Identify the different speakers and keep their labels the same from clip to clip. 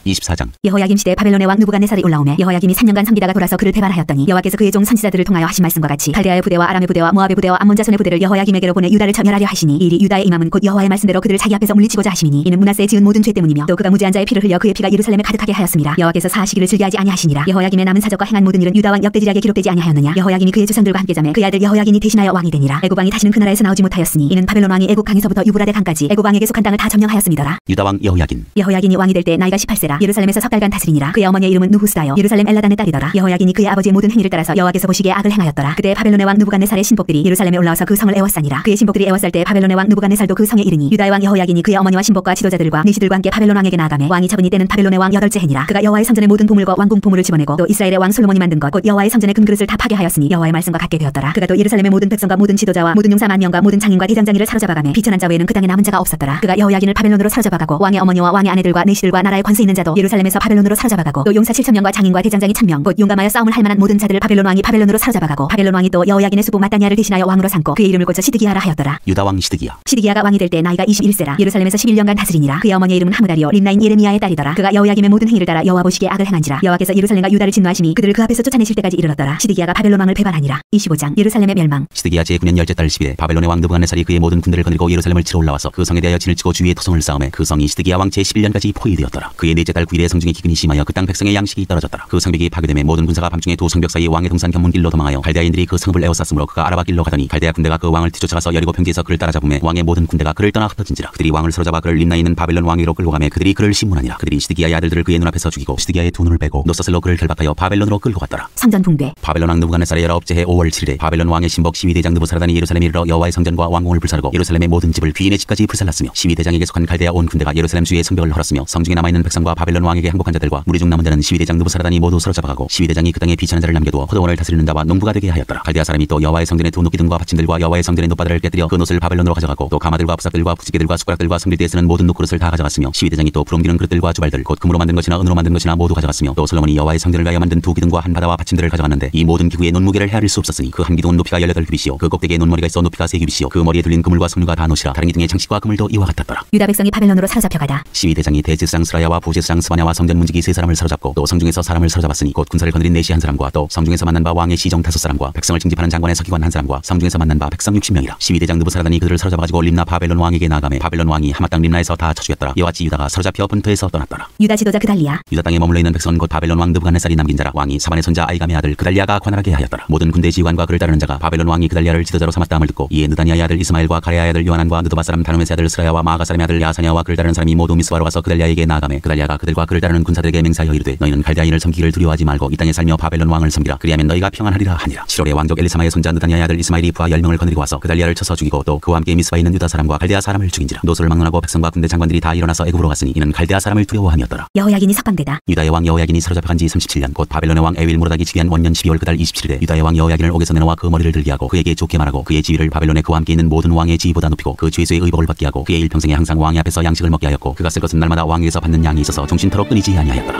Speaker 1: 24장.
Speaker 2: 여호야김 시대 바벨론의 왕 느부갓네살이 올라오매 여호야김이 3년간 섬기다가 돌아서 그를 배반하였더니 여호와께서 그의 종 선지자들을 통하여 하신 말씀과 같이 갈대아의 부대와 아람의 부대와 모압의 부대와 암몬 자손의 부대를 여호야김에게로 보내 유다를 전멸하려 하시니 이 일이 유다의 임함은 곧 여호와의 말씀대로 그들을 자기 앞에서 물리치고자 하심이니 이는 므낫세에 지은 모든 죄 때문이며 또 그가 무지한 자의 피를 흘려 그의 피가 예루살렘에 가득하게 하였습니다. 여호와께서 사하시기를 즐겨하지 아니하시니라. 여호야김의 남은 사적과 행한 모든 일은 유다 왕 역대지략에 기록되지 아니하였느냐. 여호야김이 그의 주상들과 함께 자매 그의 아들 여호야긴이 대신하여 왕이 되니라. 애굽 왕이 다시는 그 나라에서 나오지 못하였으니 이는 바벨론 왕이 애굽 강에서부터 유브라데 강까지 애굽 왕에게 속한 땅을 다 점령하였음이더라.
Speaker 1: 유다 왕 여호야긴.
Speaker 2: 여호야긴이 왕이 될 때 나이가 18세라. 예루살렘에서 석 달간 다스리니라. 그의 어머니의 이름은 누후스다요 예루살렘 엘라단의 딸이더라. 여호야긴이 그의 아버지의 모든 행위를 따라서 여호와께서 보시기에 악을 행하였더라. 그때 바벨론의 왕 느부갓네살의 신복들이 예루살렘에 올라와서 그 성을 애워싸니라. 그의 신복들이 애워쌀 때 바벨론의 왕 느부갓네살도 그 성에 이르니 유다의 왕 여호야긴이 그의 어머니와 신복과 지도자들과 내시들과 함께 바벨론 왕에게 나아가매 왕이 차분히 때는 바벨론의 왕 8째 해니라. 그가 여호와의 성전의 모든 보물과 왕궁 보물을 집어내고 또 이스라엘의 왕 솔로몬이 만든 것 곧 여호와의 성전의 금그릇을 다 파괴하였으니 여호와의 말씀과 같게 되었더라. 그가 또 예루살렘의 모든 백성과 모든 지도자와 모든 용사 만명과 모든 장인과 대장장이를 사로잡아가매 비천한 자 외에는 그 땅에 남은 자가 없었더라. 그가 여호야긴을 바벨론으로 사로잡아가고 왕의 어머니와 왕의 아내들과 내시들과 나라의 권세 있는 자도 예루살렘에서 바벨론으로 사로잡아가고 또 용사 7,000명과 장인과 대장장이 1,000명 곧 용감하여 싸움을 할 만한 모든 자들을 바벨론 왕이 바벨론으로 사로잡아가고 바벨론 왕이 또 여호야긴의 수부 마따니아를 대신하여 왕으로 삼고 그의 이름을 고쳐 시드기야라 하였더라.
Speaker 1: 유다 왕 시드기야.
Speaker 2: 시드기야가 왕이 될 때 나이가 21세라. 예루살렘에서 11년간 다스리니라. 그의 어머니의 이름은 하무다리요 림나인 예레미야의 딸이더라. 그가 여호야김의 모든 행위를 따라 여호와 보시기에 악을 행한지라. 여호와께서 예루살렘과 유다를 진노하심이 그들을 그 앞에서 쫓아내실 때까지 이르렀더라. 시드기야가 바벨론 왕을 배반하니라. 25장 예루살렘의 멸망.
Speaker 1: 시드기야 제9년 10째 달 10일에 바벨론의 왕 느부갓네살이 그의 모든 군대를 거느리고 예루살렘을 치러 올라와서 그 성에 대하여 진을 치고 주위에 토성을 쌓음에 그 성이 시드기야 왕 제11년까지 포위되었더라. 그의 넷째 달 9일에 성중의 기근이 심하여 그 땅 백성의 양식이 떨어졌더라. 그 성벽이 파괴되매 모든 군사가 밤중에 두 성벽 사이 왕의 동산 견문길로 도망하여 갈대아인들이 그 성읍을 에워쌌으므로 그가 아라바 길로 가더니 갈대아 군대가 그 왕을 뒤쫓아가서 여리고 평지에서 그를 따라잡음에 왕의 모든 군대가 그를 떠나 흩어진지라. 그들이 왕을 사로잡아 그를 림나에 있는 바벨론 왕에게로 끌고 가매 그들이 그를 심문하니라. 그들이 시드기야의 아들들을 그의 눈앞에서 죽이고 시드기야의 두 눈을 빼고 노사슬로 그를 결박하여 바벨론으로 끌고 갔더라.
Speaker 2: 성전 붕괴.
Speaker 1: 바벨론 왕 느부갓네살의 19째 해 5월 7일에 바벨론 왕의 신복 시위대장 느부사라단이 예루살렘에 이르러 여호와의 성전과 왕궁을 불사르고 예루살렘의 모든 집을 귀인의 집까지 불살랐으며 시위대장에게 속한 갈대아 온 군대가 예루살렘 주의 성벽을 헐었으며 성중에 남아있는 백성과 바벨론 왕에게 항복한 자들과 무리 중 남은 자는 시위대장 느부사라단이 모두 사로잡아가고 시위대장이 그 땅에 비천한 자를 남겨두어 포도원을 다스리는 자와 농부가 되게 하였더라. 갈대아 사람이 또 여호와의 성전의 두 녹기둥과 받침들과 여호와의 성전의 노바들을 깨뜨려 그 놋을 바벨론으로 가져가고 또 가마들과 부삭들과 부지개들과 숟가락들과 성밀대에 쓰는 모든 녹그릇을 다 가져갔으며 시위대장이 또 부름기는 그릇들과 주발들 곧 금으로 만든 것이나 은으로 만든 것이나 모두 가져갔으며 또 솔로몬이 여호와의 성전을 위하여 만든 두 기둥과 한 바다와 받침들을 가져갔는데 이 모든 기구의 논무게를 헤아릴 수 없었으니 그 한 기둥은 높이가 18규빗이요 그 꼭대기에 논머리가 있어 높이가 3규빗이요 그 머리에 둘린 그물과 석류가 다 노시라. 다른 기둥의 장식과 그물도 이와 같았더라.
Speaker 2: 유다 백성이 바벨론으로 사로잡혀가다.
Speaker 1: 시위대장이 대제사장 스라야와 부제사장 스바냐와 성전 문지기 3사람을 사로잡고 또 성중에서 사람을 사로잡았으니 곧 군사를 거느린 내시 한 사람과 또 성중에서 만난 바 왕의 시정 5사람과 백성을 징집하는 장관의 서기관 한 사람과 성중에서 만난 바 백성 60명이라. 시위대장 느부사라단이 그들을 사로잡아가지고 림나 바벨론 왕에게 나아가매 바벨론 왕이 하맛 땅 림나에서 다 쳐 죽였더라. 이와 같이 유다가 사로잡혀 분토에서 떠났더라.
Speaker 2: 유다 지도자 그달리야.
Speaker 1: 유다 땅에 머물러 있는 백성은 곧 바벨론 왕 느부갓네살이 남긴 자라. 왕이 사반의 손자 아이감의 아들 그달리아가 관할하게 하였더라. 모든 군대 지휘관과 그를 따르는 자가 바벨론 왕이 그달리아를 지도자로 삼았다함을 듣고 이에 느다니아의 아들 이스마엘과 가레아의 아들 요하난과 느도바 사람 다누메스의 아들 스라야와 마아가 사람의 아들 야사냐와 그를 따르는 사람이 모두 미스바로 와서 그달리아에게 나아가매 그달리아가 그들과 그를 따르는 군사들에게 맹세하여 이르되 너희는 갈대아인을 섬기기를 두려워하지 말고 이 땅에 살며 바벨론 왕을 섬기라. 그리하면 너희가 평안하리라 하니라. 7월에 왕족 엘리사마의 손자 느다니아의 아들 이스마엘이 부하 10명을 거느리고 와서 그달리아를 쳐서 죽이고 또 그와 함께 미스바에 있는 유다 사람과 갈대아 사람을 죽인지라. 노소를 막론하고 백성과 군대 장관들이 다 일어나서 애굽으로 갔으니 이는 갈대아 사람을 두려워함이었더라.
Speaker 2: 여호야긴이 석방되다.
Speaker 1: 유다의 왕 여호야긴이 사로잡혀간 지 37년 곧 바벨론의 왕 에윌무로닥이 즉위한 원년 12월 그달 27일에 유다의 왕 여호야긴을 옥에서 내놓아 그 머리를 들게 하고 그에게 좋게 말하고 그의 지위를 바벨론에 그와 함께 있는 모든 왕의 지위보다 높이고 그 죄수의 의복을 받게 하고 그의 일평생에 항상 왕의 앞에서 양식을 먹게 하였고 그가 쓸 것은 날마다 왕에게서 받는 양이 있어서 종신토록 끊이지 아니하였더라.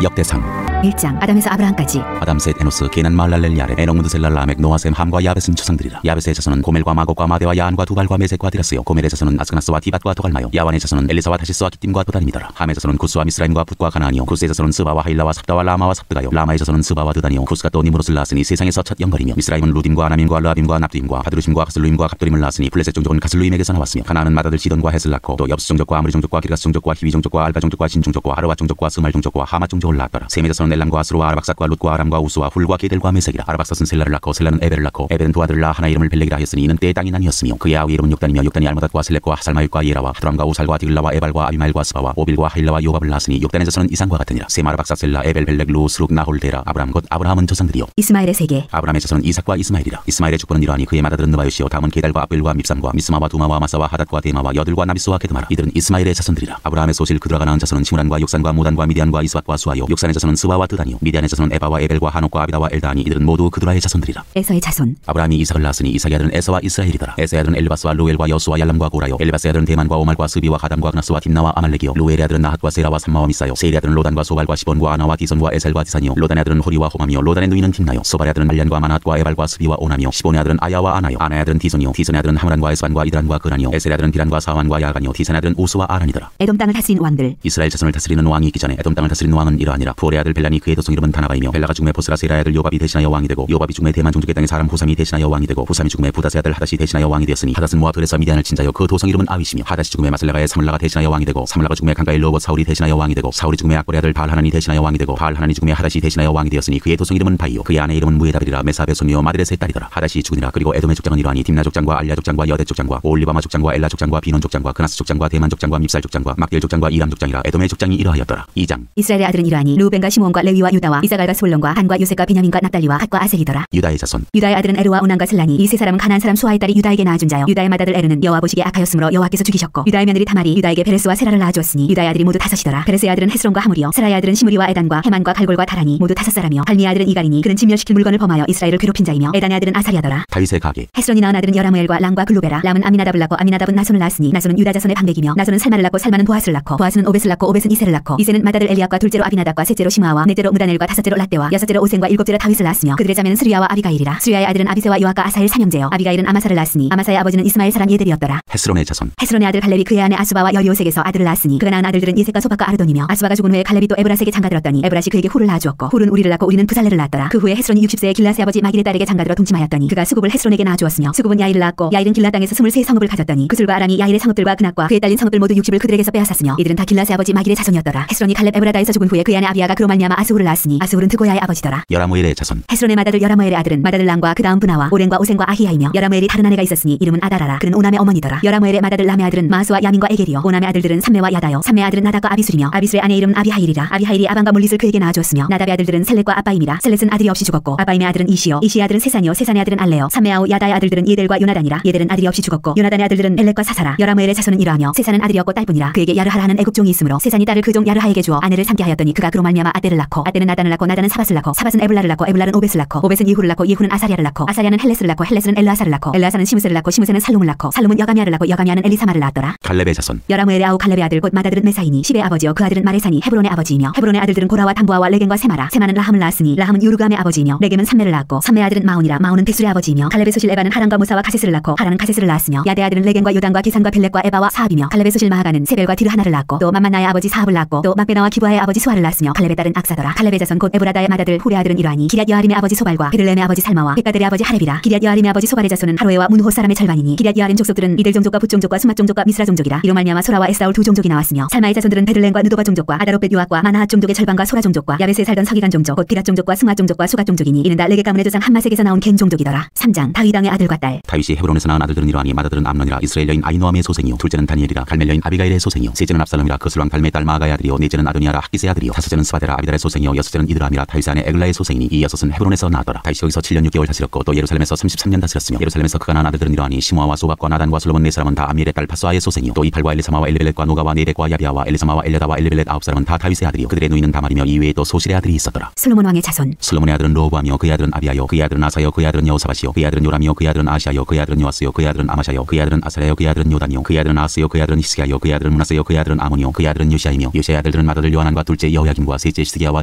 Speaker 1: 역대상
Speaker 2: 1장 아담에서 아브라함까지.
Speaker 1: 아담 셋 에노스 게난 말랄렐 야렛 에녹 무드셀라 라멕 노아셈 함과 야벳은 조상들이라. 야벳의 자손은 고멜과 마곡과 마대와 야한과 두발과 메섹과 디라스요. 고멜의 자손은 아스그나스와 디밧과 도갈마요. 야완의 자손은 엘리사와 다시스와 기띔과 도다림이더라. 함의 자손은 구스와 미스라임과 붓과 가나안이요. 구스의 자손은 스바와 하일라와 삽다와 라마와 삽드가요. 라마의 자손은 스바와 드다니요. 구스가 또 니므롯을 낳았으니 세상에서 첫 영걸이며 미스라임은 루딤과 아나밈과 르아빔과 납두임과 바드루심과 가슬루임과 갑돌임을 낳았으니 블레셋 종족은 가슬루임에게서 나왔으며 가나안은 마다들 시돈과 헷을 낳고 또 엽스 종족과 아므리 종족과 기르가스 종족과 히비 종족과 알바 종족과 신 종족과 하르와 종족과 스말 종족과 하마 종족을 낳았더라. 셈의 자손은 엘람과 아스루와 아르박삿과 룻과 아람과 우스와 훌과 게델과 메색이라. 아르박삿은 셀라를 낳고 셀라는 에벨을 낳고 에벨은 두 아들을 낳아 하나 이름을 벨렉이라 하였으니 이는 때의 땅이 나뉘었으며 그의 아우 이름은 욕단이며 욕단이 알모닷과 셀렙과 하살마윳과 예라와 하드람과 우살과 디글라와 에발과 아비말과 스바와 오빌과 하일라와 요밥을 낳았으니 욕단의 자손은 이상과 같으니라. 셈 아르박삿 셀라 에벨 벨렉 루 스룩 나홀 데라. 아브람 곧 아브라함은 조상들이요.
Speaker 2: 이스마엘의 세계.
Speaker 1: 아브라함의 자손은 이삭과 이스마엘이라. 이스마엘의 축부는 이러하니 그의 맏아들은 느바요시요. 다음은 게달과 아벨과 밉삼과 미스마와 두마와 마사와 하닷과 데마와 여들과 나비스와 게드마라. 이들은 이스마엘의 자손들이라. 아브라함의 소실 그드라가 낳은 자손은 시므란과 욕산과 모단과 미디안과 이스밧과 수아요. 욕산의 자손은 스바와 딜라와 드다니요. 미디안의 자손은 에바와 에벨과 하녹과 아비다와 엘다니 이들은 모두 그두라의 자손들이라.
Speaker 2: 에서의 자손.
Speaker 1: 아브라함이 이삭을 낳았으니 이삭의 아들은 에서와 이스라엘이더라. 에서의 아들은 엘바스와 루엘과 여수와 얄람과 고라요. 엘바스의 아들은 대만과 오말과 스비와 가담과 그나스와 딥나와 아말렉이요. 루엘의 아들은 나핫과 세라와 삼마와 미사요. 세일의 아들은 로단과 소발과 시본과 아나와 디선과 에셀과 디산이요. 로단의 아들은 호리와 호맘이요. 로단의 누이는 딥나요. 소발의 아들은 말란과 마낫과 에발과 스비와 오남이요. 시본의 아들은 아야와 아나요. 아나의 아들은 디손이요. 디손의 아들은 하므란과 에스반과 이드란과 그란이요. 에셀의 아들은 디란과 사완과 야간이요. 디산의 아들은 우스와 아란이더라.
Speaker 2: 에돔 땅을 다스린 왕들.
Speaker 1: 이스라엘 자손을 다스리는 왕이 있기 전에 에돔 땅을 다스린 왕은 이러하니라. 부올의 아들 벨란이 그의 도성 이름은 다나바이며 벨라가 죽음에 보스라 세라의 아들 요밥이 대신하여 왕이 되고 요밥이 죽음에 대만 종족의 땅의 사람 후삼이 대신하여 왕이 되고 후삼이 죽음에 부다스의 아들 하닷이 대신하여 왕이 되었으니 하닷은 모압들에서 미디안을 친 자요 그 도성 이름은 아윗이며 하닷이 죽음에 마슬라가의 사물라가 대신하여 왕이 되고 사물라가 죽음에 강가의 로봇 사울이 대신하여 왕이 되고 사울이 죽음에 악보의 아들 바알하나니 대신하여 왕이 되고 바알하나니 죽음에 하닷이 대신하여 왕이 되었으니 그의 도성 이름은 바이요 그의 아내 이름은 무에다벨이라 메사베 손이요 마드레스의 딸이더라. 하닷이 죽으니라. 그리고 에돔의 족장은 이러하니 딥나 족장과 알랴 족장과 여대 족장과 오올리바마 족장과 엘라 족장과 비논 족장과 그나스 족장과 대만 족장과 밉살 족장과 막딜 족장과 이람 족장이라. 에돔의 족장이 이러하였더라. 2장.
Speaker 2: 이스라엘의 아들은 이러하니 루벤과 시몬과 레위와 유다와 이사갈과 스불론과 한과 요셉과 베냐민과 납달리와 갓과 아셀이더라.
Speaker 1: 유다의 자손.
Speaker 2: 유다의 아들은 에르와 오난과 슬라니. 이 세 사람은 가나안 사람 수아의 딸이 유다에게 낳아준 자요. 유다의 맏아들 에르는 여호와 보시기에 악하였으므로 여호와께서 죽이셨고 유다의 며느리 타말이 유다에게 베레스와 세라를 낳아주었으니 유다의 아들이 모두 5이더라. 베레스의 아들은 헤스론과 하물이요 세라의 아들은 시므리와 에단과 헤만과 갈골과 다라니 모두 5사람이요 발미의 아들은 이갈이니 그는 진멸시킬 물건을 범하여 이스라엘을 괴롭힌 자이며 에단의 아들은 아사리아더라.
Speaker 1: 다윗의 가계.
Speaker 2: 헤스론이 낳은 아들은 여라무엘과 람과 글로베라. 람은 아미나답을 낳고 아미나답은 나손을 낳았으니 나손은 유다 자손의 방백이며 나손은 살마를 낳고 살마는 보아스를 낳고 보아스는 오벳을 낳고 오벳은 이세를 낳고 이세는 맏아들 엘리압과 둘째로 아비나답과 셋째로 시므아와 넷째로 무다넬과 다섯째로 lat대와 여섯째로 오센과 일곱째로 다윗을 낳았으며 그들의 자매는 스루야와 아비가일이라. 스루야의 아들은 아비세와 요압과 아사엘 삼형제요. 아비가일은 아마사를 낳았으니 아마사의 아버지는 이스마엘 사람 예델이었더라.
Speaker 1: 헤스론의 자손.
Speaker 2: 헤스론의 아들 갈렙이 그의 아내 아수바와 여리오색에서 아들을 낳았으니 그가 낳은 아들들은 예색과 소박과 아르돈이며 아수바가 죽은 후에 갈렙이 또 에브라스에게 장가들었더니 에브라시 그에게 훌을 낳아주었고 훌은 우리를 낳고 우리는 부살레를 낳았더라. 그 후에 헤스론이 60세에 길라스의 아버지 마길의 딸에게 장가들어 동침하였더니 그가 수굽을 헤스론에게 낳아주었으며 수굽은 야일을 낳았고 야일은 길라 땅에서 23성읍을 가졌더니 그술과 아람이 야일의 성읍들과 그낙과 그의 딸린 성읍들 모두 60을 그들에게서 빼앗았으며 이들은 다 길라스의 아버지 마길의 자손이었더라. 헤스론이 갈렙 에브라다에서 죽은 후에 그의 아내 아비야가 그로 말미암아 아스훌을 낳았으니 아스훌은 드고야의 아버지더라.
Speaker 1: 여라무엘의 자손.
Speaker 2: 헤스론의 맏아들 여라무엘의 아들은 맏아들 람과 그 다음 분하와 오렌과 오센과 아히야이며 여라무엘이 다른 아내가 있었으니 이름은 아다라라. 그는 오남의 어머니더라. 여라무엘의 맏아들 람의 아들은 마스와 야민과 에겔이요 오남의 아들들은 삼메와 야다요 삼메의 아들은 나답과 아비술이며 아비술의 아내 이름은 아비하일이라. 아비하일이 아반과 물릿을 그에게 낳아주었으며 나답의 아들들은 셀렛과 아바임이라. 셀렛은 아들이 없이 죽었고 아바임의 아들은 이시요 이시의 아들은 세산이요 세산의 아들은 알레요 삼메아우 야다의 아들들은 예델과 요나단이라. 예델은 아들이 없이 죽었고 요나단의 아들들은 벨렛과 사사라. 여라무엘의 자손은 이러하며 세산은 아들이었고 딸뿐이라. 그에게 야르하라 하는 애국종이 있으므로 세산이 딸을 그 종 야르하에게 주어 아내를 삼게 하였더니 그가 그로 말미암아 아떼를 낳고 아떼는 나단을 낳고 나단은 사밧을 낳고 사밧은 에블라를 낳고 에블라는 오벳을 낳고 오벳은 예후를 낳고 예후는 아사리아를 낳고 아사리아는 헬레스를 낳고 헬레스는 엘라사를 낳고 엘라사는 시므세를 낳고 시므세는 살룸을 낳고 살룸은 여가미아를 낳고 여가미아는 엘리사마를 낳았더라.
Speaker 1: 갈렙의 자손.
Speaker 2: 여라무엘의 아우 갈렙의 아들 곧 맏아들은 메사이니 십의 아버지요 그 아들은 마레산이 헤브론의 아버지이며 헤브론의 아들들은 고라와 담보아와 레겐과 세마라. 세마는 라함을 낳았으니 라함은 요르감의 아버지이며 레겜은 삼메를 낳았고 삼메의 아들은 마온이라. 마온은 백술의 아버지이며 갈렙의 소실 에바는 하란과 무사와 가세스를 낳고 하란은 가세스를 낳았으며 야대 아들은 레겐과 요단과 기산과 벨렛과 에바와 사합이며 갈렙의 소실 마하가는 세벨과 디르하나를 낳고 또 맘만나의 아버지 사합을 낳고 또 막베나와 기부아의 아버지 수아를 낳았으며 갈렙의 딸은 악사더라. 갈렙의 자손 곧 에브라다의 맏아들 훌의 아들은 이러하니 기럇 여아림의 아버지 소발과 베들레헴의 아버지 살마와 헷가델의 아버지 하렙이라. 기럇 여아림의 아버지 소발의 자손은 하로에와 문호 사람의 절반이니 기럇 여아림 족속들은 이들 종족과 붓 종족과 수맛 종족과 미스라 종족이라. 이로 말미암아 소라와 에사울 두 종족이 나왔으며 살마의 자손들은 베들레헴과 느도바 종족과 아다롯벳 요압과 마나핫 종족의 절반과 소라 종족과 야베스에 살던 서기관 종족 곧 비랏 종족과 스맛 종족과 수갓 종족이니 이는 다 레게 가문의 조상 함마색에서 나온 겐 종족이더라. 3장. 다윗 왕의 아들과 딸.
Speaker 1: 다윗이 헤브론에서 낳은 아들들은 이러하니 맏아들은 암논이라. 이스라엘 여인 아히노암의 소생이요 둘째는 다니엘이라. 갈멜 여인 아비가일의 소생이요 셋째는 압살롬이라. 거슬왕 달메 딸 마아가의 아들이요 넷째는 아도니아라 학기스의 아들이요 다섯째는 스바데라 아비달의 소생이요 여섯째는 이드람이라. 다윗의 아내 에글라의 소생이니 이 여섯은 헤브론에서 나왔더라. 다윗이 여기서 7년 6개월 다스렸고 또 예루살렘에서 33년 다스렸으며 예루살렘에서 그가 낳은 아들들은 이러하니 시므아와 소박과 나단과 솔로몬 네 사람은 다 아미엘의 딸 파스와의 소생이요 또 이팔과 엘리사마와 엘리벨렛과 노가와 네덱과 야비아와 엘리사마와 엘레다와 엘리벨렛 9사람은 다 다윗의 아들이요 그들의 누이는 다말이며 이외에 또 소실의 아들이 있었더라.
Speaker 2: 솔로몬 왕의 자손.
Speaker 1: 솔로몬의 아들은 로보암이요 그의 아들은 아비야요 그의 아들은 아사요 그의 아들은 여호사밧이요 그의 아들은 요람이요 그의 아들은 아시아요 그의 아들은 요아스요 그의 아들은 아마샤요 그의 아들은 아사랴요 그의 아들은 요단이요 그의 아들은 아스요 그의 아들은 히스기야요 그의 아들은 문하세요 그의 아들은 아몬이요 그의 아들은 요시아이며 요시아의 아들들은 맏아들 요하난과 둘째 여호야김과 셋째 시드기야와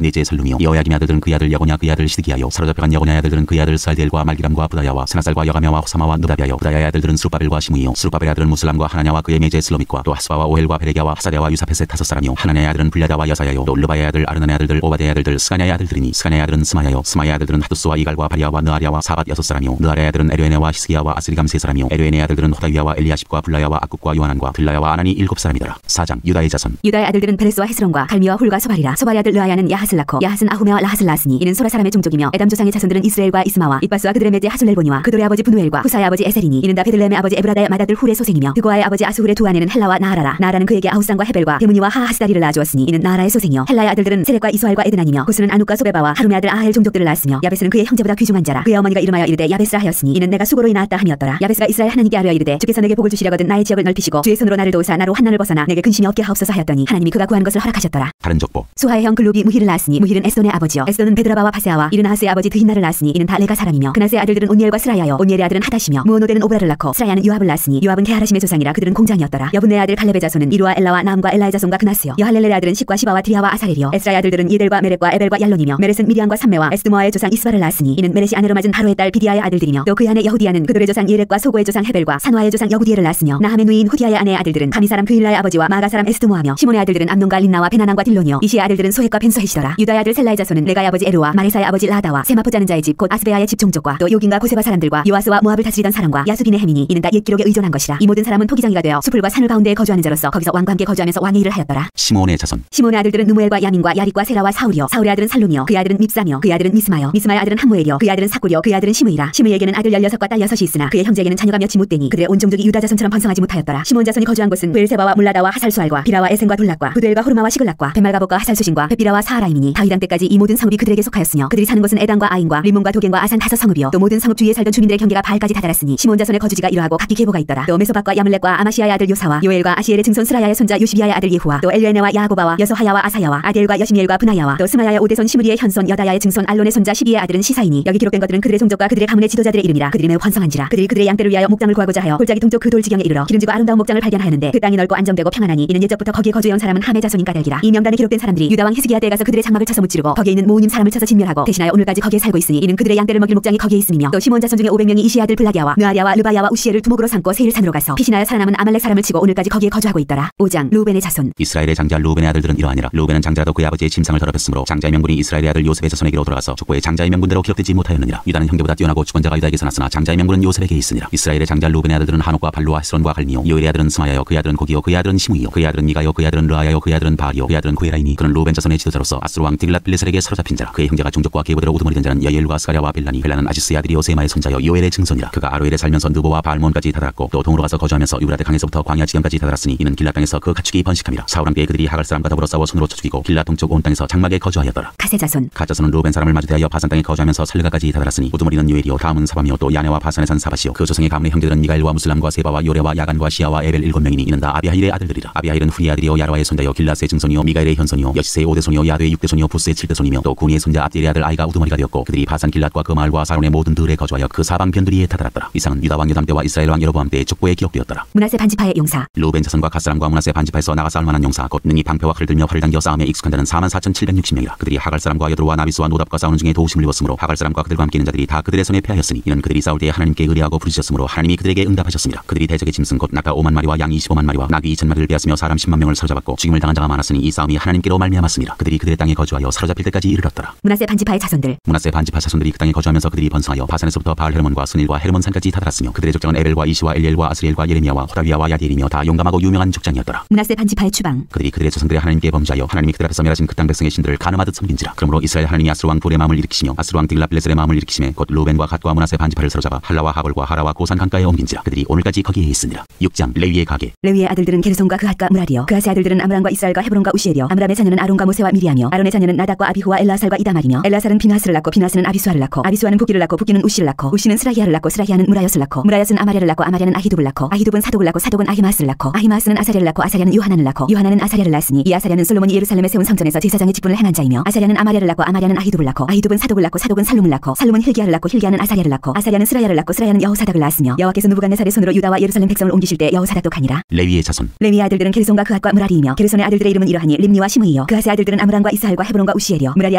Speaker 1: 넷째 살룸이요 여호야김의 아들들은 그의 아들 여고냐 그의 아들 시드기야요 사로잡혀간 여고냐의 아들들은 그의 아들 살디엘과 말기람과 부다야와 스나살과 여가며와 호사마와 느다비야요 부다야의 아들들은 스룹바벨과 시므이요 스룹바벨의 아들은 무슬람과 하나냐와 그의 매제 슬로밋과 또 하스바와 오헬과 베레기야와 하사랴와 유사펫의 5사람이요 하나냐의 아들은 불야다와 여사야요 또 르바의 아들 아르나의 아들들 오바데의 아들들 스가냐의 아들들이니 스가냐의 아들은 스마야요 스마야의 아들들은 하두스와 이갈과 바리아와 느아랴와 사밧 6사람이요 느아랴의 아들은 에르에네와 히스기야와 아스리감 3사람이요 에르에네의 아들들은 호다위야와 엘리아십과 불라야와 악국과 요하난과 빌라야와 아나니 7사람이더라. 4장. 유다의 자손.
Speaker 2: 유다의 아들들은 베레스와 헤스론과 갈미와 훌과 소발이라. 소발의 아들 르아야는 야핫을 낳고 야핫은 아후메와 라핫을 낳았으니 이는 소라 사람의 종족이며 에담 조상의 자손들은 이스라엘과 이스마와 이바스와 그들의 매제 하술렐보니와 그돌의 아버지 분우엘과 후사의 아버지 에셀이니 이는 다 베들레헴의 아버지 에브라다의 맏아들 훌의 소생이며 드고아의 아버지 아스훌의 두 아내는 헬라와 나하라라. 나하라는 그에게 아후산과 헤벨과 데무니와 하하스다리를 낳아주었으니 이는 나하라의 소생이요 헬라의 아들들은 세렉과 이스활과 에드나니며 구스는 아누과 소베바와 하룸의 아들 아헬 종족들을 낳았으며 야베스는 그의 형제보다 귀중한 자라. 그의 어머니가 이름하여 이르되 야베스라 하였으니 이는 내가 수고로 인하였다 함이었더라. 야베스가 이스라엘 하나님께 아뢰어 이르되 주께서 내게 복을 주시려거든 나의 지역을 넓히시고 주의 손으로 나를 도우사 나로 환난을 벗어나 내게 근심이 없게 하옵소서 하였더니 하나님이 그가 구한 것을 허락하셨더라.
Speaker 1: 다른 족보.
Speaker 2: 수하의 형 글룹이 무히를 낳았으니 무힐은 에스돈의 아버지요. 에스돈은 베드라바와 바세아와 이는 하스의 아버지 드힌나를 낳았으니 이는 다 레가 사람이며 그나스의 아들들은 온니엘과 스라야요. 온니엘의 아들은 하다시며 무오노델은 오브라를 낳고 스라야는 요압을 낳았으니 요압은 게하라심의 조상이라 그들은 공장이었더라. 여분네의 아들 갈렙의 자손은 이루와 엘라와 나함과 엘라의 자손과 그나스요. 여할렐렐의 아들은 십과 시바와 드리아와 아사렐이요. 에스라의 아들들은 예델과 메렛과 에벨과 얄론이며 메렛은 미디안과 삼메와 에스드모아의 조상 이스바를 낳았으니 이는 메렛이 아내로 맞은 바로의 딸 비디아의 아들들이며 또 그 아내 여후디아는 그들의 조상 예렛과 소고의 조상 헤벨과 산화의 조상 여구디엘을 낳았으며 나함의 누이인 후디아의 아내의 아들들은 가미 사람 그일라의 아버지와 마가 사람 에스드모아며 시몬의 아들들은 암논과 린나와 베나난과 딜론이요. 이시의 아들들은 소헷과 벤소헷이더라. 유다의 아들 셀라의 자손은 레가의 아버지 에르와 마레사의 아버지 라다와 세마포 자는 자의 집 곧 아스베아의 집 종족과 또 요긴과 고세바 사람들과 요아스와 모압을 다스리던 사람과 야수빈의 해민이 이는 다 옛 기록에 의존한 것이라. 이 모든 사람은 토기장이가 되어 수풀과 산을 가운데에 거주하는 자로서 거기서 왕과 함께 거주하면서 왕의 일을 하였더라.
Speaker 1: 시몬의 자손.
Speaker 2: 시몬의 아들들은 누무엘과 야민과 야릿과 세라와 사울이요. 사울의 아들은 살룸이요. 그의 아들은 밉사며 그의 아들은 미스마요. 미스마의 아들은 함무엘이요. 그의 아들은 사꿀이요. 그의 아들은 시므이라. 시므이에게는 아들 16과 딸 6이 있으나 그의 형제에게는 자녀가 몇이 못되니 그들의 온 종족이 유다 자손처럼 번성하지 못하였더라. 시몬 자손이 거주한 곳은 브엘세바와 물라다와 하살수알과 비라와 에센과 돌락과 부드엘과 호르마와 시글락과 베말가복과 하살수신과 베비라와 사하라임이니 다윗 때까지 이 모든 성읍이 그들에게 속하였으며 그들이 사는 곳은 에단과 아인과 림몬과 도겐과 아산 5성읍이요. 또 모든 성읍 주위에 살던 주민들의 경계가 바알까지 다다랐으니 시몬 자손의 거주지가 이러하고 각기 계보가 있더라. 또 메소박과 야물렉과 아마시아의 아들 요사와 요엘과 아시엘의 증손 스라야의 손자 요시비아의 아들 예후와 또 엘르에네와 야고바와 여소하야와 아사야와 아디엘과 여시미엘과 브나야와 또 스마야의 오대손 시므리의 현손 여다야의 증손 알론의 손자 시비의 아들은 시사이니 여기 기록된 것들은 그들의 종족과 그들의 가문의 지도자들의 이름이라. 그들이 매우 번성한지라. 그들이 그들의 양떼를 위하여 목장을 구하고자 하여 골짜기 동쪽 그 돌지경에 이르러 기름지고 아름다운 목장을 발견하였는데 그 땅이 넓고 안정되고 평안하니 이는 옛적부터 거기에 거주해온 사람은 함의 자손인 까닭이라. 이 명단에 기록된 사람들이 유다왕 히스기야 때에 가서 그들의 장막을 쳐서 무찌르고 거기에 있는 모우님 사람을 쳐서 진멸하고 대신하여 오늘까지 거기에 살고 있으니 이는 그들의 양떼를 먹일 목장이 거기에 있음이며 또 시몬 자손 중에 500명이 이시의 아들 블라디아와 느아디아와 르바야와 우시엘을 두목으로 삼고 세일 산으로 가서 피신하여 살아남은 아말렉 사람을 치고 오늘까지 거기에 거주하고 있더라. 5장 루벤의 자손.
Speaker 1: 이스라엘의 장자 루벤의 아들들은 이러하니라. 루벤은 장자도 그의 아버지의 침상을 더럽혔으므로 장자의 명분이 이스라엘의 아들 요셉의 자손에게로 돌아가서 족보의 장자의 명분대로 기록되지 못하였느니라. 유다는 형제보다 뛰어나고 주권자가 유다에게서 났으나 장자의 명분은 요셉에게 있으니라. 이스라엘의 장자 루벤의 아들들은 하녹과 발로와 헤스론과 갈미요. 요엘의 아들은 스마야요. 그의 아들은 고기요. 그의 아들은 시므이요. 그의 아들은 미가요. 그의 아들은 르아야요. 그의 아들은 바알이요. 그의 아들은 구에라이니 그는 루벤 자손의 지도자로서 아스루 왕 딜랏빌레셀에게 사로잡힌 자라. 그의 형제가 종족과 계보대로 우두머리 된 자는 여엘과 스가랴와 벨라니. 벨라는 아시스의 아들이요 세마의 손자요 요엘의 증손이라. 그가 아로엘에 살면서 느보와 바알몬까지 다다랐고 또 동으로 가서 거주하면서 유브라데 강에서부터 광야 지경까지 다다랐으니 이는 길라 땅에서 그 가축이 번식함이라. 사울 함께 그들이 하갈 사람과 더불어 싸워 손으로 쳐 죽이고 길라 동쪽 온 땅에서 장막에 거주하였더라.
Speaker 2: 가세 자손.
Speaker 1: 가 자손은 루벤 사람을 마주대하여 바산 땅에 거주하면서 살가까지 다다랐으니 우두머리는 요엘이요. 다음은 사밤이요. 또 야네와 바산에 산 사바시요. 그 조상의 가문의 형제들은 미가엘과 무슬람과 세바와 요레와 야간과 시아와 에벨 7명이니 이는 다 아비하일의 아들들이라. 아비하일은 후리의 아들이요 야라와의 손자요 길라스의 증손이요 미가엘의 현손이요 여시세의 5대손이요 야드의 6대손이요 부스의 7대손이며 또 구니의 손자 압디엘의 아들 아이가 우두머리가 되었고 그들이 바산 길랏과 그 마을과 사론의 모든 들에 거주하여 그 사방 변두리에 다다랐더라. 이상은 유다 왕 요담 때와 이스라엘 왕 여로보암 때의 족보에 기록되었더라.
Speaker 2: 므낫세 반지파의 용사.
Speaker 1: 루벤 자손과 갓사람과 므낫세 반지파에서 나가 싸울 만한 용사 곧 능히 방패와 칼을 들며 활을 당겨 싸움에 익숙한 자는 44,760명이라. 그들이 하갈 사람과 여드로와 나비스와 노답과 싸우는 중에 도우심을 입었으므로 하갈 사람과 그들과 함께 있는 자들이 다 그들의 손에 패하였으니 이는 그들이 싸울 때에 하나님께 의뢰하고 부르짖었으므로 하나님이 그들에게 응답하셨습니다. 그들이 대적의 짐승 곧 낙타 5만 마리와 양 25만 마리와 나귀 2,000마리를 빼앗으며 사람 10만 명을 사로잡았고 죽임을 당한 자가 많았으니 이 싸움이 하나님께로 말미암았습니다. 그들이 그들의 땅에 거주하여 사로잡힐 때까지 이르렀더라.
Speaker 2: 므낫세 반지파의 자손들.
Speaker 1: 므낫세 반지파 자손들이 그 땅에 거주하면서 그들이 번성하여 바산에서부터 바알 헤르몬과 스닐과 헤르몬 산까지 다다랐으며 그들의 족장은 에벨과 이시와 엘리엘과 아스리엘과 예레미야와 호다위야와 야디엘이며 다 용감하고 유명한 족장이었더라.
Speaker 2: 므낫세 반지파의 추방.
Speaker 1: 그들이 그들의 조상들의 하나님께 범죄하여 하나님이 그들 앞에서 멸하신 그 땅 백성의 신들을 간음하듯 섬긴지라. 그러므로 이스라엘 하나님이 아스루 왕 돌의 마음을 일으키시며 아스루 왕 딜랏빌레셀의 마음을 일으키시매 곧 루벤과 갓과 므낫세 반지파를 사로잡아 할라와 하볼과 하라와 고산 강가에 옮긴지라. 그들이 오늘까지 거기에 있으니라. 6장 레위의 가계.
Speaker 2: 레위의 아들들은 게르손과 그핫과 무라리요. 그핫의 아들들은 아므람과 이스라엘과 헤브론과 우시엘이요. 아므람의 자녀는 아론과 모세와 미리암이요. 아론의 자녀는 나답과 아비후와 엘라살과 이다말이며 엘라살은 비나스를 낳고 비나스는 아비수아를 낳고 아비수아는 부기를 낳고 부기는 우시를 낳고 우시는 스라히아를 낳고 스라히아는 무라엿을 낳고 무라엿은 아마랴를 낳고 아마랴는 아히둡을 낳고 아히둡은 사독을 낳고 사독은 아히마스를 낳고 아히마스는 아사랴를 낳고 아사랴는 요하나를 낳고 요하나는 아사랴를 낳았으니 이 아사랴는 솔로몬이 예루살렘에 세운 성전에서 제사장의 직분을 행한 자이며 아사랴는 아마랴를 낳고 아마랴는 아히둡을 낳고 아히둡은 사독을 낳고 사독은 살룸을 낳고 살룸은 힐기야를 낳고 힐기야는 아사랴를 낳고 아사랴는 스라야를 낳고 스라야는 여호사닥을 낳았으며 여호와께서 누부갓네살의 손으로 유다와 예루살렘 백성을 옮기실 때 여호사닥도 가니라.
Speaker 1: 레위의 자손.
Speaker 2: 레위의 아들들은 게르손과 그핫과 무라리이며 게르손의 아들들의 이름은 이러하니 림니와 시므이요. 그핫의 아들들은 아므람과 이스하엘과 헤브론과 우시엘이요. 무라리의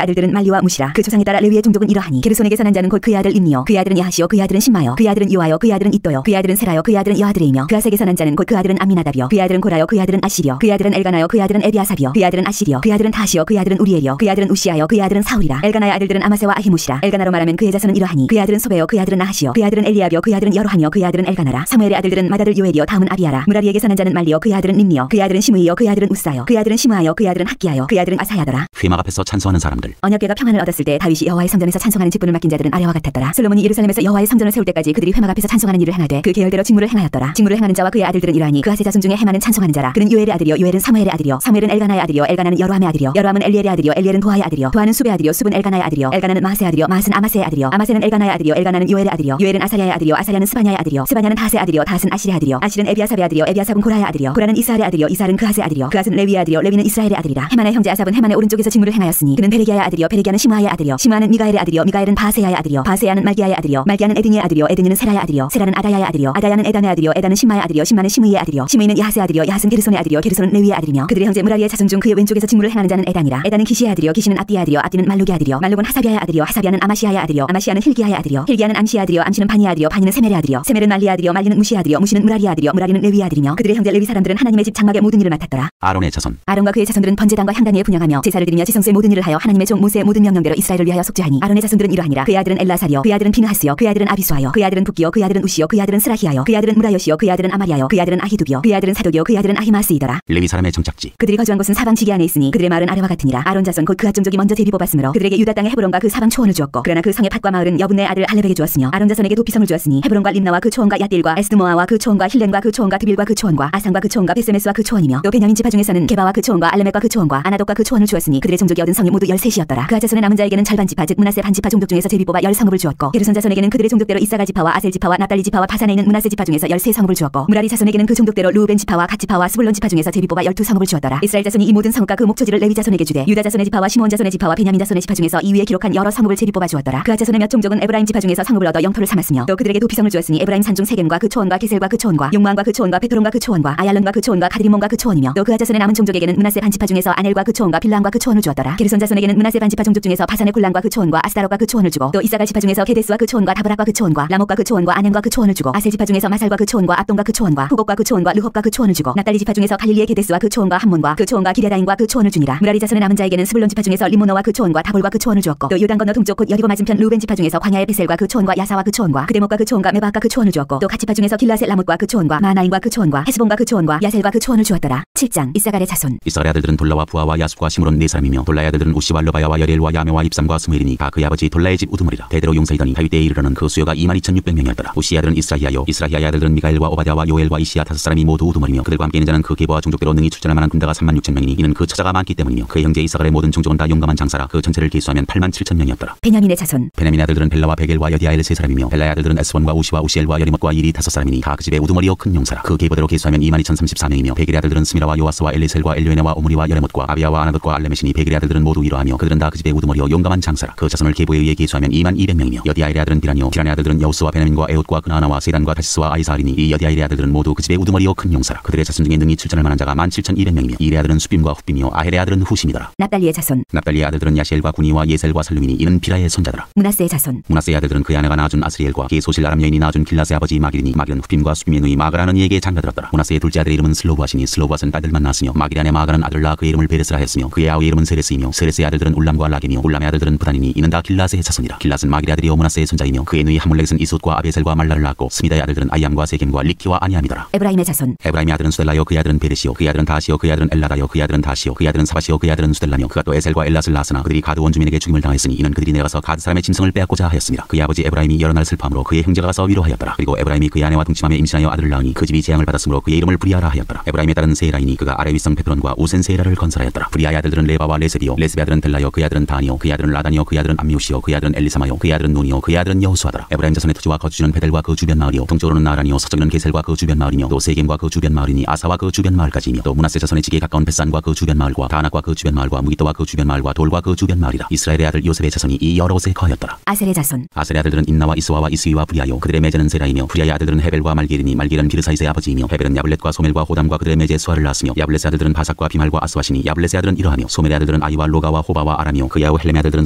Speaker 2: 아들들은 말리와 무시라. 그 조상에 따라 레위의 종족은 이러하니 게르손에게서 난 자는 곧 그의 아들 림니요. 그의 아들은 야하시요. 그의 아들은 신마요. 그의 아들은 요아요. 그의 아들은 이또요. 그의 아들은 세라요. 그의 아들은 여하드레이며 그핫에게서 난 자는 곧 그의 아들은 아미나답이요. 그의 아들은 고라요. 그의 아들은 아시리요. 그의 아들은 엘가나요. 그의 아들은 에비아삽이요. 그의 아들은 아시리요. 그의 아들은 다시요. 그의 아들은 우리엘이요. 그의 아들은 우시아요. 그의 아들은 사울이라. 엘가나의 아들들은 아마세와 아히모시라. 엘가나로 말하면 그의 자손은 이러하니 그의 아들은 소베요. 그의 아들은 나하시요. 그의 아들은 엘리압이요. 그의 아들은 여로함이요. 그의 아들은 엘가나라. 사무엘의 아들들은 마다들 요엘이요. 다음은 아비아라. 무라리에게서 난 자는 말리요. 그의 아들은 림니요. 그의 아들은 시므이요. 그의 아들은 우사요. 그의 아들은 시므아요. 그의 아들은 학기야요. 그의 아들은 아사야더라.
Speaker 1: 회막 앞에서 찬송하는 사람들.
Speaker 2: 언약궤가 평안을 얻었을 때 다윗이 여호와의 성전에서 찬송하는 직분을 맡긴 자들은 아래와 같았더라. 솔로몬이 예루살렘에서 여호와의 성전을 세울 때까지 그들이 회막 앞에서 찬송하는 일을 행하되 그 계열대로 직무를 행하였더라. 직무를 행하는 자와 그의 아들들은 이러하니 그하세 자손 중에 헤마는 찬송하는 자라. 그는 요엘의 아들이요. 요엘은 사무엘의 아들이요. 사무엘은 엘가나의 아들이요. 엘가나는 여로함의 아들이요. 여로함은 엘리엘의 아들이요. 엘리엘은 도하의 아들이요. 도하는 수베의 아들이요. 수은 엘가나의 아들이요. 엘가나는 마하스의 아들이요. 마하스는 아마스의 아들이요. 아마스는 엘가나의 아들이요. 엘가나는 요엘의 아들이요. 요엘은 아사랴의 아들이요. 아사랴는 스바냐의 아들이요. 스바냐는 다스의 아들이요. 다스는 아실의 아들이요. 아실은 에비아삽의 아들이요. 에비아삽은 고라의 아들이요. 고라는 이스할의 아들이요. 이스할은 그하스의 아들이요. 그하스는 레위의 아들이요. 레위는 이스라엘의 아들이라. 헤만의 형제 아삽은 헤만의 오른쪽 쪽에서 직무를 행하였으니 그는 베레기야의 아들이요 베레기야는 시므아의 아들이요 시므아는 미가엘의 아들이요 미가엘은 바세야의 아들이요 바세야는 말기야의 아들이요 말기야는 에드니의 아들이요 에드니는 세라의 아들이요 세라는 아다야의 아들이요 아다야는 에단의 아들이요 에단은 심마의 아들이요 심마는 시므이의 아들이요 시므이는 야하스의 아들이요 야하스는 게르손의 아들이요 게르손은 레위의 아들이며 그들의 형제 무라리의 자손 중 그의 왼쪽에서 직무를 행하는 자는 에단이라 에단은 기시의 아들이요 기시는 압디의 아들이요 압디는 말룩의 아들이요 말룩은 하사비아의 아들이요 하사비아는 아마시아의 아들이요 아마시아는 힐기야의 아들이요 힐기야는 암시의 아들이요 암시는 바니의 아들이요 바니는 세멜의 아들이요 세멜은 말리의 아들이요 말리는 무시의 아들이요 무시는 무라리의 아들이요 무라리는 레위의 아들이며 그들의 형제 레위 사람들은 하나님의 집 장막의 모든 일을 맡았더라.
Speaker 1: 아론의 자손
Speaker 2: 아론과 그의 자손들은 번제단과 향단위에 분향하며 제사를 드리며 지성소의 모든 일을 하여 하나님의 종 모세의 모든 명령대로 이스라엘을 위하여 속죄하니 아론의 자손들은 이러하니라. 그의 아들은 엘라사리요 그의 아들은 비느하스요 그의 아들은 아비수아요 그의 아들은 붓기요 그의 아들은 우시요 그의 아들은 스라히야요 그의 아들은 무라요시요 그의 아들은 아마리아요 그의 아들은 아히두비요 그의 아들은 사독이요 그의 아들은 아히마스이더라.
Speaker 1: 레위 사람의 정착지
Speaker 2: 그들이 거주한 곳은 사방 지기 안에 있으니 그들의 마을은 아래와 같으니라. 아론 자손 곧 그앗 종족이 먼저 제비 뽑았으므로 그들에게 유다 땅의 헤브론과 그 사방 초원을 주었고 그러나 그 성의 밭과 마을은 여분의 아들 할렙에게 주었으며 아론 자손에게 도피성을 주었으니 헤브론과 림나와 그 초원과 야딜과 에스드모아와 그 초원과 힐렌과 그 초원과 드빌과 그 초원과 아산과 그 초원과 베세메스와 그 초원이며 또 베냐민 지파 중에서는 게바와 그 초원과 알레멕과 그 초원과 아나독과 그 초원을 주었으니 그들의 종족이 얻은 성이 모두 13이었더라. 그 자손의 남은 자에게는 절반 지파 즉 므낫세 반 지파 종족 중에서 제비 뽑아 10성읍을 주었고 게르손 자손에게는 그들의 종족대로 이사갈 지파와 아셀 지파와 납달리 지파와 바산에 있는 므낫세 지파 중에서 13성읍을 주었고 무라리 자손에게는 그 종족대로 루벤 지파와 갓 지파와 스불론 지파 중에서 제비 뽑아 12성읍을 주었더라. 이스라엘 자손이 이 모든 성읍과 그 목초지를 레위 자손에게 주되 유다 자손의 지파와 시므온 자손의 지파와 베냐민 자손의 지파 중에서 이 위에 기록한 여러 성읍을 제비 뽑아 주었더라. 그 자손의 몇 종족은 에브라임 지파 중에서 성읍을 얻어 영토를 삼았으며 또 그들에게 도피성을 주었으니 에브라임 산중 세겜과 그 초원과 게셀과 그 초원과 용마과 그 초원과 베토론과 그 초원과 아얄론과 그 초원과 가드리몬과 그 초원이며 또 그 자손의 남은 종족에게는 므낫세 반 지파 중에서 아넬과 그 초원과 빌람과 그 초원을 주었더라. 게르손 자손에게는 므낫세 반 지파 종족 중에서 바산의 굴란과 그 초원과 아스타롯과 그 초원을 주고 또 이사갈 지파 중에서 게데스와 그 초원과 다브락과 그 초원과 라못과 그 초원과 아넨과 그 초원을 주고 아셀 지파 중에서 마살과 그 초원과 압동과 그 초원과 후곡과 그 초원과 르홉과 그 초원을 주고 납달리 지파 중에서 갈릴리의 게데스와 그 초원과 함몬과 그 초원과 기레다인과 그 초원을 주니라. 무라리 자손의 남은 자에게는 스불론 지파 중에서 리모노와 그 초원과 다볼과 그 초원을 주었고 또 요단 건너 동쪽 곧 여리고 맞은편 루벤 지파 중에서 광야의 베셀과 그 초원과 야사와 그 초원과 그데못과 그 초원과 메바과 그 초원을 주었고 또 갓 지파 중에서 길라셋 라못과 그 초원과 마나임과 그 초원과 헤스본과 그 초원과 야셀과 그 초원을 주었더라. 7장 이사갈의 자손.
Speaker 1: 이스라엘 아들들은 돌라와 부하와 야숲과 시므론 네 사람이며 돌라의 아들들은 우시와 르바야와 여리엘과 야메와 입삼과 스무엘이니 다 그의 아버지 돌라의 집 우두머리라. 대대로 용사이더니 다윗 때에 이르러는 그 수요가 22,600명이었더라. 우시의 아들은 이스라히야요 이스라히야의 아들들은 미가엘과 오바댜와 요엘과 이시야 5사람이 모두 우두머리며 그들과 함께 있는 자는 그 계보와 종족대로 능히 출전할 만한 군대가 36,000명이니 이는 그 처자가 많기 때문이며 그의 형제 이사갈의 모든 종족은 다 용감한 장사라. 그 전체를 계수하면 87,000명이었더라.
Speaker 2: 베냐민의 자손.
Speaker 1: 베냐민의 아들들은 벨라와 베겔과 여디아엘 3사람이며 벨라의 아들들은 에스본과 우시와 우시엘과 여리못과 일이 5사람이니 다 그 집의 우두머리요 큰 용사라. 그 계보대로 계수하면 22,034명이며 베겔의 아들들은 스미라와 요아스와 엘리셀과 엘료에네와 오므리와 여레못과 아비야와 아나돗과 알레메시니 베겔의 아들들은 모두 이러하며 그들은 다 그 집의 우두머리요 용감한 장사라. 그 자손을 계보에 의해 계수하면 22,200명이며 여디아엘의 아들은 비라니요 비라니의 아들들은 여우스와 베냐민과 에옷과 그나아나와 세단과 다시스와 아이사알이니 이 여디아엘의 아들들은 모두 그 집의 우두머리요 큰 용사라. 그들의 자손 중에 능히 출전할 만한 자가 17,200명이며 이레의 아들은 수빔과 훗빔이요 아헬의 아들은 후심이더라.
Speaker 2: 납달리의 자손.
Speaker 1: 납달리의 아들들은 야시엘과 구니와 예셀과 살루미니 이는 비라의 손자더라.
Speaker 2: 므낫세의 자손.
Speaker 1: 므낫세의 아들들은 그의 아내가 낳아준 아스리엘과 그의 소실 아람 여인이 낳아준 길라스의 아버지 마길이니 마길은 훗빔과 수빔의 누이 마가라는 이에게 장가들었더라. 므낫세의 둘째 아들의 이름은 슬로브하시니 슬로브하스는 딸들만 낳았으며 마길의 아내 마가는 아들 낳아 그의 이름을 베레스라 했으며 그의 아우의 이름은 세레스이며 세레스의 아들들은 울람과 라겜이며 울람의 아들들은 부단이니 이는 다 길라스의 자손이라. 길라스는 마길의 아들이요 므낫세의 손자이며 그의 누이 하물렉은 이숫과 아베셀과 말라를 낳았고 스미다의 아들들은 아이암과 세겜과 리키와 아니암이더라.
Speaker 2: 에브라임의 자손.
Speaker 1: 에브라임의 아들은 수델라요 그의 아들은 베레시요 그의 아들은 다시요 그의 아들은 엘라다요 그의 아들은 다시요 그의 아들은 사바시요 그의 아들은 수델라며 그가 또 에셀과 엘랏을 낳았으나 그들이 가드 원주민에게 죽임을 당했으니 이는 그들이 내려가서 가드 사람의 짐승을 빼앗고자 하였습니다. 그의 아버지 에브라임이 여러 날 슬퍼함으로 그의 형제가 가서 위로하였더라. 그리고 에브라임이 그의 아내와 동침함에 임신하여 아들을 낳으니 그 집이 재앙을 받았으므로 그의 이름을 브리아라 하였더라. 에브라임의 딸은 세라이니 그가 아레위성 페트론과 우센 세라를 건설하였더라. 브리아의 아들들은 레바와 레세비요 레세비 아들은 델라요 그의 아들은 다니요 그의 아들은 라다니요 그의 아들은 암미오시요 그의 아들은 엘리사마요 그의 아들은 노니요 그의 아들은 여호수아더라. 에브라임 자손의 토지와 거주지는 베델과 그 주변 마을이요 동쪽으로는 나라니요 서쪽에는 게셀과 그 주변 마을이며 또 세겜과 그 주변 마을이니 아사와 그 주변 마을까지이며 또 므낫세 자손의 지기에 가까운 벳산과 그 주변 마을과 다낙과 그 주변 마을과 무기또와 그 주변 마을과 돌과 그 주변 마을이라. 이스라엘의 아들 요셉의 자손이 이 여러 곳에 거하였더라.
Speaker 2: 아셀의 자손.
Speaker 1: 아셀의 아들들은 인나와 이스와와 이스위와 브리아요 그들의 매제는 세라이며 브리아의 아들들은 헤벨과 말기엘이니 말기엘은 비르사이스의 아버지이며 헤벨은 야블렛과 소멜과 호담과 그들의 매제 수아를 낳았으며 야블렛의 아들들은 바삭과 비말과 아스와시니 야블렛의 아들은 이러하며 소멜의 아들들은 아이와 로가와 호바와 아람이요 그의 아우 헬렘의 아들들은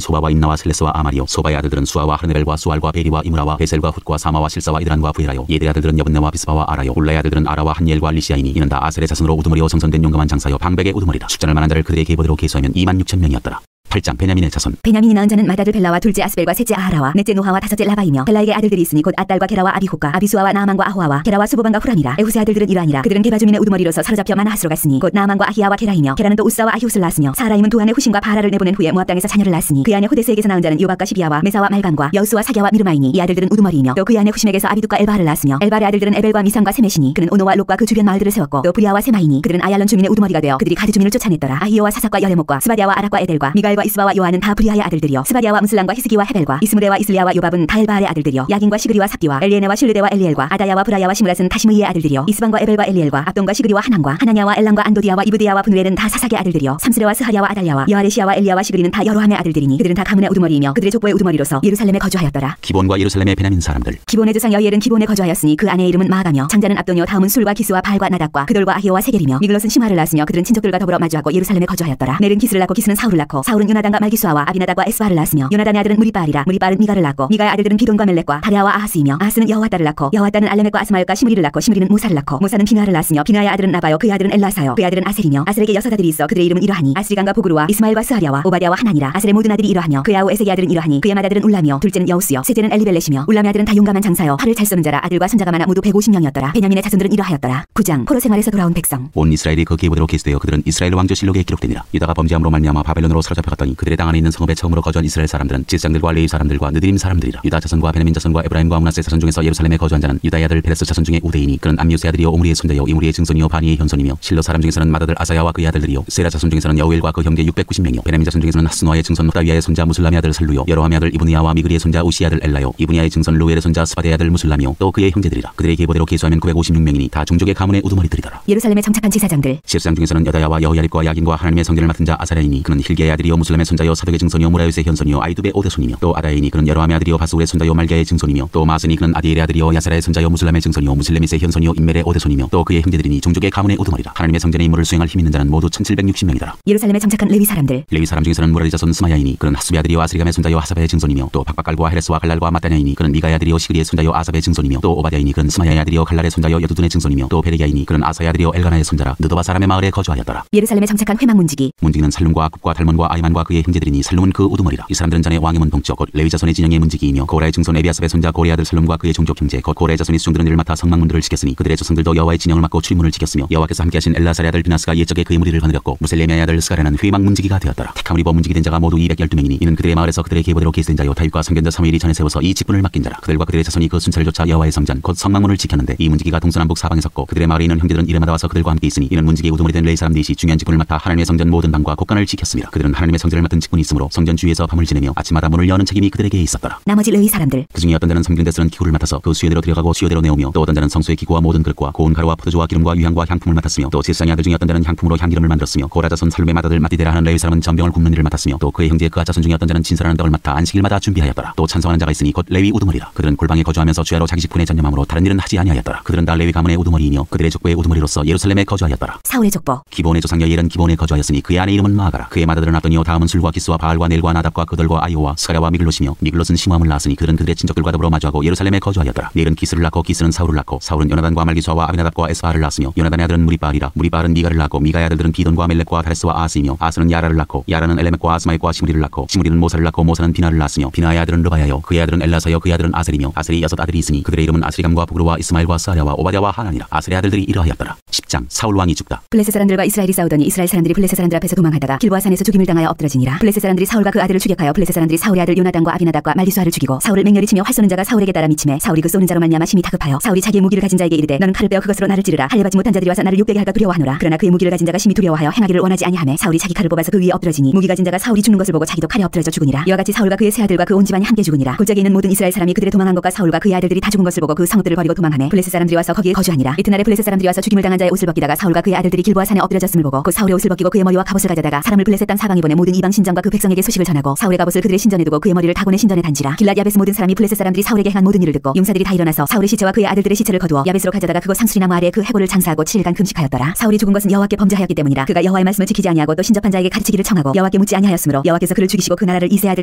Speaker 1: 소바와 임나와 셀레스와 아마리요 소바의 아들들은 수아와 하르네벨과 수알과 베리와 이므라와 베셀과 훗과 사마와 실사와 이드란과 부에라요 예드의 아들들은 여분네와 비스바와 아라요 울라의 아들들은 아라와 한니엘과 리시아이니 이는 다 아셀의 자손으로 우두머리요 정선된 용감한 장사여 방백의 우두머리라. 출전할 만한 자를 그들의 계보대로 계수하면 26,000명이었더라. 8장 베냐민의 자손.
Speaker 2: 베냐민이 낳은 자는 마다들 벨라와 둘째 아스벨과 셋째 아하라와 넷째 노하와 다섯째 라바이며 벨라에게 아들들이 있으니 곧 아딸과 게라와 아비호과 아비수아와 나아만과 아호아와 게라와 수보반과 후람이라. 에후스의 아들들은 이러하니라. 그들은 게바 주민의 우두머리로서 사로잡혀 마나하스로 갔으니 곧 나아만과 아히야와 게라이며 게라는 또 우사와 아히옷을 낳았으며 사라임은 두 안의 후신과 바라를 내보낸 후에 모압 땅에서 자녀를 낳았으니 그의 아내 호데스에게서 낳은 자는 요박과 시비야와 메사와 말감과 여우스와 사갸와 미르마이니 이 아들들은 우두머리이며 또 그의 아내 후심에게서 아비둑과 엘바를 낳았으며 엘발의 아들들은 에벨과 미상과 세메시니 그는 오노와 롯과 그 주변 마을들을 세웠고 또 브리아와 세마이니 그들은 아얄론 주민의 우두머리가 되어 그들이 가드 주민을 쫓아냈더라. 아히요와 사삭과 여레못과 스바디아와 아락과 에델과 미가엘과 스바디아와 이스바와 요아는 다 브리아의 아들들이요 스바디아와 무슬람과 히스기와 헤벨과 이스무데와 이슬리아와 요밥은 다 엘바알의 아들들이요 야긴과 시그리와 삽디와 엘리에네와 슐르데와 엘리엘과 아다야와 브라야와 시므랏은 다시므이의 아들들이요 이스반과 에벨과 엘리엘과 압돈과 시그리와 하난과 하나냐와 엘람과 안도디아와 이브디아와 분우엘은 다 사삭의 아들들이요 삼스레와 스하랴와 아달랴와 여아레시아와 엘리야와 시그리는 다 여로함의 아들들이니 그들은 다 가문의 우두머리이며 그들의 족보의 우두머리로서 예루살렘에 거주하였더라.
Speaker 1: 기본과 예루살렘의 베냐민 사람들.
Speaker 2: 기본의 조상 여이엘은 기본에 거주하였으니 그 아내의 이름은 마아가며 장자는 압돈이요 다음은 술과 기스와 바알과 나답과 그돌과 아히오와 세겔이며 미글롯은 시마를 낳았으며 그들은 친족들과 더불어 마주하고 예루살렘에 거주하였더라. 넬은 기스를 낳고 기스는 사울을 낳고 사울은 요나단과 말기수아와 아비나답과 에스바를 낳았으며 요나단의 아들은 무리바알이라 무리바알은 미가를 낳고 미가의 아들들은 기돈과 멜렉과 다랴와 아하스이며 아하스는 여호와다를 낳고 여호와다는 알레멕과 아스마엘과 시므리를 낳고 시므리는 모사를 낳고 모사는 비나를 낳았으며 비나의 아들은 나바요 그의 아들은 엘라사요 그의 아들은 아셀이며 아셀에게 여섯 아들이 있어 그들의 이름은 이러하니 아스리간과 보그루와 이스마엘과 스하랴와 오바댜와 하나니라. 아셀의 모든 아들이 이러하며 그의 아우 에색의 아들은 이러하니 그의 맏아들은 울라며 둘째는 여우스요 셋째는 엘리벨렛이며 울람의 아들은 다 용감한 장사요 팔을 잘 쏘는 자라. 아들과 손자가 많아 모두 150명이었더라. 베냐민의 자손들은 이러하였더라. 9장 포로 생활에서 돌아온 백성.
Speaker 1: 온 이스라엘이 그 계보대로 계수되어 그들은 이스라엘 왕조 실록에 기록되니라. 유다가 범죄함으로 말미암아 바벨론으로 사로잡혀갔더니 그들의 땅 안에 있는 성읍에 처음으로 거주한 이스라엘 사람들은 지스장들과 레위 사람들과 느드림 사람들이라. 유다 자손과 베냐민 자손과 에브라임과 므낫세 자손 중에서 예루살렘에 거주한 자는 유다의 아들 페레스 자손 중에 우데이니 그는 암미우스의 아들이요 오므리의 손자요 이므리의 증손이요 바니의 현손이며 실로 사람 중에서는 맏아들 아사야와 그의 아들들이요 세라 자손 중에서는 여우엘과 그 형제 690명이요 베냐민 자손 중에서는 하스노아의 증손 호다위아의 손자 무슬람의 아들 살루요 여로함의 아들 이브니야와 미그리의 손자 우시의 아들 엘라요 이브니야의 증손 루엘의 손자 스바데의 아들 무슬람이요 또 그의 형제들이라. 그들의 계보대로 계수하면 956명이니 다 종족의 가문의 우두머리들이더라.
Speaker 2: 예루살렘에 정착한 지사장들.
Speaker 1: 지사장 중에서는 여다야와 여호야립과 야긴과 하나님의 성전을 맡은 자 아사랴이니 그는 힐기야의 아들이요 무슬람의 손자요 사독의 증손이요 무라요스의 현손이요 아이두베 오데손이며 또 아다야이니 그는 여로함의 아들이요 바스울의 손자요 말기야의 증손이며 또 마스니 그는 아디엘의 아들이요 야사라의 손자요 무슬람의 증손이요 무슬레미스의 현손이요 임멜의 오데손이며 또 그의 형제들이니 종족의 가문의 우두머리라. 하나님의 성전의 임무를 수행할 힘 있는 자는 모두 1760명이더라.
Speaker 2: 예루살렘에 정착한 레위 사람들.
Speaker 1: 레위 사람 중에서는 무라리 자손 스마야이니 그는 하수베 아들이요 아스리감의 손자요 하사베의 증손이며 또 박박갈과 헤레스와 갈랄과 마따냐이니 그는 미가의 아들이요 시그리의 손자요 아삽의 증손이며 또 오바댜이니 그는 스마야의 아들이요 갈랄의 손자요 여두둔의 증손이며 또 베레기야이니 그는 아사의 아들이요 엘가나의 손자라. 느도바 사람의 마을에 거주하였더라.
Speaker 2: 예루살렘에 정착한 회막 문지기.
Speaker 1: 문지기는 살룸과 굽과 달몬과 아이만과 그의 형제들이니 살룸은 그 우두머리라. 이 사람들은 전에 왕의 문 동쪽 곧 레위 자손의 진영의 문지기이며 고라의 증손 에비아삽의 손자 고레의 아들 살룸과 그의 종족 형제 곧 고레의 자손이 수종드는 일을 맡아 성막문들을 지켰으니 그들의 조상들도 여호와의 진영을 맡고 출입문을 지켰으며 여호와께서 함께하신 엘라살의 아들 비나스가 옛적에 그의 무리를 거느렸고 무셀레미아의 아들 스가랴는 회막 문지기가 되었더라. 택함을 입어 문지기 된 자가 모두 212명이니 이는 그들의 마을에서 그들의 계보대로 계수된 자요 다윗과 선견자 사무엘이 전에 세워서 이 직분을 맡긴 자라. 그들과 그들의 자손이 그 순찰을 쫓아 여호와의 성전 곧 성막문을 지켰는데 이 문지기가 동서남북 사방에 섰고 그들의 마을에 있는 형제들은 이름마다 와서 그들과 함께 있으니 이는 문지기의 우두머리 된 레위 사람 넷이 중요한 직분을 맡아 하나님의 성전 모든 방과 곳간을 지켰습니다. 그들은 하나님의 성전을 맡은 직분이 있으므로 성전 주위에서 밤을 지내며 아침마다 문을 여는 책임이 그들에게 있었더라.
Speaker 2: 나머지 레위 사람들.
Speaker 1: 그중에 어떤 자는 섬기는 데 쓰는 기구를 맡아서 그 수요대로 들여가고 수요대로 내오며 또 어떤 자는 성소의 기구와 모든 그릇과 고운 가루와 포도주와 기름과 유향과 향품을 맡았으며 또 제사장의 아들 중에 어떤 자는 향품으로 향기름을 만들었으며 고라 자손 살룸의 맏아들 마디데라 하는 레위 사람은 전병을 굽는 일을 맡았으며 또 그의 형제 그아 자손 중에 어떤 자는 진설하는 떡을 맡아 안식일마다 준비하였더라. 또 찬송하는 자가 있으니 곧 레위 우두머리라. 그들은 골방에 거주하면서 주야로 자기 직분에 전념함으로 다른 일은 하지 아니하였더라. 그들은 다 레위 가문의 우두머리이며 그들의 족보의 우두머리로서 예루살렘에 거주하였더라.
Speaker 2: 사울의 족보.
Speaker 1: 기본의 조상 여이엘은 기본에 거주하였으니 그의 아내 이름은 마아가라. 그의 맏아들은 압돈이요 다음은 술과 기스와 바알과 넬과 나답과 그돌과 아이오와 스가랴와 미글롯이며 미글롯은 시므함을 낳았으니 그들은 그들의 친족들과 더불어 마주하고 예루살렘에 거주하였더라. 넬은 기스를 낳고 기스는 사울을 낳고 사울은 요나단과 말기수아와 아비나답과 에스바를 낳았으며 요나단의 아들은 무리바알이라. 무리바알은 미가를 낳고 미가의 아들들은 기돈과 멜렉과 다레스와 아하스이며 아하스는 야라를 낳고 야라는 엘레멕과 아스마엘과 시므리를 낳고 시므리는 모사를 낳고 모사는 비나를 낳았으며 비나의 아들은 르바야요 그의 아들은 엘라사요 그의 아들은 아셀이며 아셀이 여섯 아들이 있으니 그들의 이름은 아스리감과 부그루와 이스마엘과 스하랴와 오바댜와 하나니라. 아셀의 아들들이 이러하였더라. 10장 사울 왕이 죽다.
Speaker 2: 블레셋 사람들과 이스라엘이 싸우더니 이스라엘 사람들이 블레셋 사람들 앞에서 도망하다가 길보아 산에서 죽임을 당하여 엎드러지니라. 블레셋 사람들이 사울과 그 아들을 추격하여 블레셋 사람들이 사울의 아들 요나단과 아비나답과 말기수아를 죽이고 사울을 맹렬히 치며 활 쏘는 자가 사울에게 따라 미치매 사울이 그 쏘는 자로 말미암아 심히 다급하여 사울이 자기의 무기를 가진 자에게 이르되 너는 칼을 빼어 그것으로 나를 찌르라. 할례받지 못한 자들이 와서 나를 욕되게 할까 두려워하노라. 그러나 그의 무기를 가진 자가 심히 두려워하여 행하기를 원하지 아니하매 사울이 자기 칼을 뽑아서 그 위에 엎드러지니 무기 가진 자가 사울이 죽는 것을 보고 자기도 칼에 엎드러져 죽으니라. 이와 같이 사울과 그의 세 아들과 그 온 집안이 함께 죽으니라. 골짜기에 있는 모든 이스라엘 사람이 그들의 도망한 것과 사울과 그의 아들들이 다 죽은 것을 보고 그 성읍들을 버리고 도망하매 블레셋 사람들이 와서 거기에 거주하니라. 이튿날에 블레셋 사람들이 와서 죽임을 당한 자의 옷을 벗기다가 사울과 그의 아들들이 길보아 산에 엎드려졌음을 보고 그 사울의 옷을 벗기고 그의 머리와 갑옷을 가져다가 사람을 블레셋 땅 사방에 보내 모든 이방 신전과 그 백성에게 소식을 전하고 사울의 갑옷을 그들의 신전에 두고 그의 머리를 다곤의 신전에 단지라. 길랏 야베스 모든 사람이 블레셋 사람들이 사울에게 행한 모든 일을 듣고 용사들이 다 일어나서 사울의 시체와 그의 아들들의 시체를 거두어 야베스로 가져다가 그곳 상수리나무 아래에 그 해골을 장사하고 7일간 금식하였더라. 사울이 죽은 것은 여호와께 범죄하였기 때문이라. 그가 여호와의 말씀을 지키지 아니하고 또 신접한 자에게 가르치기를 청하고 여호와께 묻지 아니하였으므로 여호와께서 그를 죽이시고 그 나라를 이새의 아들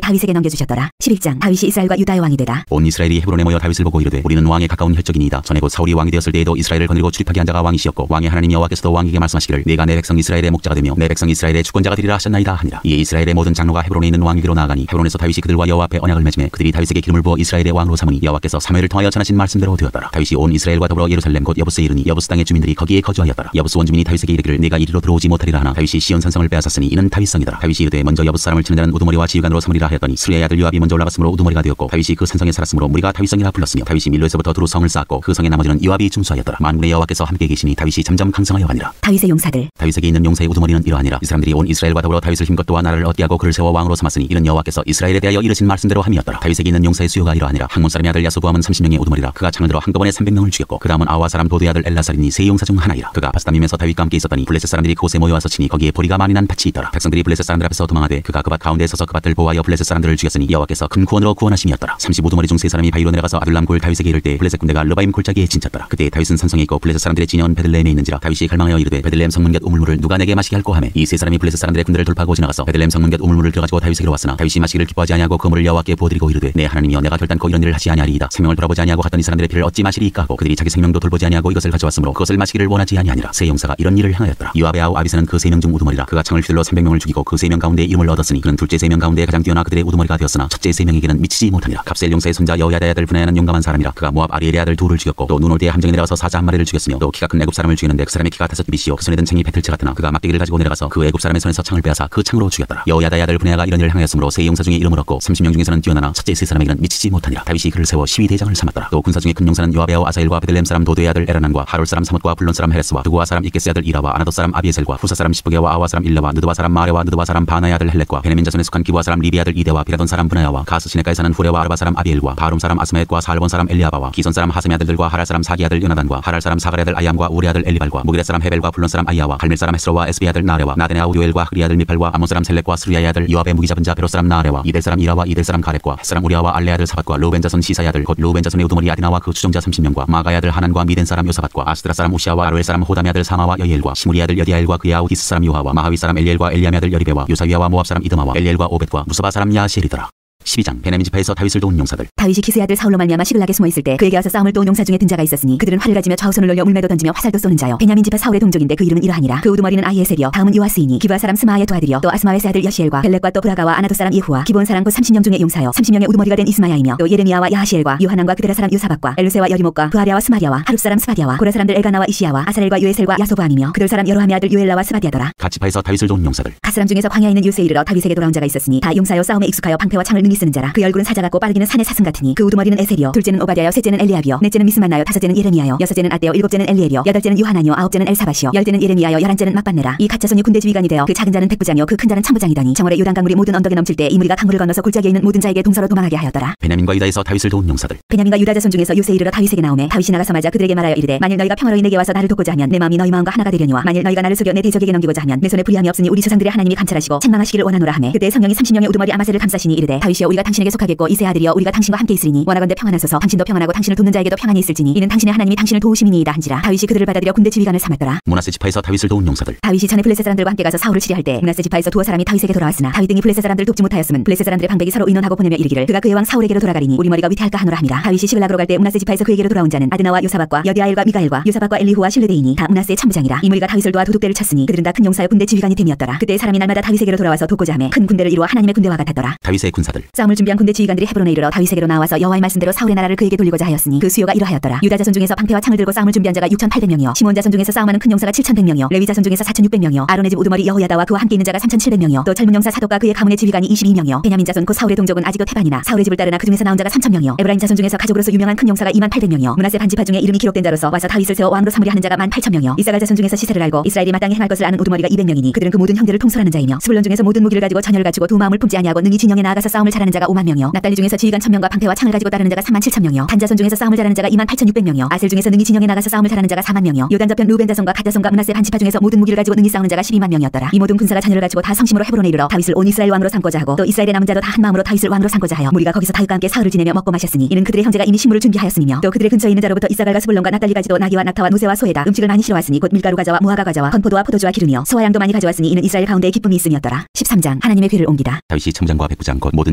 Speaker 2: 다윗에게 넘겨주셨더라. 11장 다윗이 이스라엘과 유다의 왕이 되다.
Speaker 1: 온 이스라엘이 헤브론에 모여 다윗을 보고 이르되 우리는 왕에 가까운 혈족이니이다. 전에 곧 사울이 왕이 되었을 때에도 이스라엘을 거느리고 출입하게 한 자가 왕이시었고 왕의 하나님 여호와께서도 왕에게 말씀하시기를 내가 내 백성 이스라엘의 목자가 되며 내 백성 이스라엘의 주권자가 되리라 하셨나이다 하니라. 이에 이스라엘의 모든 장로가 헤브론에 있는 왕에게로 나아가니 헤브론에서 다윗이 그들과 여호와 앞에 언약을 맺으매 그들이 다윗에게 기름을 부어 이스라엘의 왕으로 삼으니 여호와께서 사무엘을 통하여 전하신 말씀대로 되었더라. 다윗이 온 이스라엘과 더불어 예루살렘 곧 여부스에 이르니 여부스 땅의 주민들이 거기에 거주하였더라. 여부스 원주민이 다윗에게 이르기를 내가 이리로 들어오지 못하리라 하나 다윗이 시온 산성을 빼앗았으니 이는 다윗성이더라. 다윗이 이르되 먼저 여부스 사람을 치는 자는 우두머리와 지휘관으로 삼으리라 하였더니 스루야의 아들 요압이 먼저 올라갔으므로 우두머리가 되었고 다윗이 그 산성에 살았으므로 무리가 다윗성이라 불렀으며 다윗이 밀로에서부터 두루 성을 쌓았고 그 성의 나머지는 요압이 준수하였더라. 만군의 여호와께서 함께 계시니 다윗이 점점 강성하여 가니라.
Speaker 2: 다윗의 용사들.
Speaker 1: 다윗에게 있는 용사의 우두머리는 이러하니라. 이 사람들이 온 이스라엘과 더불어 다윗을 힘껏 도와 나라와 나라를 얻게 하고 그를 세워 왕으로 삼았으니 이는 여호와께서 이스라엘에 대하여 이르신 말씀대로 함이었더라. 다윗에게 있는 용사의 수요가 이러하니라. 학몬 사람의 아들 야소보암은 30명의 우두머리라. 그가 창을 들어 한꺼번에 300명을 죽였고 그 다음은 아와 사람 도도의 아들 엘라살이니 세 용사 중 하나이라. 그가 바스다밈에서 다윗과 함께 있었더니 블레셋 사람들이 그곳에 모여와서 치니 거기에 보리가 많이 난 밭이 있더라. 백성들이 블레셋 사람들 앞에서 도망하되 그가 그 밭 가운데에 서서 그 밭을 보호하여 블레셋 사람들을 죽였으니 여호와께서 큰 구원으로 구원하심이었더라. 30우두머리 중 세 사람이 바위로 내려가서 아둘람 골 다윗에게 이를 때 블레셋 군대가 르바임 골짜기에 진쳤더라. 그때 다윗은 산성에 있고 블레셋 사람들의 진영은 베들레헴에 있는지라. 다윗이 갈망하여 이르되 베들레헴 성문 곁 우물물을 누가 내게 마시게 할꼬 하매 이 세 사람이 블레셋 사람들의 군대를 돌파하고 지나가서 베들레헴 성문 곁 우물물을 들어가지고 다윗에게로 왔으나 다윗이 마시기를 기뻐하지 아니하고 그 물을 여호와께 부어드리고 이르되 내 하나님이여 내가 결단코 이런 일을 하지 아니하리이다. 생명을 돌아보지 아니하고 갔더니 사람들의 피를 어찌 마시리이까 하고 그들이 자기 생명도 돌보지 아니하고 이것을 가져왔으므로 그것을 마시기를 원하지 아니하니라. 세 용사가 이런 일을 행하였더라. 요압의 아우 아비새는 그 세 명 중 우두머리라. 그가 창을 휘둘러 300명을 죽이고 그 세 명 가운데 이름을 얻었으니 그는 둘째 3명 가운데 가장 뛰어나 그들의 우두머리가 되었으나 첫째 3명에게는 미치지 못하니라. 갑셀 용사의 손자 여호야다의 아들 분야는 용감한 사람이라. 그가 모압 아리엘의 아들 둘을 죽였고 또 눈 올 때에 함정에 내려가서 사자 한 마리를 죽였으며 또 키가 큰 애굽 사람을 죽였는데 그 사람의 키가 5규빗이요 그 손에 든 챙이 배틀채 같으나 그가 막대기를 가지고 내려가서 그 애굽 사람의 손에서 창을 빼앗아 그 창으로 죽였더라. 여호야다의 아들 분야가 이런 일을 행하였으므로 세 용사 중에 이름을 얻고 30명 중에서는 뛰어나나 첫째 세 사람에게는 미치지 못하니라. 다윗이 그를 세워 시위대장을 삼았더라. 또 군사 중에 큰 용사는 요압의 아우 아사엘과 베들레헴 사람 도도의 아들 에라난과 하롤 사람 사뭇과 블론 사람 헤레스와 두고와 사람 이게스의 아들 이라와 아나도 사람 아비에셀과 후사 사람 시브게와 아와 사람 일라와 느드와 사람 마레와 느드와 사람 바나의 아들 헬렛과 베냐민 자손에 속한 기브와 사람 리비의 아들 이데와 비라돈 사람 브나야와 가스 시내가에 사는 후레와 아르바 사람 아비엘과 바룸 사람 아스마엣과 살본 사람 엘리아바와 기손 사람 하셈의 아들들과 하랄 사람 사기 아들 요나단과 하랄 사람 사갈의 아들 아이암과 우리 아들 엘리발과 무기렛 사람 헤벨과 블론 사람 아이야와 갈멜 사람 헤스로와 에스비 아들 나레와 나데네 아우 요엘과 흐리 아들 미팔과 아몬 사람 셀렉과 스루야의 아들 요압의 무기 잡은 자 베로 사람 나레와 이델 사람 이라와 이델 사람 가렙과 헷 사람 우리아와 알레 아들 사밧과 르우벤 자손 시사의 아들 곧 르우벤 자손의 우두머리 아디나와 그 추종자 30명과 마가의 아들 하난과 미덴 사람 요사밧과 아스드라 사람 우시아와 아로엘 사람 호담의 아들 사마와 여이엘과 시무리의 아들 여디아엘과 그의 아우 디스 사람 요하와 마하위 사람 엘리엘과 엘리암의 아들 여리베와 요사위아와 모압 사람 이드마와 엘리엘과 오벳과 무사바 사람 야시엘이더라. 12장 베냐민 지파에서 다윗을 도운 용사들.
Speaker 2: 다윗이 기스의 아들 사울로 말미암아 시글락에 숨어있을 때 그에게 와서 싸움을 도운 용사 중에 든 자가 있었으니 그들은 활을 가지며 좌우손을 놀려 물매도 던지며 화살도 쏘는 자요 베냐민 지파 사울의 동족인데 그 이름은 이러하니라. 그 우두머리는 아히에셀이요 다음은 요아스이니 기브아 사람 스마아의 두 아들이요 또 아스마웨스의 아들 여시엘과 벨렉과 또 브라가와 아나도 사람 예후와 기본 사람 곧 30명 중에 용사요 30명의 우두머리가 된 이스마야이며 또 예레미야와 야하시엘과 요하난과 그데라 사람 요사밧과 엘루세와 여리목과 부하랴와 스마랴와 하룹 사람 스바디아와 고라 사람들 엘가나와 이시야와 아사렐과 요에셀과 야소보암이며 그들 사람 여로함의 아들 요엘라와 스바디아더라.
Speaker 1: 갓 지파에서 다윗을 도운 용사들.
Speaker 2: 갓 사람 중에서 광야에 있는 요새에 이르러 다윗에게 돌아온 자가 있었으니 다 용사여 싸움에 익숙하여 방패와 창을 능히 쓰는 자라. 그 얼굴은 사자 같고 빠르기는 산의 사슴 같으니 그 우두머리는 에셀이요 둘째는 오바댜요 셋째는 엘리압이요 넷째는 미스만나요 다섯째는 예레미야요 여섯째는 아떼요 일곱째는 엘리엘이요 여덟째는 요하나요 아홉째는 엘사밧이요 열째는 예레미야요 열한째는 막반네라. 이 갓 자손이 군대 지휘관이 되어 그 작은 자는 백부장이요 그 큰 자는 천부장이더니 정월에 요단 강물이 모든 언덕에 넘칠 때 이 무리가 강물을 건너서 골짜기에 있는 모든 자에게 동서로 도망하게 하였더라.
Speaker 1: 베냐민과 유다에서 다윗을 도운 용사들.
Speaker 2: 베냐민과 유다 자손 중에서 요새에 이르러 다윗에게 나오매 다윗이 나가서 맞아 그들에게 말하여 이르되 만일 너희가 평화로이 내게 와서 나를 돕고자 하면 내 마음이 너희 마음과 하나가 되려니와 만일 너희가 나를 속여 내 대적에게 넘기고자 하면 내 손에 불리함이 없으니 우리 조상들의 하나님이 감찰하시고 책망하시기를 원하노라 하매 그때 성령이 30명의 우두머리 아마새를 감싸시니 이르되 다윗이여 우리가 당신에게 속하겠고 이세 아들이여 우리가 당신과 함께 있으리니 원하건대 평안하소서 당신도 평안하고 당신을 돕는 자에게도 평안이 있을지니 이는 당신의 하나님이 당신을 도우심이니이다 한지라. 다윗이 그들을 받아들여 군대 지휘관을 삼았더라.
Speaker 1: 므낫세 지파에서 다윗을 도운 용사들.
Speaker 2: 다윗이 전에 블레셋 사람들과 함께 가서 사울을 치리할 때 므낫세 지파에서 두어 사람이 다윗에게 돌아왔으나 다윗 등이 블레셋 사람들을 돕지 못하였음은 블레셋 사람들의 방백이 서로 의논하고 보내며 이르기를 그가 그의 왕 사울에게로 돌아가리니 우리 머리가 위태할까 하노라 함이라. 다윗이 시글락으로 갈 때 므낫세 지파에서 그에게로 돌아온 자는 아드나와 요사밧과 여디아엘과 미가엘과 요사밧과 엘리후와 실르데이니 다 므낫세의 천부장이라. 이 무리가 다윗을 도와 도둑대를 쳤으니 그들은 다 큰 용사여 군대 지휘관이 됨이었더라. 그때 사람이 날마다 다윗에게로 돌아와서 돕고자 하매 큰 군대를 이루어 하나님의 군대와 같았더라.
Speaker 1: 다윗의 군사들.
Speaker 2: 싸움을 준비한 군대 지휘관들이 헤브론에 이르러 다윗에게로 나와서 여호와의 말씀대로 사울의 나라를 그에게 돌리고자 하였으니 그 수요가 이러하였더라. 유다 자손 중에서 방패와 창을 들고 싸움을 준비한 자가 6,800명이요 시몬 자손 중에서 싸움하는 큰 용사가 7,100명이요 레위 자손 중에서 4,600명이요 아론의 집 우두머리 여호야다와 그와 함께 있는 자가 3,700명이요 또 젊은 용사 사독과 그의 가문의 지휘관이 22명이요 베냐민 자손 곧 사울의 동족은 아직도 태반이나 사울의 집을 따르나 그 중에서 나온 자가 3,000명이요 에브라임 자손 중에서 가족으로서 유명한 큰 용사가 28,000명이요 므낫세 반지파 중에 이름이 기록된 자로서 와서 다윗을 세워 왕으로 삼으려 하는 자가 18,000명이요 이사갈 자손 중에서 시세를 알고 이스라엘이 마땅히 행할 것을 아는 우두머리가 200명이니 그들은 그 모든 형제를 통솔하는 자이며 스불론 중에서 모든 무기를 가지고 전열을 갖추고 두 마음을 품지 아니하고 능히 진영에 나아가서 싸움을 잘하는 자가 50,000명이요 납달리 중에서 지휘관 1,000명과 방패와 창을 가지고 따르는 자가 37,000명이요 단 자손 중에서 싸움을 잘하는 자가 28,600명이요 아셀 중에서 능히 진영에 나가서 싸움을 잘하는 자가 40,000명이요 요단 저편 루벤 자손과 갓 자손과 므낫세 반지파 중에서 모든 무기를 가지고 능히 싸우는 자가 120,000명이었더라. 이 모든 군사가 전열을 갖추고 다 성심으로 헤브론에 이르러 다윗을 온 이스라엘 왕으로 삼고자 하고 또 이스라엘의 남은 자도 다 한 마음으로 다윗을 왕으로 삼고자 하여 무리가 거기서 다윗과 함께 사흘을 지내며 먹고 마셨으니 이는 그들의 형제가 이미 식물을 준비하였음이며 또 그들의 근처에 있는 자로부터 이사갈과 스불론과 납달리까지도 나기와 낙타와 노새와 소에다 음식을 많이 실어왔으니 곧 밀가루 과자와 무화과 과자와 건포도와 포도주와 기름이요 소와 양도 많이 가져왔으니 이는 이스라엘 가운데에 기쁨이 있음이었더라. 13장 하나님의 귀를 옮기다.
Speaker 1: 다윗이 청장과 백부장 곧 모든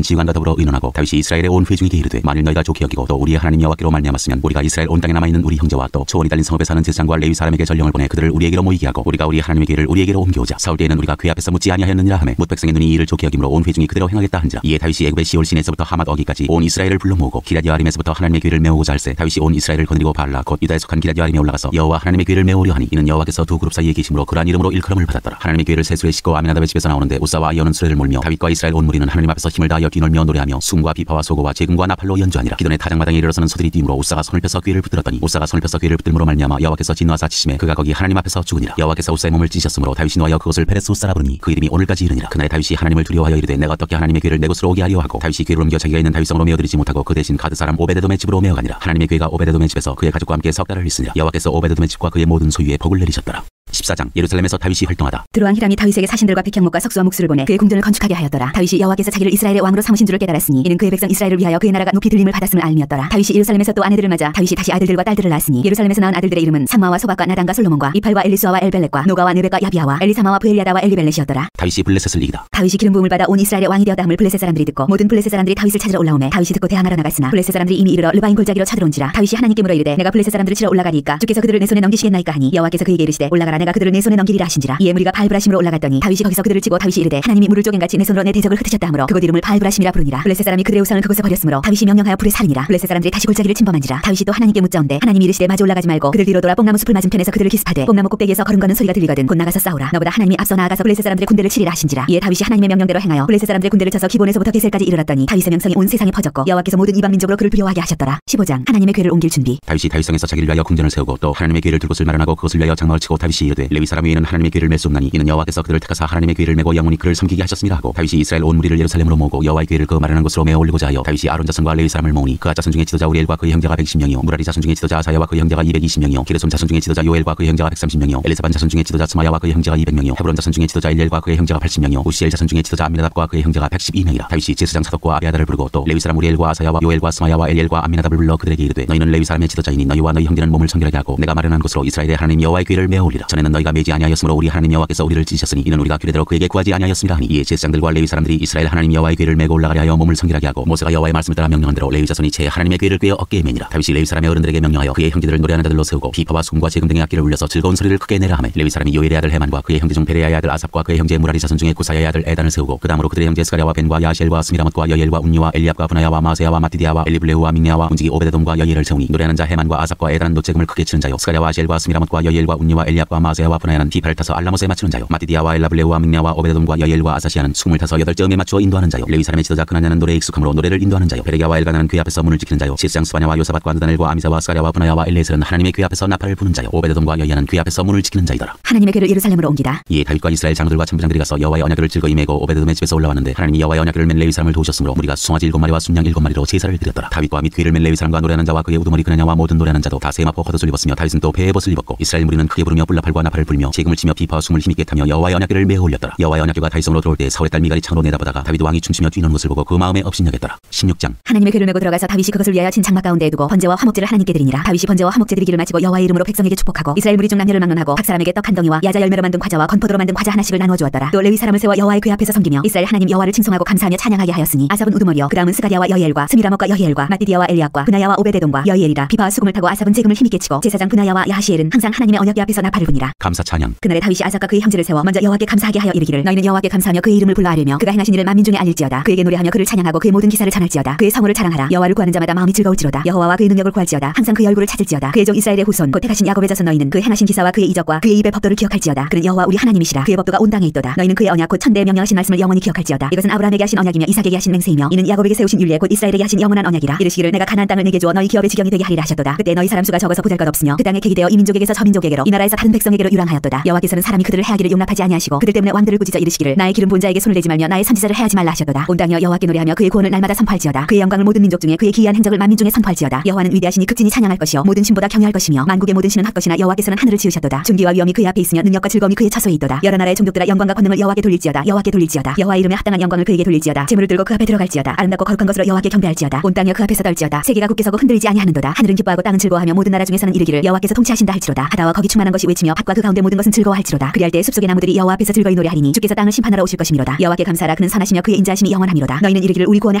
Speaker 1: 지휘관과 더불어 의논하고 다윗이 이스라엘의 온 회중에게 이르되 만일 너희가 좋게 여기고 또 우리의 하나님 여호와께로 말미암았으면 우리가 이스라엘 온 땅에 남아있는 우리 형제와 또 초원이 달린 성읍에 사는 제사장과 레위 사람에게 전령을 보내 그들을 우리에게로 모이게 하고 우리가 우리 하나님의 귀를 우리에게로 옮겨오자. 사울 때에는 우리가 그의 앞에서 묻지 아니하였느니라 하매 뭇 백성의 눈이 이를 좋게 여김으로 온 회중이 그대로 행하겠다 한지라. 이에 다윗이 애굽의 시올 시내에서부터 하맛 어기까지 온 이스라엘을 불러 모으고 기럇여아림에서부터 하나님의 귀를 메우고자 할세 다윗이 온 이스라엘을 거느리고 바알라 곧 유다에 속한 기럇여아림에 올라가서 여호와 하나님의 귀를 메우려 하니 이는 여호와께서 두 그룹 사이에 계심으로 그러한 이름으로 일컬음을 받았더라. 하나님의 귀를 세술에 싣고 아미나답의 집에서 나오는데 우사와 아이언은 수레를 몰며 다윗과 이스라엘 온 무리는 하나님 앞에서 힘을 다하여 뒤놀며 떨며 노래하며 숨과 비파와 소고와 재금과 나팔로 연주하니라. 기돈의 타작마당에 이르러서는 소들이 뛰므로 우사가 손을 펴서 귀를 붙들었더니 우사가 손을 펴서 귀를 붙들므로 말미암아 여호와께서 진노하사 치심에 그가 거기 하나님 앞에서 죽으니라. 여호와께서 우사의 몸을 찢으셨으므로 다윗이 노하여 그것을 페레스 우사라 부르니 그 이름이 오늘까지 이르니라. 그날에 다윗이 하나님을 두려워하여 이르되 내가 어떻게 하나님의 괴를 내 곳으로 오게 하려 하고 다윗이 괴를 옮겨 자기가 있는 다윗성으로 메어들이지 못하고 그 대신 가드 사람 오베데돔의 집으로 메어가니라. 하나님의 괴가 오베데돔의 집에서 그의 가족과 함께 석 달을 있으니라. 여호와께서 오베데돔의 집과 그의 모든 소유에 복을 내리셨더라. 14장 예루살렘에서 다윗이 활동하다.
Speaker 2: 드로왕 히람이 다윗에게 사신들과 백향목과 석수와 묵수를 보내 그의 궁전을 건축하게 하였더라. 다윗이 여호와께서 자기를 이스라엘의 왕으로 삼으신 줄을 깨달았으니 이는 그의 백성 이스라엘을 위하여 그의 나라가 높이 들림을 받았음을 알미였더라. 다윗이 예루살렘에서 또 아내들을 맞아 다윗이 다시 아들들과 딸들을 낳았으니 예루살렘에서 낳은 아들들의 이름은 삼마와 소박과 나단과 솔로몬과 이팔과 엘리수아와 엘벨렛과 노가와 느베과 야비아와 엘리사마와 부엘리아다와 엘리벨렛이었더라.
Speaker 1: 다윗이 블레셋을 이기다.
Speaker 2: 다윗이 기름 부음을 받아 온 이스라엘의 왕이 되었다 함을 블레셋 사람들이 듣고 모든 블레셋 사람들이 다윗을 찾으러 올라오매 다윗이 듣고 대항하러 나갔으나 블레셋 사람들이 이미 이르러 르바인 골짜기로 쳐들어온지라. 다윗이 하나님께 물어 이르되 내가 블레셋 사람들을 치러 올라가리이까 주께서 그들을 내 손에 넘기시겠나이까 하니 여호와께서 그에게 이르시되 올라가라 내가 그들을 내 손에 넘기리라 하신지라. 이에 무리가 바알브라심으로 올라갔더니 다윗이 거기서 그들을 치고 다윗이 이르되 하나님이 물을 쪼갠같이 내 손으로 내 대적을 흩으셨다 하므로 그곳 이름을 바알브라심이라 부르니라. 블레셋 사람이 그들의 우상을 그곳에 버렸으므로 다윗이 명령하여 불에 살이니라. 블레셋 사람들이 다시 골짜기를 침범한지라. 다윗이 또 하나님께 묻자온대 하나님이 이르시되 마주 올라가지 말고 그들 뒤로 돌아 뽕나무 숲을 맞은편에서 그들을 기습하되 뽕나무 꼭대기에서 걸음가는 소리가 들리거든 곧 나가서 싸우라. 너보다 하나님이 앞서 나아가서 블레셋 사람들의 군대를 치리라 하신지라. 이에 다윗이 하나님의 명령대로 행하여 블레셋 사람들의 군대를 쳐서 기본에서부터 게셀까지 이르렀더니 다윗의 명성이 온 세상에 퍼졌고 여호와께서 모든 이방 민족으로 그를 두려워하게 하셨더라. 15장 하나님의 궤를 옮길 준비.
Speaker 1: 다윗이 다윗성에서 자기를 위하여 궁전을 세우고 또 하나님의 궤를 둘 곳을 마련하고 그것을 위하여 장막을 치고 다윗이 이르되 레위 사람 위에는 하나님의 궤를 맬 수 없나니 이는 여호와께서 그들을 택하사 하나님의 궤를 메고 영원히 그를 섬기게 하셨습니다 하고 다윗이 이스라엘 온 무리를 예루살렘으로 모으고 여호와의 궤를 그 마련한 곳으로 메어 올리고자 하여 다윗이 아론 자손과 레위 사람을 모으니 그 자손 중에 지도자 우리엘과 그의 형제가 110명이요 무라리 자손 중에 지도자 아사야와 그의 형제가 220명이요 기르솜 자손 중에 지도자 요엘과 그의 형제가 130명이요 엘리사반 자손 중에 지도자 스마야와 그의 형제가 200명이요 헤브론 자손 중에 지도자 일렐과 그의 형제가 80명이요 우시엘 자손 중에 지도자 암미나답과 그의 형제가 112명이라. 다윗이 제사장 사독과 아비아다를 부르고 또 레위 사람 우리엘과 아사야와 요엘과 스마야와 엘리엘과 암미나답을 불러 그들에게 이르되 너희는 레위 사람의 지도자이니 너희와 너희 형제는 몸을 성결하게 하고 내가 마련한 곳으로 이스라엘의 하나님 여호와의 궤를 메어 올리라. 전에는 너희가 매지 아니하였으므로 우리 하나님 여호와께서 우리를 찢으셨으니 이는 우리가 규례대로 그에게 구하지 아니하였습니다 하니 이에 제사장들과 레위 사람들이 이스라엘 하나님 여호와의 궤를 메고 올라가려 하여 몸을 성결하게 하고 모세가 여호와의 말씀을 따라 명령한 대로 레위 자손이 제 하나님의 궤를 꿰어 어깨에 매니라. 다윗이 레위 사람의 어른들에게 명령하여 그의 형제들을 노래하는 자들로 세우고 비파와 숨과 재금 등의 악기를 울려서 즐거운 소리를 크게 내라 하매 레위 사람이 요엘의 아들 헤만과 그의 형제 중 베레야의 아들 아삽과 그의 형제 무라리 자손 중에 구사야의 아들 에단을 세우고 그 다음으로 그들의 형제 스가랴와 벤과 야시엘과 스미라못과 여엘과 운니와 엘리압과 분하야와 마세야와 마티디아와 엘리블레우와 믹냐와 운지기 오베데돔과 여엘을 세우니 노래하는 자 헤만과 아삽과 에단은 노재금을 크게 치는 자요 스가랴와 아시엘과 스미라못과 여엘과 운니와 엘리압과 마세야와 분하야는 비파를 타서 알라못에 맞추는 자요 마티디아와 엘라블레우와 믹냐와 오베데돔과 여엘과 아사시아는 숨을 타서 8점에 맞추어 인도하는 자요 레위 사람의 지도자 그나냐는 노래에 익숙함으로 노래를 인도하는 자요 베레야와 엘가나는 궤 앞에서 문을 지키는 자요 제사장 스바냐와 요사밧과 느다넬과 아미사와 스가랴와 분하야와 엘레셀은 하나님의 궤 앞에서 나팔을 부는 자요 오베데돔과 여야는 궤 앞에서 문을 지키는 자이더라.
Speaker 2: 하나님의 궤를 예루살렘으로 옮기다.
Speaker 1: 이에 다윗과 이스라엘 장로들과 천부장들이 가서 여호와의 언약궤를 즐거이 메고 오베데돔의 집에서 올라왔는데 하나님이 여호와의 언약궤를 맨 레위 사람을 도우셨으므로 무리가 송아지 7마리와 순양 7마리로 제사를 드렸더라. 다윗과 및 궤를 맨 레위 사람과 노래하는 자와 그의 우두머리 그나냐와 모든 노래하는 자도 다 세마포 겉옷을 입었으며 다윗은 또 배의 벗을 입었고 이스라엘 무리는 크게 부르며 뿔나팔과 나팔을 불며 재금을 치며 비파와 숨을 힘있게 타며 여호와의 언약궤를 메어 올렸더라. 여호와의 언약궤가 다윗성으로 들어올 때 사울의 딸 미갈이 창으로 내다보다가 다윗 왕이 춤추며 뛰는 것을 보고 그 마음에 업신여겼더라. 16장
Speaker 2: 하나님의 궤를 메고 들어가서 다윗이 그것을 위하여 진 장막 가운데에 두고 번제와 화목제를 하나님께 드리니라. 다윗이 번제와 화목제 드리기를 마치고 여호와의 이름으로 백성에게 축복하고 이스라엘 무리 중 남녀를 막론하고 각 사람에게 떡 한 덩이와 야자 열매로 만든 과자와 건포도로 만든 과자 하나씩을 나누어 주었더라. 또 레위 사람을 세워 여호와의 궤 앞에서 섬기며 이스라엘 하나님 여호와를 칭송하고 감사하며 찬양하게 하였으니 아삽은 우두머리요 그 다음은 스가랴와 여엘과 스미라못과 여엘과 마티디아와 엘리압과 분하야와 오베데돔과 여엘이라. 비파와 수금을 타고 아삽은 재금을 힘있게 치고 제사장 분하야와 야시엘은 항상 하나님의 언약궤 앞에서 나팔을 부니라.
Speaker 1: 감사 찬양.
Speaker 2: 그날에 다윗이 아삽과 그의 형제를 세워 먼저 여호와께 감사하게 하여 이르기를 너희는 여호와께 감사하며 그의 이름을 불러하려며 그가 행하신 일을 만민 중에 알릴지어다. 그에게 노래하며 그를 찬양하고 그의 모든 기사를 전할지어다. 그의 성호를 자랑하라. 여호와를 구하는 자마다 마음이 즐거울지로다. 여호와와 그의 능력을 구할지어다. 항상 그의 얼굴을 찾을지어다. 그의 종 이스라엘의 후손 곧 택하신 야곱의 자손 너희는 그의 행하신 기사와 그의 이적과 그의 입의 법도를 기억할지어다. 그는 여호와 우리 하나님이시라. 그의 법도가 온 땅에 있도다. 너희는 그의 언약 곧 천대에 명령하신 말씀을 영원히 기억할지어다. 이것은 아브라함에게 하신 언약이며 이삭에게 하신 맹세이며 이는 야곱에게 세우신 율례 곧 이스라엘에게 하신 영원한 언약이라. 이르시기를 내가 가나안 땅을 내게 주어 너희 기업의 지경이 되게 하리라 하셨도다. 그때 너희 사람 수가 적어서 보잘것없으며 그 땅에 객이 되어 이 민족에게서 저 민족에게로 이 나라에서 다른 백성에게로 유랑하였도다. 여호와께서는 사람이 그들을 해하기를 용납하지 아니하시고 그들 때문에 왕들을 꾸짖어 이르시기를 나의 기름 본 자에게 손을 대지 말며 나의 선지자를 해하지 말라 하셨도다. 온 땅이여 여호와께 노래하며 그의 구원을 날마다 선포할지어다. 그의 영광을 모든 민족 중에 그의 기이한 행적을 만민 중에 선포할지어다. 여호와는 위대하시니 극진히 찬양할 것이요 모든 신보다 경외할 것이며 만국의 모든 신은 헛것이나 여호와께서는 하늘을 지으셨도다. 존귀와 위엄이 그의 앞에 있으며 능력과 즐거움이 그의 처소에 있도다. 여러 나라의 종족들아 영광과 권능을 여호와께 돌릴지어다. 여호와께 돌릴지어다. 여호와 이름에 합당한 영광을 그에게 돌릴지어다. 재물을 들고 그 앞에 들어갈지어다. 아름답고 거룩한 것으로 여호와께 경배할지어다. 온 땅이여 그 앞에서 떨지어다. 세계가 굳게 서고 흔들리지 아니하는도다. 하늘은 기뻐하고 땅은 즐거워하며 모든 나라 중에서는 이르기를 여호와께서 통치하신다 할지로다. 바다와 거기 충만한 것이 외치며 밭과 그 가운데 모든 것은 즐거워할지로다. 그리할 때 숲속의 나무들이 여호와 앞에서 즐거이 노래하리니 주께서 땅을 심판하러 오실 것이미로다. 여호와께 감사하라. 그는 선하시며 그의 인자하심이 영원하미로다. 너희는 이르기를 우리 구원의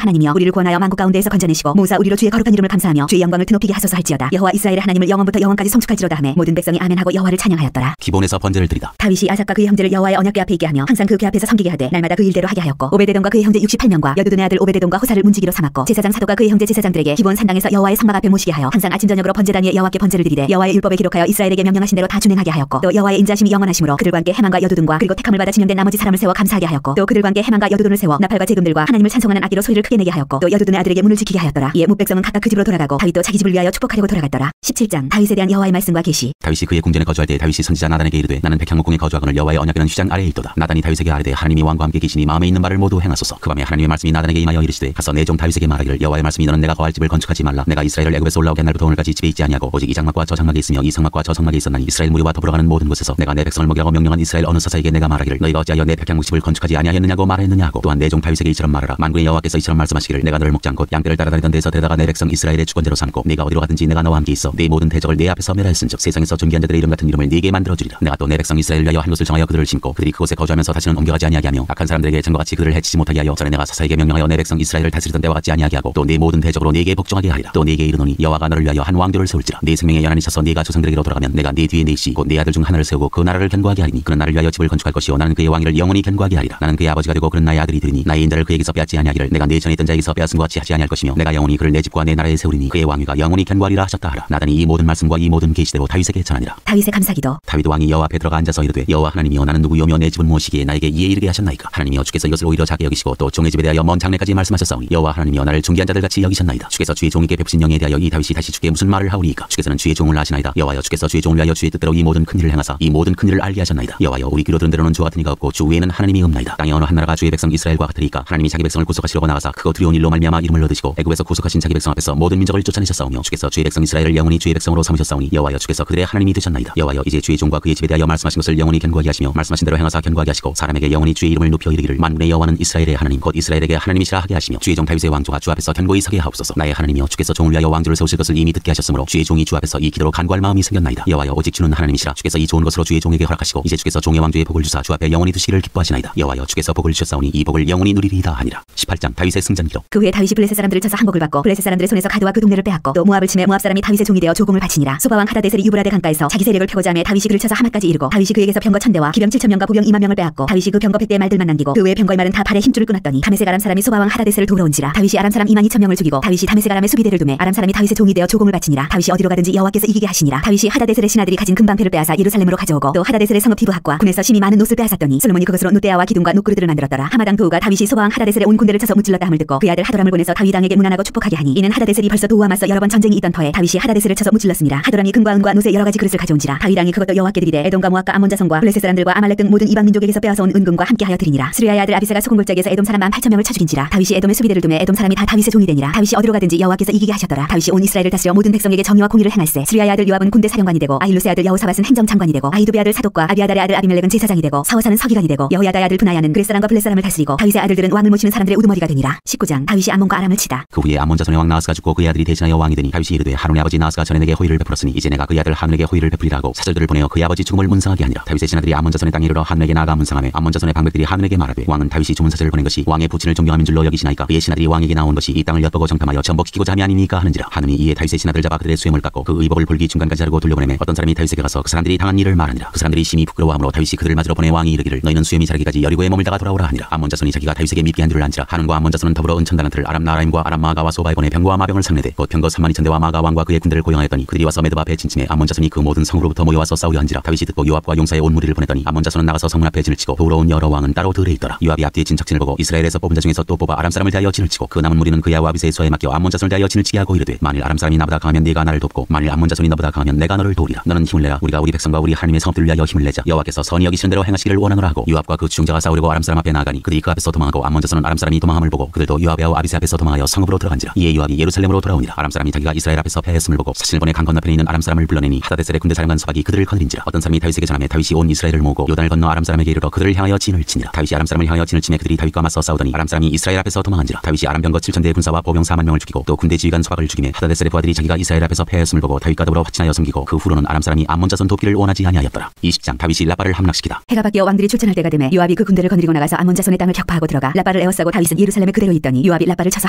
Speaker 2: 하나님이여 우리를 구원하여 만국 가운데에서 건져내시고 모사 우리로 주의 거룩한 이름을 감사하며 주의 영광을 드높이게 하소서 할지어다. 여호와 이스라엘의 하나님을 영원부터 영원까지 성축할지로다 하매 모든 백성이 아멘하고 여호와를 찬양하였더라.
Speaker 1: 기본에서 번제를 드리다.
Speaker 2: 다윗이 아삽과 그의 형제를 여호와의 언약궤 앞에 있게 하며 항상 그 궤 앞에서 섬기게 하되 날마다 그 일대로 하게 하였고 오베데돔과 그의 형제 68명과 여두둔의 아들 오베데돔과 호사를 문지기로 삼았고 제사장 사도가 그의 형제 제사장들에게 기본 산당에서 여호와의 성막 앞에 모시게 하여 항상 아침 저녁으로 번제단 위에 여호와께 번제를 드리되 여호와의 율법에 기록하여 이스라엘에게 명령하신 대로 다 준행하게 하였고 하였고 또 여호와의 인자심이 영원하심으로 그들과 함께 해만과 여두둔과 그리고 택함을 받아 지명된 나머지 사람을 세워 감사하게 하였고 또 그들과 함께 해만과 여두둔을 세워 나팔과 제금들과 하나님을 찬송하는 악기로 소리를 크게 내게 하였고 또 여두둔의 아들에게 문을 지키게 하였더라. 이에 뭇백성은 각각 그 집으로 돌아가고 다윗도 자기 집을 위하여 축복하려고 돌아갔더라. 17장 다윗에 대한 여호와의 말씀과 계시.
Speaker 1: 다윗이 그의 궁전에 거주할 때 다윗이 선지자 나단에게 이르되 나는 백향목궁에 거주하거늘 여호와의 언약궤는 휘장 아래에 있도다. 나단이 다윗에게 아뢰되 하나님이 왕과 함께 계시니 마음에 있는 바를 모두 행하소서. 그 밤에 하나님의 말씀이 나단에게 임하여 이르시되 가서 내 종 다윗에게 말하기를 여호와의 말씀이 너는 내가 거할 집을 건축하지 말라. 내가 이스라엘을 애굽에서 올라오게 한 날부터 오늘까지 집에 있지 아니하고 오직 이 장막과 저 장막에 있으며 이 성막과 저 성막에 있었나니 이스라엘 무리와 더불어가는 모든 곳에서 내가 내 백성을 먹이라고 명령한 이스라엘 어느 사사에게 내가 말하기를 너희가 어찌하여 내 백향목집을 건축하지 아니하였느냐고 말했느냐 하고 또한 내 종 다윗에게 이처럼 말하라. 만군의 여호와께서 이처럼 말씀하시기를 내가 너를 목장 곧 양떼를 따라다니던 데서 데다가 내 백성 이스라엘의 주권자로 삼고 네가 어디로 가든지 내가 너와 함께 있어 네 모든 대적을 내 앞에서 멸하였은즉 세상에서 존귀한 자들의 이름 같은 이름을 네게 만들어주리라. 내가 또 내 백성 이스라엘을 위하여 한 곳을 정하여 그들을 심고 그들이 그곳에 거주하면서 다시는 옮겨가지 아니하게 하며 악한 사람들에게 전과 같이 그들을 해치지 못하게 하여 전에 내가 사사에게 명령하여 내 백성 이스라엘을 다스리던 때와 같지 아니하게 하고 또 네 모든 대적으로 네게 복종하게 하리라. 또 네게 이르노니 여호와가 너를 위하여 한 왕조를 세울지라. 네 생명의 연한이 차서 네가 조상들에게로 돌아가면 내가 네 뒤에 네 씨 곧 네 아들 중 하나를 세우고 그 나라를 견고하게 하리니 그는 나를 위하여 집을 건축할 것이요 나는 그의 왕위를 영원히 견고하게 하리라. 나는 그의 아버지가 되고 그는 나의 아들이 되리니 나의 인자를 그에게서 빼앗지 아니하기를 내가 네 전에 있던 자에게서 빼앗은 것 같이 하지 아니할 것이며 내가 영원히 그를 내 집과 내 나라에 세우리니 그의 왕위가 영원히 견고하리라 하셨다 하라. 나단이 이 모든 말씀과 이 모든 계시대로 다윗에게 전하니라.
Speaker 2: 다윗의 감사기도.
Speaker 1: 다윗 왕이 여호와 앞에 들어가 앉아서 이르되 여호와 하나님이여 나는 누구요며 내 집은 무엇이기에 나에게 이에 이르게 하셨나이까. 하나님이여 주께서 이것을 오히려 작게 여기시고 또 종의 집에 대하여 먼 장래까지 말씀하셨사오니 여호와 하나님이여 나를 존귀한 자들 같이 여기셨나이다. 주께서 주의 종에게 베푸신 영에 대하여 이 다윗이 다시 주께 무슨 말을 하오리이까. 주께서는 주의 종을 아시나이다. 여호와여 주께서 주의 종을 위하여 주의 뜻대로 이 모든 큰 일을 행하사 이 모든 큰 일을 알게 하셨나이다. 여호와여 우리 귀로 들은 대로는 주와 같은 이가 없고 주 외에는 하나님이 없나이다. 땅의 어느 한 나라가 주의 백성 이스라엘과 같으리까. 하나님이 자기 백성을 구속하시려고 나가사 크고 두려운 일로 말미암아 이름을 얻으시고 애굽에서 구속하신 자기 백성 앞에서 모든 민족을 쫓아내셨사오며 주께서 주의 백성 이스라엘을 영원히 주의 백성으로 삼으셨사오니 여호와여 주께서 그들의 하나님이 되셨나이다. 여호와여 이제 주의 종과 그의 집에 대하여 말씀하신 것을 영원히 견고하게 하시며 말씀하신 대로 행하사 견고하게 하시고 사람에게 영원히 주의 이름을 높여 이르기를 만군의 여호와는 이스라엘의 하나님 곧 이스라엘에게 하나님이시라 하게 하시며 주의 종 다윗의 왕조가 주 앞에서 견고히 서게 하옵소서. 나의 하나님이여 주께서 종을 위하여 왕조를 세우실 것을 이미 듣게 하셨으므로 주의 종이 주 앞에서 이 기도로 간구할 마음이 생겼나이다. 여호와여 오직 주는 하나님이시라. 주께서 이 좋은 것으로 주의 종에게 허락하시고 이제 주께서 종의 왕조의 복을 주사 주 앞에 영원히 두시기를 기뻐하시나이다. 여호와여 주께서 복을 주셨사오니 이 복을 영원히 누리리이다 하니라. 18장 다윗의 승전 기록.
Speaker 2: 그 후에 다윗이 블레셋 사람들을 쳐서 항복을 받고 블레셋 사람들의 손에서 가드와 그 동네를 빼앗고 또 모압을 치매 모압 사람이 다윗의 종이 되어 조공을 바치니라. 소바왕 하다데셀이 유브라데 강가에서 자기 세력을 펴고자 하며 다윗이 그를 쳐서 하맛까지 이르고 다윗이 그에게서 병거 1000대와 기병 7000명과 보병 20000명을 빼앗고 다윗이 그 병거 100대의 말들만 남기고 그 외의 병거의 말은 다 발에 힘줄을 끊었더니 다메섹 아람 사람이 소바왕 하다데셀을 도우러 온지라. 다윗이 아람 사람 22000명을 죽이고 다윗이 다메섹 아람의 수비대를 두매 아람 사람이 다윗의 종이 되어 조공을 바치니라. 다윗이 어디로 가든지 여호와께서 이기게 하시니라. 다윗이 하다데셀의 신하들이 가진 금방패를 빼앗아 예루살렘으로 가져오고 또 하다데셀의 성읍 디브핫과 군에서 심히 많은 옷을 빼앗았더니 솔로몬이 그것으로 눕대야와 기둥과 눕그릇들을 만들었더라. 하마당 도우가 다윗이 소바왕 하다데셀의 온 군대를 쳐서 무찔렀다 함을 듣고 그의 아들 하도람을 보내서 다윗 왕에게 문안하고 축복하게 하니 이는 하다데셀이 벌써 도우와 맞서 여러 번 전쟁이 있던 터에 다윗이 하다데셀을 쳐서 무찔렀습니다. 하도람이 금과 은과 놋의 여러 가지 그릇을 가져온지라. 다윗 왕이 그것도 여호와께 드리되 에돔과 모압과 암몬 자손과 블레셋 사람들과 아말렉 등 모든 이방 민족에게서 빼앗아온 은금과 함께하여 드리니라. 스루야의 아들 아비새가 소금골짜기에서 에돔 사람 18,000명을 쳐 죽인지라. 다윗이 에돔의 수비대를 두매 에돔 사람이 다 다윗의 종이 되니라. 다윗이 어디로 가든지 여호와께서 이기게 하셨더라. 다윗이 온 이스라엘을 다스려 모든 백성에게 정의와 공의를 행할세. 스루야의 아들 요압은 군대 사령관이 되고 아힐루스의 아들 여호사밧은 행정장관이 되고 아히두베의 아들 사독과 아비아달의 아들 아비멜렉은 제사장이 되고 사호사는 서기관이 되고 여호야다의 아들 브나야는 그렛 사람과 블렛 사람을 다스리고 다윗의 아들들은 왕을 모시는 사람들의 우두머리가 되니라. 19장 다윗이 암몬과 아람을 치다.
Speaker 1: 그 후에 암몬 자손의 왕 나하스가 죽고 그의 아들이 대신하여 왕이 되니 다윗이 이르되 하논의 아버지 나하스가 전에 내게 호의를 베풀었으니 이제 내가 그의 아들 하논에게 호의를 베풀리라 하고 사절들을 보내어 그의 아버지 죽음을 문상하게 하니라. 다윗의 신하들이 암몬 자손의 땅에 이르러 하논에게 나아가 문상하며 암몬 자손의 방백들이 하논에게 말하되 왕은 다윗이 주문 사절을 보낸 것이 왕의 부친을 존경함인 줄로 여기시나이까. 그의 신하들이 왕에게 나온 것이 이 땅을 엿보고 정탐하여 전복시키고자 함이 아니니까 하는지라. 하논이 이에 다윗의 신하들 잡아 그들의 수염을 깎고 그 의복을 불기 중간까지 자르고 돌려보내매 어떤 사람이 다윗에게 가서 그 사람들이 당한 일을 말하니라. 그 사람들이 심히 부끄러워하므로 다윗이 그들을 맞으러 보내 왕이 이르기를 너희는 수염이 자르기까지 여리고에 머물다가 돌아오라 하니라. 암몬 자손이 자기가 다윗에게 밉게 한 줄을 안지라. 하논과 암몬 자손은 더불어 은천 달란트를 아람 나라임과 아람 마가와 소바에 보내 병거와 마병을 상례되 곧 병거 32,000대와 마가 왕과 그의 군대를 고용하였더니 그들이 와서 메드바 앞에 진침해 암몬 자손이 그 모든 성으로부터 모여와서 싸우려 한지라. 다윗이 듣고 요압과 용사의 온 무리를 보냈더니 암몬 자손은 나가서 성문 앞에 진을 치고 도우러 온 여러 왕은 따로 들에 있더라. 요압이 앞뒤에 진 척진을 보고 이스라엘에서 뽑은 자 중에서 또 뽑아 아람 사람을 대하여 진을 치고 그 남은 무리는 그의 아비새의 수하에 맡겨 암몬 자손을 대하여 진을 치게 하고 이르되 만일 아람 사람이 나보다 강하면 네가 나를 돕고 만일 암몬 자손이 너보다 강하면 내가 너를 도우리라. 너는 힘을 내라. 우리가 우리 백성과 우리 하나님의 성읍들을 위하여 힘을 내자. 여호와께서 선히 여기시는 대로 행하시기를 원하노라 하고 요압과 그 주중자가 싸우려고 아람 사람 앞에 나아가니 그들이 그 앞에서 도망하고 암몬 자손은 아람 사람이 도망함을 보고 그들도 요압의 아비새 앞에서 도망하여 성읍으로 들어간지라. 이에 요압이 예루살렘으로 돌아오니라. 아람 사람이 자기가 이스라엘 앞에서 패했음을 보고 사신을 보내 강 건너편에 있는 아람 사람을 불러내니 하다데셀의 군대 사령관 소박이 그들을 거느린지라. 어떤 사람이 다윗에게 전하며 다윗이 온 이스라엘을 모으고 요단을 건너 아람 사람에게 이르러 그들을 향하여 진을 치니라. 다윗이 아람 사람을 향하여 진을 치매 그들이 다윗과 맞서 싸우더니 아람 사람이 이스라엘 앞에서 도망한지라. 다윗이 아람 병거 7000대의 군사와 보병 40,000명을 죽이고 또 군대 지휘관 소박을 죽이며 하다데셀의 부하들이 자기가 이스라엘 앞에서 패했음을 보고 다윗과 더불어 화친하여 섬기고 그 후로는 아람 사람이 암몬 자손 돕기를 원하지 아니하였더라. 20장 다윗이 라빠를 함락시키다.
Speaker 2: 해가 바뀌어 왕들이 출전할 때가 되매 요압이 그 군대를 거느리고 나가서 암몬 자손의 땅을 격파하고 들어가 라빠를 에워싸고 다윗이 다윗은 예루살렘에 그대로 있더니 요압이 라빠를 쳐서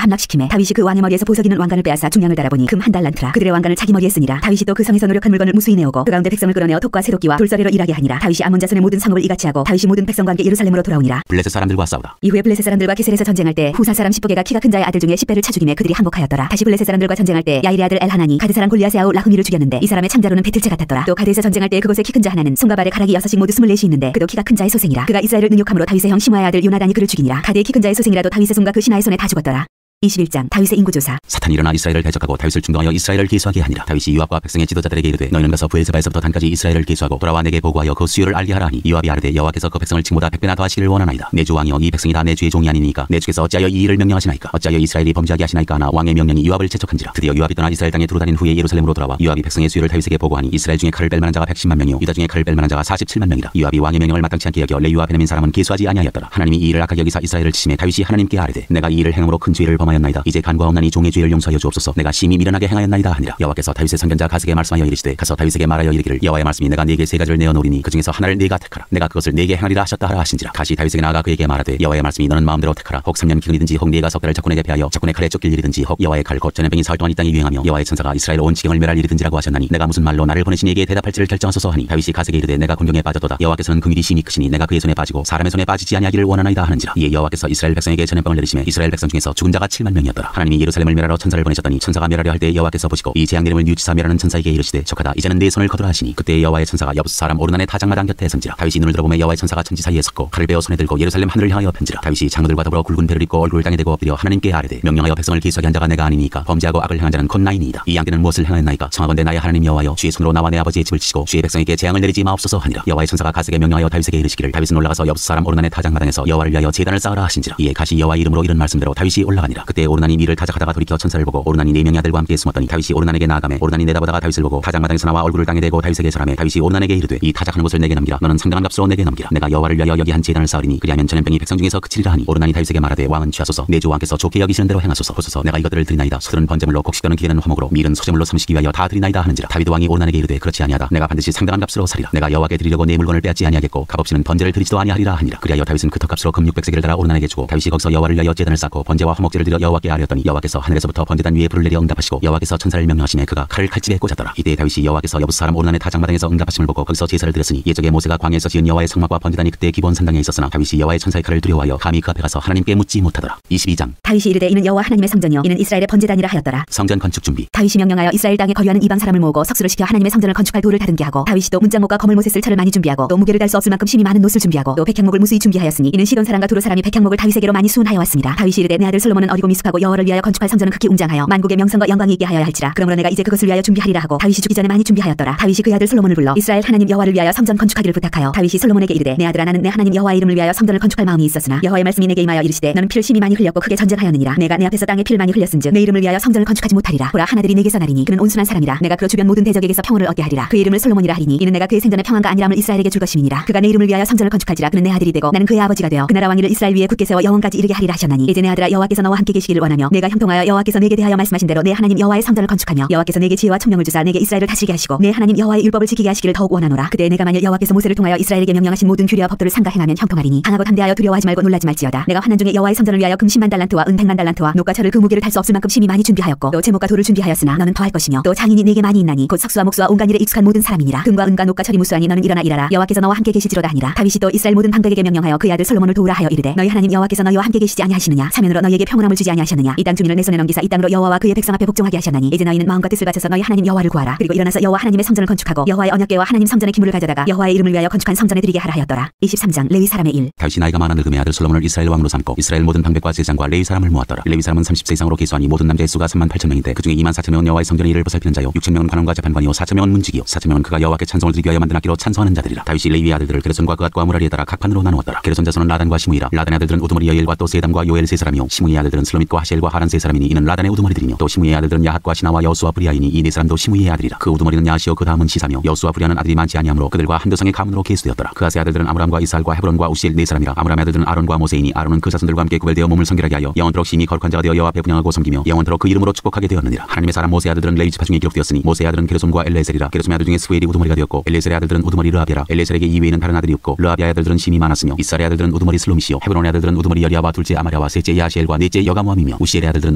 Speaker 2: 함락시키매 다윗이 그 왕의 머리에서 보석 있는 왕관을 빼앗아 중량을 달아보니 금 한 달란트라. 그들의 왕관을 자기 머리에 쓰니라. 다윗이 또 그 성에서 노력한 물건을 무수히 내오고 그 가운데 백성을 끌어내어 톱과 새도끼와 돌서리로 일하게 하니라. 다윗이 암몬 자손의 모든 성읍을 이같이 하고 다윗이 모든 백성과 함께 예루살렘으로 돌아오니라.
Speaker 1: 블레셋 사람들과 싸우다.
Speaker 2: 이후에 블레셋 사람들과 게셀에서 전쟁할 때 후사 사람 십보게가 키가 큰 자의 아들 중에 10배를 차 죽임에 그들이 항복하였더라. 다시 블레셋 사람들과 전쟁할 때 야일의 아들 엘하나니 가드 사람 골리앗의 아우 라흐미를 죽였는데 이 사람의 창자로는 배틀채 같았더라. 또 가드에서 전쟁할 때 그곳에 키 큰 자 하나는 손과 발에 가락이 6씩 모두 24이 있는데 그도 키가 큰 자의 소생이라. 그가 이스라엘을 능욕함으로 다윗의 형 시므아의 아들 요나단이 그를 죽이니라. 가드의 키 큰 자의 소생이라도 다윗의 손과 그 신하의 손에 다 죽었더라. 21장 다윗의 인구조사.
Speaker 1: 사탄이 일어나 이스라엘을 대적하고 다윗을 충동하여 이스라엘을 계수하게 하니라. 다윗이 요압과 백성의 지도자들에게 이르되 너희는 가서 브엘세바에서부터 단까지 이스라엘을 계수하고 돌아와 내게 보고하여 그 수요를 알게 하라 하니 요압이 아뢰되 여호와께서 그 백성을 층보다 100배나 더하시기를 원하나이다. 내 주 왕이여 이 백성이 다 내 주의 종이 아니니까 내 주께서 어찌하여 이 일을 명령하시나이까. 어찌하여 이스라엘이 범죄하게 하시나이까 하나 왕의 명령이 요압을 재촉한지라. 드디어 요압이 떠나 이스라엘 땅에 두루다닌 후에 예루살렘으로 돌아와 요압이 백성의 수요를 다윗에게 보고하니 이스라엘 중에 칼을 뺄 만한 자가 110만 명이요 유다 중에 칼을 뺄 만한 자가 47만 명이라. 요압이 왕의 명령을 마땅치 않게 여겨 레위와 베냐민 사람은 계수하지 아니하였더라. 하나님이 이 일을 악하게 여기사 이스라엘을 치심에 다윗이 하나님께 아뢰되 내가 이 일을 행함으로 큰 죄를 범하였나이다. 이제 간과 없나니 종의 죄를 용서하여 주옵소서. 내가 심히 미련하게 행하였나이다 하니라. 여호와께서 다윗의 선견자 가스에게 말씀하여 이르시되 가서 다윗에게 말하여 이르기를 여호와의 말씀이 내가 네게 세 가지를 내어 놓으리니 그 중에서 하나를 네가 택하라. 내가 그것을 네게 행하리라 하셨다 하라 하신지라. 가시 다윗에게 나아가 그에게 말하되 여호와의 말씀이 너는 마음대로 택하라. 혹 3년 기근이든지 혹 네가 석 달을 적군에게 패하여 적군의 칼에 쫓길 일이든지 혹 여호와의 칼 곧 전염병이 사흘 동안 이 땅에 유행하며 여호와의 천사가 이스라엘 온 지경을 멸할 일이든지라고 하셨나니 내가 무슨 말로 나를 보내신 이에게 대답할지를 결정하소서 하니 다윗이 가스에게 이르되 내가 곤경에 빠졌도다. 여호와께서는 긍휼이 심히 크시니 내가 그의 손에 빠지고 사람의 손에 빠지지 아니하기를 원하나이다 하는지라. 이에 여호와께서 이스라엘 백성에게 전염병을 내리시매 이스라엘 백성 중에서 죽은 자가 7만 명이었더라. 하나님이 예루살렘을 멸하러 천사를 보내셨더니 천사가 멸하려 할 때 여호와께서 보시고 이 재앙 내림을 뉘우치사 멸하는 천사에게 이르시되 적하다 이제는 네 손을 거두라 하시니 그때 여호와의 천사가 여부스 사람 오르난의 타작마당 곁에 선지라. 다윗이 눈을 들어보매 여호와의 천사가 천지 사이에 섰고 칼을 베어 손에 들고 예루살렘 하늘을 향하여 편지라. 다윗이 장로들과 더불어 굵은 배를 입고 얼굴을 땅에 대고 엎드려 하나님께 아뢰되 명령하여 백성을 계수하게 한 자가 내가 아니니까 범죄하고 악을 행한 자는 곧 나이니이다. 이 양떼는 무엇을 행하였나이까. 청하건대 나의 하나님 여호와여 주의 손으로 나와 내 아버지의 집을 치시고 주의 백성에게 재앙을 내리지 마옵소서 하니라. 여호와의 천사가 가스에게 명령하여 다윗에게 이르시기를 다윗은 올라가서 여부스 사람 오르난의 타작마당에서 여호와를 위하여 제단을 쌓으라 하신지라. 이에 가시 여호와의 이름으로 이런 말씀대로 다윗이 올라가니라. 그때 오르난이 미를 타작하다가 돌이켜 천사를 보고 오르난이 4명의 아들과 함께 숨었더니 다윗이 오르난에게 나아가매 오르난이 내다보다가 다윗을 보고 타작마당에서 나와 얼굴을 땅에 대고 다윗에게 절하매 다윗이 오르난에게 이르되 이 타작하는 것을 내게 넘기라. 너는 상당한 값으로 내게 넘기라. 내가 여호와를 위하여 여기 한 제단을 쌓으리니 그리하면 전염병이 백성 중에서 그치리라 하니 오르난이 다윗에게 말하되 왕은 취하소서. 내 주 왕께서 좋게 여기시는 대로 행하소서. 보소서 내가 이것들을 드리나이다. 소들은 번제물로 곡식되는 기대는 화목으로 밀은 소제물로 삼시기 위하여 다 드리나이다 하는지라. 다윗 왕이 오르난에게 이르되 그렇지 아니하다. 내가 반드시 상당한 값으로 사리라. 내가 여호와께 드리려고 내 물건을 빼앗지 아니하겠고 값없이는 번제를 드리지도 아니하리라 하니라. 그리하여 다윗은 그 턱값으로 금 600세겔을 달아 오르난에게 주고 다윗이 거기서 여호와를 위하여 제단을 쌓고 번제와 화목제를 드려 여호와께 아뢰었더니 여호와께서 하늘에서부터 번제단 위에 불을 내려 응답하시고 여호와께서 천사를 명령하시매 그가 칼을 칼집에 꽂았더라. 이때 다윗이 여호와께서 여부스 사람 오르난의 타작마당에서 응답하심을 보고 거기서 제사를 드렸으니 예적에 모세가 광야에서 지은 여호와의 성막과 번제단이 그때 기본 산당에 있었으나 다윗이 여호와의 천사의 칼을 두려워하여 감히 그 앞에 가서 하나님께 묻지 못하더라. 22장
Speaker 2: 다윗이 이르되 이는 여호와 하나님의 성전이요 이는 이스라엘의 번제단이라 하였더라.
Speaker 1: 성전 건축 준비.
Speaker 2: 다윗이 명령하여 이스라엘 땅에 거류하는 이방 사람을 모으고 석수를 시켜 하나님의 성전을 건축할 돌을 다듬게 하고 다윗이 또 문장목과 거물못에 쓸 철을 많이 준비하고 또 무게를 달 수 없을 만큼 심히 많은 놋을 준비하고 또 백향목을 무수히 준비하였으니 이는 시돈 사람과 두루 사람이 백향목을 다윗에게로 많이 수운하여 왔습니다. 다윗이 이르되 내 아들 솔로몬은 어리고 미숙하고 여호와를 위하여 건축할 성전은 극히 웅장하여 만국의 명성과 영광이 있게 하여야 할지라. 그러므로 내가 이제 그것을 위하여 준비하리라 하고 다윗이 죽기 전에 많이 준비하였더라. 다윗이 그 아들 솔로몬을 불러 이스라엘 하나님 여호와를 위하여 성전 건축하기를 부탁하여 다윗이 솔로몬에게 이르되 내 아들아 나는 내 하나님 여호와의 이름을 위하여 성전을 건축할 마음이 있었으나 여호와의 말씀이 내게 임하여 이르시되 너는 피를 심히 많이 흘렸고 크게 전쟁하였느니라. 내가 내 앞에서 땅에 피를 많이 흘렸은즉 내 이름을 위하여 성전을 건축하지 못하리라. 보라 하나들이 내게서 나리니 그는 온순한 사람이라. 내가 그 주변 모든 대적에게서 평온을 얻게 하리라. 그 이름을 솔로몬이라 하리니 이는 내가 그의 생전에 평안과 안일함을 이스라엘에게 줄 것임이니라. 그가 내 이름을 위하여 성전을 건축할지라. 그는 내 아들이 되고 나는 그의 아버지가 되어 그 나라 왕위를 이스라엘 위에 굳게 세워 영원까지 이르게 하리라 하셨나니 이제 내 아들아 여호와께서 너와 함께 계시기를 원하며 내가 형통하여 여호와께서 내게 대하여 말씀하신 대로 내 하나님 여호와의 성전을 건축하며 여호와께서 내게 지혜와 총명을 주사 내게 이스라엘을 다스리게 하시고 내 하나님 여호와의 율법을 지키게 하시기를 더욱 원하노라. 그때 내가 만일 여호와께서 모세를 통하여 이스라엘에게 명령하신 모든 규례와 법도를 삼가 행하면 형통하리니 강하고 담대하여 두려워하지 말고 놀라지 말지어다. 내가 환난 중에 여호와의 성전을 위하여 금 10만 달란트와 은 100만 달란트와 녹과 철을 그 무게를 달 수 없을 만큼 심히 많이 준비하였고 또 제목과 돌을 준비하였으나 너는 더할 것이며 또 장인이 내게 많이 있나니 곧 석수와 목수와 온갖 일에 익숙한 모든 사람이니라. 금과 은과 녹과 철이 무수하니 너는 일어나 일하라. 여호와께서 너와 함께 계시지로다 하니라. 다윗이 또 이스라엘 모든 방백에게 명령하여 그의 아들 솔로몬을 도우라 하여 이르되 너희 하나님 여호와께서 너희와 함께 계시지 아니하시느냐. 사면으로 너희에게 평온함을 주지 아니하셨느냐. 이 땅 주민을 내 손에 넘기사 이 땅으로 여호와와 그의 백성 앞에 복종하게 하셨나니 이제 너희는 마음과 뜻을 바쳐서 너희 하나님 여호와를 구하라. 그리고 일어나서 여호와 하나님의 성전을 건축하고 여호와의 언약궤와 하나님 성전의 기물을 가져다가 여호와의 이름을 위하여 건축한 성전에 드리게 하라 하였더라. 23장 레위 사람의 일.
Speaker 1: 다윗이 나이가 많아 늙음의 아들 솔로몬을 이스라엘 왕으로 삼고 이스라엘 모든 방백과 제장과 레위 사람을 모았더라. 레위 사람은 30세 이상으로 계수하니 모든 남자의 수가 38,000명인데 그중에 24,000명은 여호와의 성전의 일을 보살피는 자요 6,000명은 관원과 재판관이요 4,000명은 문지기요 4,000명은 그가 여호와께 찬송을 드리기 위하여 만든 악기로 찬송하는 자들이라. 다윗이 레위의 아들들을 게르손과 그앗과 무라리에 따라 각 판으로 나누었더라. 게르손 자손은 라단과 시므이라. 라단의 아들들은 우두머리 여엘과 또 세담과 요엘 세 사람이요 시므이의 아들들은 슬로밋과 하시엘과 하란 세 사람이니 이는 라단의 우두머리들이며 또 시므이의 아들들은 야핫과 시나와 여수와 브리아이니 이 네 사람도 시므이의 아들이라. 그 우두머리는 야시오 그 다음은 시사며 여수와 브리아는 아들이 많지 아니하므로 그들과 한두 성의 가문으로 계수되었더라. 그아스의 아들들은 아므람과 이스할과 헤브론과 우시엘 네 사람이라. 아므람의 아들들은 아론과 모세이니 아론은 그 자손들과 함께 구별되어 몸을 성결하게 하여 영원토록 심히 거룩한 자가 되어 여호와 앞에 분양하고 섬기며 영원토록 그 이름으로 축복하게 되었느니라. 하나님의 사람 모세의 아들들은 레위 지파 중에 기록되었으니 모세의 아들은 게르솜과 엘레셀이라. 게르솜의 아들 중에 스웨일이 우두머리가 되었고 엘레셀의 아들들은 우두머리 르아비아라. 엘레셀에게 이외에는 다른 아들이 없고 르아비아의 아들들은 심이 많았으며 이스할의 아들들은 우두머리 슬로미시요 헤브론의 아들들은 우두머리 여리아와 둘째 아마랴와 셋째 야시엘과 넷째 여가모함이며 우시엘의 아들들은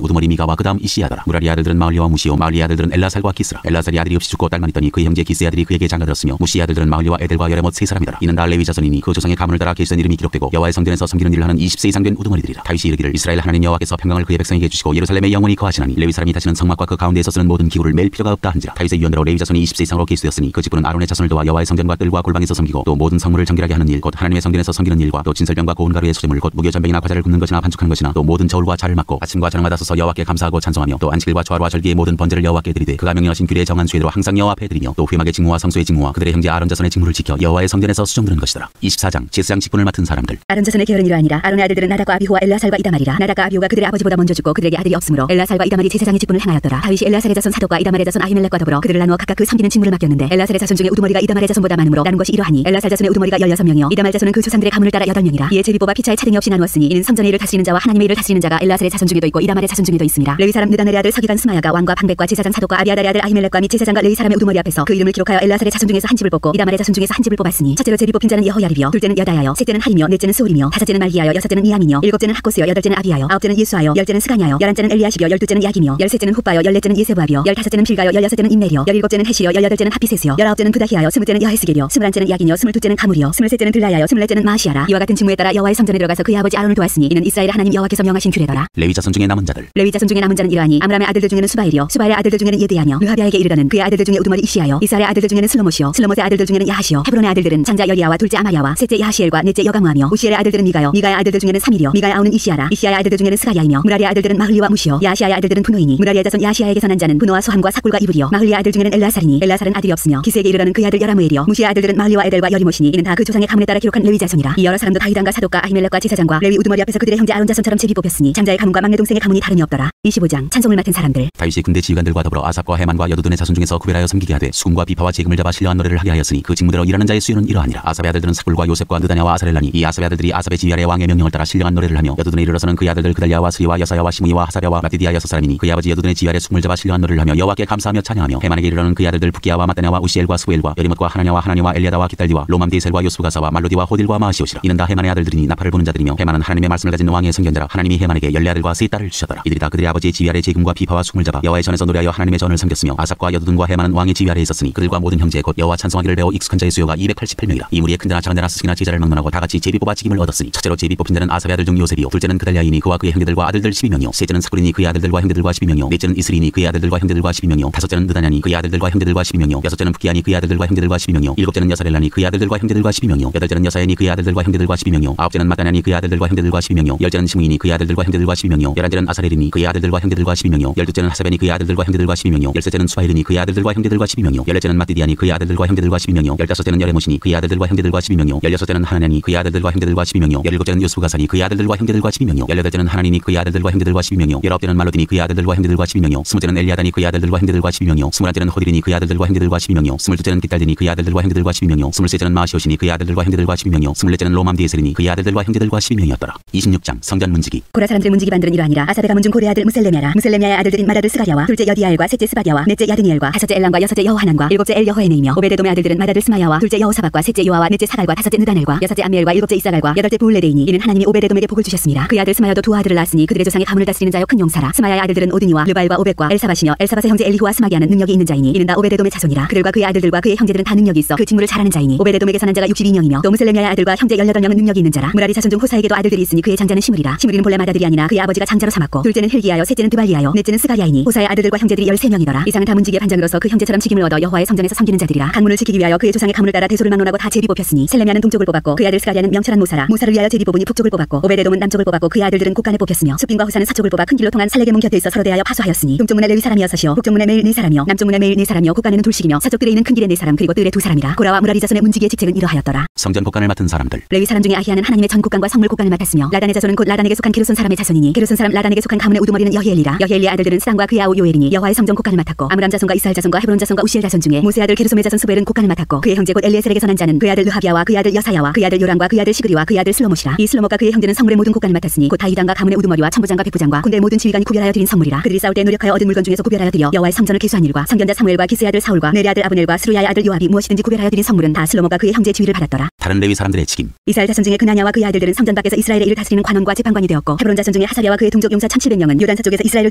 Speaker 1: 우두머리 미가와 그 다음 이시야더라. 무라리의 아들들은 마을리와 무시요 마을리의 아들들은 엘라살과 기스라. 엘라살이 아들이 없이 죽고 딸만 있더니 그의 형제 기스의 아들이 그에게 장가들었으며 무시의 아들들은 마을리와 에델과 여레못 세 사람이더라. 이는 다 레위 자손이니 그 조상의 가문을 따라 계수된 이름이 기록되고 여호와의 성전에서 섬기는 일을 하는 20세 이상 된 우두머리들이라. 다윗이 이르기를 이스라엘 하나님 여호와께서 평강을 그의 백성에게 주시고 예루살렘에 영원히 거하시나니 레위 사람이 다시는 성막과 그 가운데에서 쓰는 모든 기구를 맬 필요가 없다 한지라. 다윗의 유언대로 레위 자손이 20세 이상으로 계수되었으니 그 직분은 아론의 자손을 도와 여호와의 성전과 뜰과 골방에서 섬기고 또 모든 성물을 정결하게 하는 일 곧 하나님의 성전에서 섬기는 일과 또 진설병과 고운 가루의 수제물 곧 무교 전병이나 과자를 굽는 것이나 반죽하는 것이나 또 모든 저울과 자를 맡고 아침과 저녁마다 서서 여호와께 감사하고 찬송하며 또 안식일과 초하루와 절기의 모든 번제를 여호와께 드리되 그가 명령하신 규례에 정한 수혜대로 항상 여호와 앞에 드리며 또 회막의 직무와 성소의 직무와 그들의 형제 아론 자손의 직무를 지켜 여호와의 성전에서 수종드는 것이더라. 24장 제사장 직분을 맡은 사람들.
Speaker 2: 아론 자손의 계열은 이러하니라. 아론의 아들들은 나답과 아비후와 엘라살과 이다말이라. 나답과 아비후가 그들의 아버지보다 먼저 죽고 그들에게 아들이 없으므로 엘라살과 이다말이 제사장의 직분을 행하였더라. 다윗이 엘라살의 자손 사독과 이다말의 자손 아히멜렉과 더불어 그들을 나누어 각각 그 섬기는 직무를 맡겼는데 엘라살의 자손 중에 우두머리가 이다말의 자손보다 많으므로 나눈 것이 이러하니 엘라살 자손의 우두머리가 16명이요 이다말 자손은 그 조상들의 가문을 따라 8명이라. 이에 제비 뽑아 피차에 차등이 없이 나누었으니 이는 성전의 일을 다스리는 자와 하나님의 일을 다스리는 자가 엘라살의 자손 중에도 있고 이다말의 자손 중에도 있습니다. 레위 사람 느다넬의 아들 서기관 스마야가 왕과 방백과 제사장 사독과 아비아달의 아들 아히멜렉과 및 제사장과 레위 사람의 우두머리 앞에서 그 이름을 기록하여 엘라살의 자손 중에서 한 집을 뽑고 이다말의 자손 중에서 한 집을 뽑았으니 첫째로 제비 뽑힌 자는 여호야립이요 둘째는 여다야요 셋째는 하림이요 넷째는 스울이며 다섯째는 말기야요 여섯째는 미야민이요 일곱째는 하코스요 여덟째는 아비야요 아홉째는 예수아요 열째는 스가냐요 열한째는 엘리야십이요 열둘째는 야김이요 열셋째는 후바요 열넷째는 예세부아비요 열다섯째는 빌가요 열여섯째는 임멜이요 열일곱째는 헤시요 열여덟째는 하피세스요 열아홉째는 부다히야요 스무째는 여헤스겔이요 스물한째는 야긴이요 스물둘째는 가물이요 스물셋째는 들라야요 스물넷째는 마시아라. 이와 같은 직무에 따라 여호와의 성전에 들어가서 그의 아버지 아론을 도왔으니 이는 이스라엘 하나님 여호와께서 명하신 규례더라.
Speaker 1: 레위 자손 중에 남은 자들.
Speaker 2: 레위 자손 중에 남은 자는 이러하니 아므람의 아들들 중에는 수바엘이요 수바엘의 아들들 중에는 예드야며 르하비아에게 이르러는 그의 아들들 중에 우두머리 이시야요 이스라엘의 아들들 중에는 슬로못이요 슬로못의 아들들 중에는 야하시요 헤브론의 아들들은 장자 여리야와 둘째 아마야와 셋째 야시엘과 넷째 여가무하며 우시엘의 아들들은 미가요 미가의 아들들 중에는 사밀이요 미가의 아우는 이시야라 이시야의 아들들 중에는 스가야이며 무라리의 아들들은 마흘리와 무시요 야시야의 아들들은 분노이니 무라리의 자손 야시야에게서 난 자는 분노와 소함과 삭굴과 이불이요 마흘리의 아들 중에는 엘라살이니 엘라살은 아들이 없으며 기스에게 이르러는 그의 아들 여라무엘이요 무시의 아들들은 마흘리와 에델과 여리못이니 이는 다 그 조상의 가문에 따라 기록한 레위 자손이라. 이 여러 사람도 다윗왕과 사독과 아히멜렉과 제사장과 레위 우두머리 앞에서 그들의 형제 아론 자손처럼 제비 뽑혔으니 장자의 가문과 막내 동생의 가문이 다름이 없더라. 25장 찬송을 맡은 사람들.
Speaker 1: 다윗이 군대 지휘관들과 더불어 아삽과 헤만과 여두둔의 자손 중에서 구별하여 섬기게 하되 수금과 비파와 재금을 잡아 신령한 노래를 하게 하였으니 그 직무대로 일하는 자의 수요는 이러하니라. 아삽의 아들들은 삭불과 요셉과 느다냐와 아사렐라니 이 아삽의 아들들이 아삽의 지휘 아래 왕의 명령을 따라 신령한 노래를 하며 여두둔에 이르러서는 그의 아들들 그달랴와 스리와 여사야와 시므이와 하사랴와 마띠디아 6사람이니 그의 아버지 여두둔의 지휘 아래 수금을 잡아 신령한 노래를 하며 여호와께 감사하며 찬양하며 헤만에게 이르러는 그의 아들들 부기야와 마따냐와 우시엘과 스웨일과 여리못과 하나냐와 하나니와 엘리아다와 기달디와 로맘디셀과 요스가사와 말로디와 호딜과 마시오시라. 이는 다 헤만의 아들들이니 나팔을 부는 자들이며 헤만은 하나님의 말씀을 가진 왕의 선견자라. 하나님이 헤만에게 14아들과 3딸을 주셨더라. 이들이 다 그들의 아버지의 지휘 아래 재금과 비파와 수금을 잡아 여호와의 전에서 노래하여 하나님의 전을 섬겼으며 아삽과 여두둔과 헤만은 왕의 지휘 아래에 있었으니 그들과 모든 형제 곧 여호와 찬송하기를 배워 익숙한 자의 수요가 288명이라. 이 무리의 큰 자나 작은 자나 스승이나 제자를 막론하고 다 같이 제비 뽑아 직임을 얻었으니 첫째로 제비 뽑힌 자는 아삽의 아들 중 요셉이요 둘째는 그달랴이니 그와 그의 형제들과 아들들 12명이요 셋째는 사구리니 그의 아들들과 형제들과 12명이요 넷째는 이스리니 그의 아들들과 형제들과 12명이요 다섯째는 느다냐니 그의 아들들과 형제들과 12명이요 여섯째는 부기야니 그의 아들들과 형제들과 12명이요 일곱째는 여사렐라니 그의 아들들과 형제들과 12명이요 여덟째는 여사야니 그의 아들들과 형제들과 12명이요 아홉째는 마따냐니 그의 아들들과 형제들과 12명이요 열째는 시므이니 그의 아들들과 형제들과 12명이요 열한째는 아사렐이니 그의 아들들과 형제들과 12명이요 열둘째는 하사벤이 그의 아들들과 형제들과 12명이요 열셋째는 수바일이니 그의 아들들과 형제들과 12명이요 열넷째는 마띠디아니 그의 아들들과 형제들과 12명이요 열다섯째는 여레못이니 그의 아들들과 형제들과 12명이요 열여섯째는 하나냐니 그의 아들들과 형제들과 12명이요 열일곱째는 요스가사니 그의 아들들과 형제들과 12명이요 열여덟째는 하나니니 그의 아들들과 형제들과 12명이요 열아홉째는 말로디니 그의 아들들과 형제들과 12명이요 스무째는 엘리아다니 그의 아들들과 형제들과 12명이요 스물한째는 호딜이니 그의 아들들과 형제들과 12명이요 스물둘째는 기달디니 그의 아들들과 형제들과 12명이요 스물셋째는 마시오시니 그의 아들들과 형제들과 12명이요 스물넷째는 로맘디에셀이니 그의 아들들과 형제들과 12명이었더라. 26장 성전 문지기.
Speaker 2: 고라 사람들의 문지기 반들은 이러하니라. 아삽의 가문 중 고레 아들 무셀레미아라. 무셀레미아의 아들들인 마다드 스가랴와 둘째 여디아엘과 셋째 스바디아와 넷째 야드니엘과 다섯째 엘람과 여섯째 여호하난과 일곱째 엘여호에네이며 오베데돔의 아들들은 마다드 스마야와 둘째 여호사박과 셋째 요아와 넷째 사갈과 다섯째 느다넬과 여섯째 암미엘과 일곱째 이사갈과 여덟째 부울레데이니 이는 하나님이 오베데돔에게 복을 주셨습니다. 그의 아들 스마야도 두 아들을 낳았으니 그들의 조상의 가문을 다스리는 자여 큰 용사라. 스마야의 아들들은 오드니와 르바엘과 오벳과 엘사바시며 엘사바의 형제 엘리후와 스마기아는 능력이 있는 자이니 이는 다 오베데돔의 자손이라. 그들과 그의 아들들과 그의 형제들은 다 능력이 있어 그 직무를 잘하는 자이니 오베데돔에게서 난 자가 62명이며 또 무셀레미아의 아들과 형제 18명은 능력이 있는 자라. 무라리 자손 중 호사에게도 아들들이 있으니 그의 장자는 시므리라. 시므리는 본래 마다들이 아니나 그의 아버지가 장자로 삼았고 둘째는 힐기야요 셋째는 드발리야요 넷째는 스가리아이니 호사의 아들들과 형제들이 13명이더라. 이상은 다 문지기의 반장으로서 그 형제처럼 직임을 얻어 여호와의 성전에서 섬기는 자들이라. 강문을 지키기 위하여 그의 조상의 가문을 따라 대소를 막론하고 다 제비 뽑혔으니 셀레미아는 동쪽을 뽑았고 그의 아들 스가리아는 명철한 모사라. 모사를 위하여 제비 뽑으니 북쪽을 뽑았고 오베데돔은 남쪽을 뽑았고 그의 아들들은 곳간에 뽑혔으며 숲빈과 호사는 서쪽을 뽑아 큰 길로 통한 살레게 문 곁에 있어 서로 대하여 파수하였으니 동쪽 문에 레위 사람이 6이요 북쪽 문에 매일 4사람이요 남쪽 문에 매일 4사람이요 곳간에는 둘씩이며 서쪽 뜰에 있는 큰 길에 4사람 그리고 뜰에 2사람이라. 고라와 무라리 자손의 문지기의 직책은 이러하였더라.
Speaker 1: 성전 곳간을 맡은 사람들.
Speaker 2: 레위 사람 중에 아히야는 하나님의 전 곳간과 성물 곳간을 맡았으며 라단의 자손은 곧 라단에게 속한 게르손 사람의 자손이니 있으니 게르손 사람 라단에게 속한 가문의 우두머리는 여히엘리라. 여히엘리의 아들들은 스당과 그의 아우 요엘이니 여호와의 성전 곡간을 맡았고 아므람 자손과 이스라엘 자손과 헤브론 자손과 우시엘 자손 중에 모세 아들 게르솜의 자손 스벨은 곡간을 맡았고 그의 형제 곧 엘리에셀에게서 난 자는 그의 아들 르하비야와 그의 아들 여사야와 그의 아들 요람과 그의 아들 시그리와 그의 아들 슬로못이라. 이 슬로못과 그의 형제는 성물의 모든 곡간을 맡았으니 곧 다윗 왕과 가문의 우두머리와 천부장과 백부장과 군대의 모든 지휘관이 구별하여 드린 성물이라. 그들이 싸울 때 노력하여 얻은 물건 중에서 구별하여 드려 여호와의 성전을 계수한 일과 선견자 사무엘과 기스의 아들 사울과 넬의 아들 아브넬과 스루야의 아들 요압이 무엇이든지 구별하여 드린 성물은 다 슬로못과 그의 형제의 지휘를 받았더라.
Speaker 1: 다른 레위 사람들의 직임.
Speaker 2: 이스라엘 자손 중에 그나냐와 그의 아들들은 성전 밖에서 이스라엘의 일을 다스리는 관원과 재판관이 되었고 헤브론 자손 중에 하사랴와 그의 동족 용사 1700명은 요단서 쪽에서 이스라엘을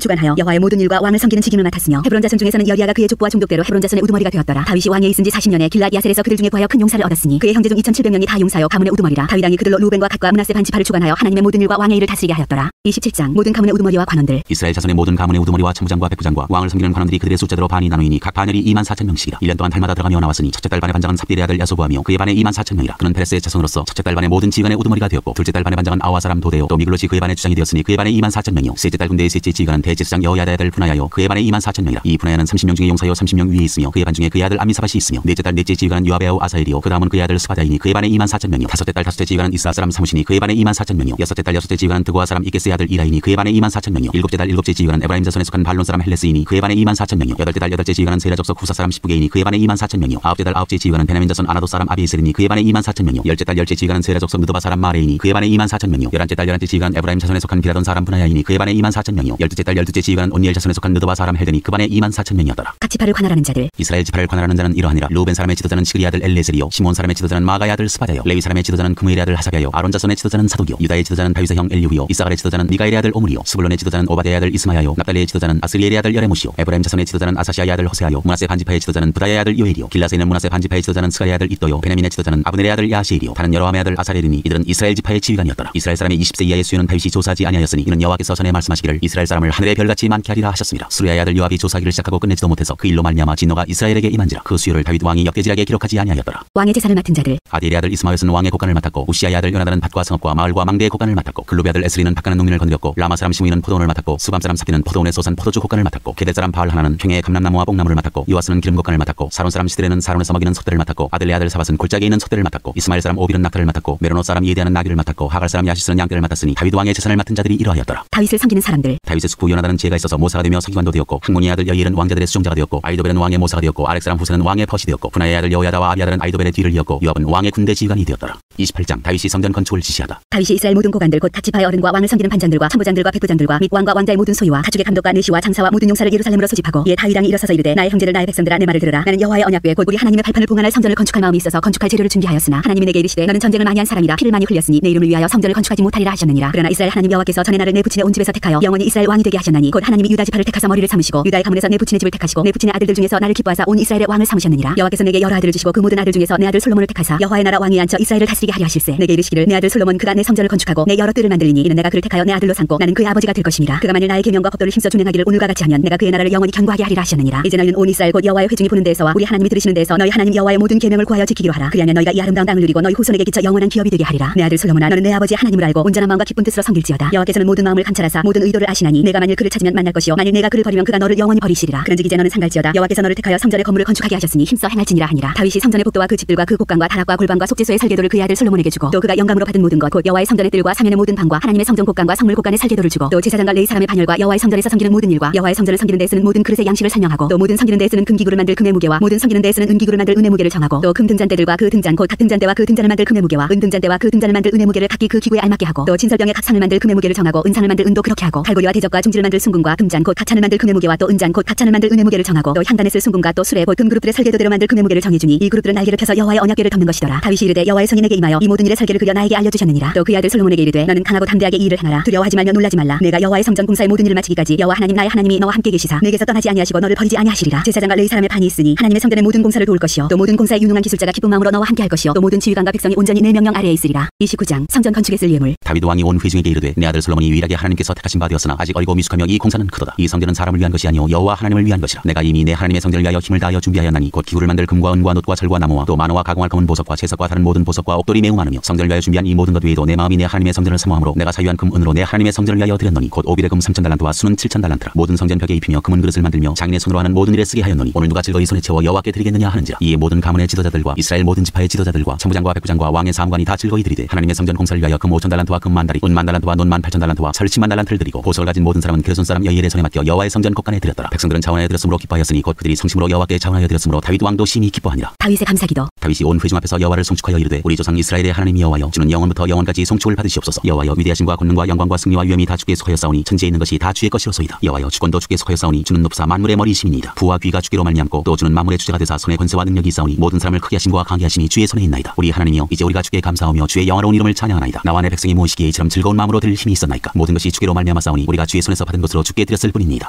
Speaker 2: 주관하여 여호와의 모든 일과 왕을 섬기는 직임을 맡았으며 헤브론 자손 중에서는 여리야가 그의 족보와 종족대로 헤브론 자손의 우두머리가 되었더라. 다윗이 왕위에 있은 지 40년에 길랏 야셀에서 그들 중에 구하여 큰 용사를 얻었으니 그의 형제 중 2700명이 다 용사여 가문의 우두머리라. 다윗 왕이 그들로 루벤과 갓과 므낫세 반지파를 주관하여 하나님의 모든 일과 왕의 일을 다스리게 하였더라. 27장 모든 가문의 우두머리와 관원들.
Speaker 1: 이스라엘 자손의 모든 가문의 우두머리와 천부장과 백부장과 왕을 섬기는 관원들이 그들의 숫자대로 반이 나누이니 각 반열이 24,000명씩이라. 1년 동안 달마다 들어가며 나왔으니 첫째 달 반의 반장은 삽디의 아들 야소부하며 그의 반에 24,000명이라. 그는 페레스의 자손으로서 첫째 달 반의 모든 지휘관의 우두머리가 되었고 둘째 달 반의 반장은 아와 사람 도데요 또 미글롯이 그의 반의 주장이 되었으니 그의 반에 24,000명이요. 셋째 달 군대의 셋째 지휘관은 대제사장 여호야다의 아들 분하야요 그의 반에 24,000명이라. 이 분하야는 30명 중에 용사요 30명 위에 있으며 그의 반 중에 그의 아들 암미사밧이 있으며 넷째 달 넷째 지휘관은 요아베아우 아사엘이요 그 다음은 그의 아들 스바다이니 그의 반에 24,000명이요. 다섯째 달 다섯째 지휘관은 이스라 사람 사무시니 그의 반에 24,000명이요. 여섯째 달 여섯째 지휘관은 드고아 사람 이게스의 아들 이라이니 그의 반에 24,000명이요. 일곱째 달 일곱째 지휘관은 에브라임 자손에 속한 발론 사람 헬레스이니 그의 반에 24,000명이요. 여덟째 달 여덟째 지휘관은 세라 족속 후사 사람 십부게이니 그의 반에 24,000명이요. 아홉째 달 아홉째 지휘관은 베냐민 자손 아나도 사람 아비에셀이니 그의 반에 24,000명이요. 열째 달 열째 지휘관은 세라 족속 느도바 사람 마레이니 그의 반에 24,000명이요. 열한째 달 열한째 지휘관은 에브라임 자손에 속한 비라돈 사람 분하야이니 그의 반에 24,000명이요. 열두째 달 열두째 지휘관은 온니엘 자손에 속한 느도바 사람 헬드니 그 반에 24,000명이었더라.
Speaker 2: 각 지파를 관할하는 자들.
Speaker 1: 이스라엘 지파를 관할하는 자는 이러하니라. 루벤 사람의 지도자는 시그리 아들 엘레셀이요 시몬 사람의 지도자는 마가의 아들 스바다요 레위 사람의 지도자는 그무엘의 아들 하사랴요 아론 자손의 지도자는 사독이요 유다의 지도자는 다윗의 형 엘리후요 이사갈의 지도자는 미가엘의 아들 오므리요 스불론의 지도자는 오바댜의 아들 이스마야요 납달리의 지도자는 아스리엘의 아들 여레모시요 에브라임 자손의 지도자는 아사시아의 아들 호세아요 므낫세 반지파의 지도자는 부다야의 아들 요엘이요 길라스에 있는 므낫세 반지파의 지도자는 스가의 아들 iddo요 베냐민의 지도자는 아브넬의 아들 야시엘이요 다른 여로함의 아들 아사렐이니 이들은 이스라엘 지파의 지휘관이었더라. 이스라엘 사람의 20세 이하의 수요는 다윗이 조사하지 아니하였으니 이는 여호와께서 전에 말씀하시기를 이스라엘 사람을 하늘의 별같이 많게 하리라 하셨습니다. 수르야의 아들 요압이 조사하기를 시작하고 끝내지도 못해서 그 일로 말미암아 진노가 이스라엘에게 임한지라. 그 수요를 다윗 왕이 역대지략에 기록하지 아니하였더라.
Speaker 2: 왕의 제사를 맡은 자들.
Speaker 1: 아디엘의 아들 이스마웻은 왕의 곡간을 맡았고 우시아의 아들 요나단은 밭과 성읍과 마을과 망대의 곡간을 맡았고 글로비 아들 에스리는 밭가는 농민을 건드렸고 라마 사람 시므이는 포도원을 맡았고 수밤 사람 사피는 포도원에 솟은 포도주 곡간을 맡았고 게데 사람 바알 하나는 횡의 감람나무와 뽕나무를 맡았고 요아스는 기름 곡간을 맡았고 사론 사람 시드레는 사론에서 먹이는 솥대를 맡았고 아들의 아들 사밧은 골짜기에 있는 솥대를 맡았고 이스마엘 사람 오빌은 낙타를 맡았고 메로노 사람 예대하는 나귀를 맡았고 하갈 사람 야시스는 양떼를 맡았으니 다윗 왕의 재산을 맡은 자들이 이러하였더라.
Speaker 2: 다윗을 섬기는 사람들.
Speaker 1: 다윗의 숙부 요나단은 지혜가 있어서 모사가 되며 서기관도 되었고 항몬이의 아들 여히엘은 왕자들의 수종자가 되었고 아이도벨은 왕의 모사가 되었고 아렉 사람 후세는 왕의 퍼시 되었고 분하의 아들 여호야다와 아비아들은 아이도벨의 뒤를 이었고 요압은 왕의 군대 지휘관이 되었더라. 28장 다윗이 성전 건축을 지시하다.
Speaker 2: 다윗이 이스라엘 모든 고관들 곧 각 지파의 어른과 왕을 섬기는 반장들과 천부장들과 백부장들과 및 왕과 왕자의 모든 소유와 가축의 감독과 내시와 장사와 모든 용사를 예루살렘으로 소집하고 이에 다윗 왕이 일어서서 이르되 나의 형제들 나의 백성들아 내 말을 들으라. 나는 여호와의 언약궤 곧 우리 하나님의 발판을 봉헌할 성전을 건축할 마음이 있어서 건축할 재료를 준비하였으나 하나님이 내게 이르시되 너는 전쟁을 많이 한 사람이라 피를 많이 흘렸으니 내 이름을 위하여 성전을 건축하지 못하리라 하셨느니라. 그러나 이스라엘 하나님 여호와께서 전에 나를 내 부친의 온 집에서 택하여 영원히 이스라엘 왕이 되게 하셨나니 곧 하나님이 유다 지파를 택하사 머리를 삼으시고 유다의 가문에서 내 부친의 집을 택하시고 내 부친의 아들들 중에서 나를 기뻐하사 온 이스라엘의 왕을 삼으셨느니라. 여호와께서 내게 여러 아들을 주시고 그 모든 아들 중에서 내 아들 솔로몬을 택하사 여호와의 나라 왕위에 앉혀 이스라엘을 다스리게 하려 하실세. 내게 이르시기를 내 아들 솔로몬 그가 내 성전을 건축하고 내 여러 뜰을 만들리니 이는 내가 그를 택하여 내 아들로 삼고 나는 그의 아버지가 될 것임이라. 그가 만일 나의 계명과 법도를 힘써 준행하기를 오늘과 같이 하면 내가 그의 나라를 영원히 견고하게 하리라 하셨느니라. 이제 너희는 온 이스라엘 곧 여호와의 회중이 보는 데에서와 우리 하나님이 들으시는 데에서 너희 하나님 여호와의 모든 계명을 구하여 지키기로 하라. 그리하면 너희가 이 아름다운 땅을 누리고 너희 후손에게 기쳐 영원한 기업이 되게 하리라. 내 아들 솔로몬아 너는 내 아버지의 하나님을 알고 온전한 마음과 기쁜 뜻으로 섬길지어다. 여호와께서는 모든 마음을 감찰하사 모든 의도를 아시나니 내가 만일 그를 찾으면 만날 것이요 만일 내가 그를 버리면 그가 너를 영원히 버리시리라. 그런즉 이제 너는 상갈지어다. 여호와께서 너를 택하여 성전의 건물을 건축하게 하셨으니 힘써 행할지니라 하니라. 다윗이 성전의 복도와 그 집들과 그 곡간과 다락과 골방과 속죄소의 설계도를 그의 아들 솔로몬에게 주고 또 그가 영감으로 받은 모든 것 곧 여호와의 성전의 뜰과 사면의 모든 방과 하나님의 성전 곡간과 성물 곡간의 설계도를 주고 또 제사장과 레위 사람의 반열과 여호와의 성전에서 섬기는 모든 일과 여호와의 성전을 섬기는 데 쓰는 모든 그릇의 양식을 설명하고 또 모든 섬기는 데 쓰는 금기구를 만들 금의 무게와 모든 섬기는 데 쓰는 은기구를 만들 은의 무게를 정하고 또 금 등잔대들과 그 등잔 곧 각 등잔대와 그 등잔을 만들 금의 무게와 은 등잔대와 그 등잔을 만들 은의 무게를 각기 그 기구에 알맞게 하고 또 진설병의 각 산을 만들 금의 무게를 정하고 은산을 만들 은도 그렇게 하고 갈고리와 대적과 중지를 만들 순금과 금잔 곧 각 찬을 만들 금의 무게와 또 은잔 곧 각 찬을 만들 은의 무게를 정하고 또 향단에 쓸 순금과 또 수레 곧 금그룹들의 설계도대로 만들 금의 무게를 정해주니 이 그룹들은 날개를 펴서 여호와의 언약궤를 덮는 것이더라. 다윗이 이르되 여호와의 손이 내게 임하여 이 모든 일의 설계를 그려 나에게 알려주셨느니라. 또 그의 아들 솔로몬에게 이르되 너는 강하고 담대하게 이 일을 행하라. 두려워하지 말며 놀라지 말라. 내가 여호와의 성전 공사의 모든 일을 마치기까지 여호와 하나님 나의 하나님이 너와 함께 계시사 내게서 떠나지 아니하시고 너를 버리지 아니하시리라. 제사장과 레위 사람의 반이 있으니 하나님의 성전의 모든 공사를 도울 것이요 또 모든 공사에 유능한 기술자가 기쁜 마음으로 너와 함께 할 것이요 또 모든 지휘관과 백성이 온전히 내 명령 아래에 있으리라. 29장 성전 건축에 쓸 예물.
Speaker 1: 다윗 왕이 온 회중에게 이르되 내 아들 솔로몬이 유일하게 하나님께서 택하신 바 되었으나 아직 어리고 미숙하며 이 공사는 크도다. 이 성전은 사람을 위한 것이 아니오 여호와 하나님을 위한 것이라. 내가 이미 내 하나님의 성전을 위하여 힘을 다하여 준비하였나니 곧 기구를 만들 금과 은과 놋과 철과 나무와 또 만화와 가공할 검은 보석과 채석과 다른 모든 보석과 옥돌이 매우 많으며 성전을 위하여 준비한 이 모든 것 외에도 내 마음이 내 하나님의 성전을 사모함으로 내가 사유한 금 은으로 내 하나님의 성전을 위하여 드렸노니 곧 오빌의 금 3,000달란트와 수는 7,000달란트라. 모든 성전 벽에 입히며 금은 그릇을 만들며 장인의 손으로 하는 모든 일에 쓰게 하였노니 오늘 누가 즐거이 손에 채워 여호와께 드리겠느냐 하는지라. 이에 모든 가문의 지도자들과 이스라엘 모든 지파의 지도자들과 천부장과 백부장과 왕의 사무관이 다 즐거이 드리되 하나님의 성전 공사를 위하여 금 5,000달란트와 금 10,000다리 은 10,000달란트와 논 18,000달란트 달란트와 철 10만 달란트를 드리고 보석을 가진 모든 사람은 게르손 사람 여이엘의 손에 맡겨 여호와의 성전 곳간에 드렸더라. 백성들은 자원하여 드렸으므로 기뻐하였으니 곧 그들이 성심으로 여호와께 자원하여 드렸으므로 다윗 왕도 심히 기뻐하니라.
Speaker 2: 다윗의 감사기도.
Speaker 1: 다윗이 온 회중 앞에서 여호와를 송축하여 이르되 우리 조상 이스라엘의 하나님 여호와여 주는 영원부터 영원까지 송축을 받으시옵소서. 여호와여 위대하심과 권능과 영광과 승리와 위엄이 다 주께 속하였사오니 천지에 있는 것이 다 주의 것이로소이다. 여호와여 주권도 주께 속하였사오니 주는 높사 만물의 머리이심이니이다. 부와 귀가 주께로 말미암고 또 주는 만물의 주제가 되사 손에 권세와 능력이 있사오니 모든 사람을 크게 하심과 강하게 하심이 주의 손에 있나이다. 우리 하나님이여 이제 우리가 주께 감사하며 주의 영화로운 이름을 찬양하나이다. 나와 내 백성이 모시기에 이처럼 즐거운 마음으로 드릴 힘이 있었나이까. 모든 것이 주께로 말미암았사오니 우리가 주의 손에서 받은 것으로 주께 드렸을 뿐이니이다.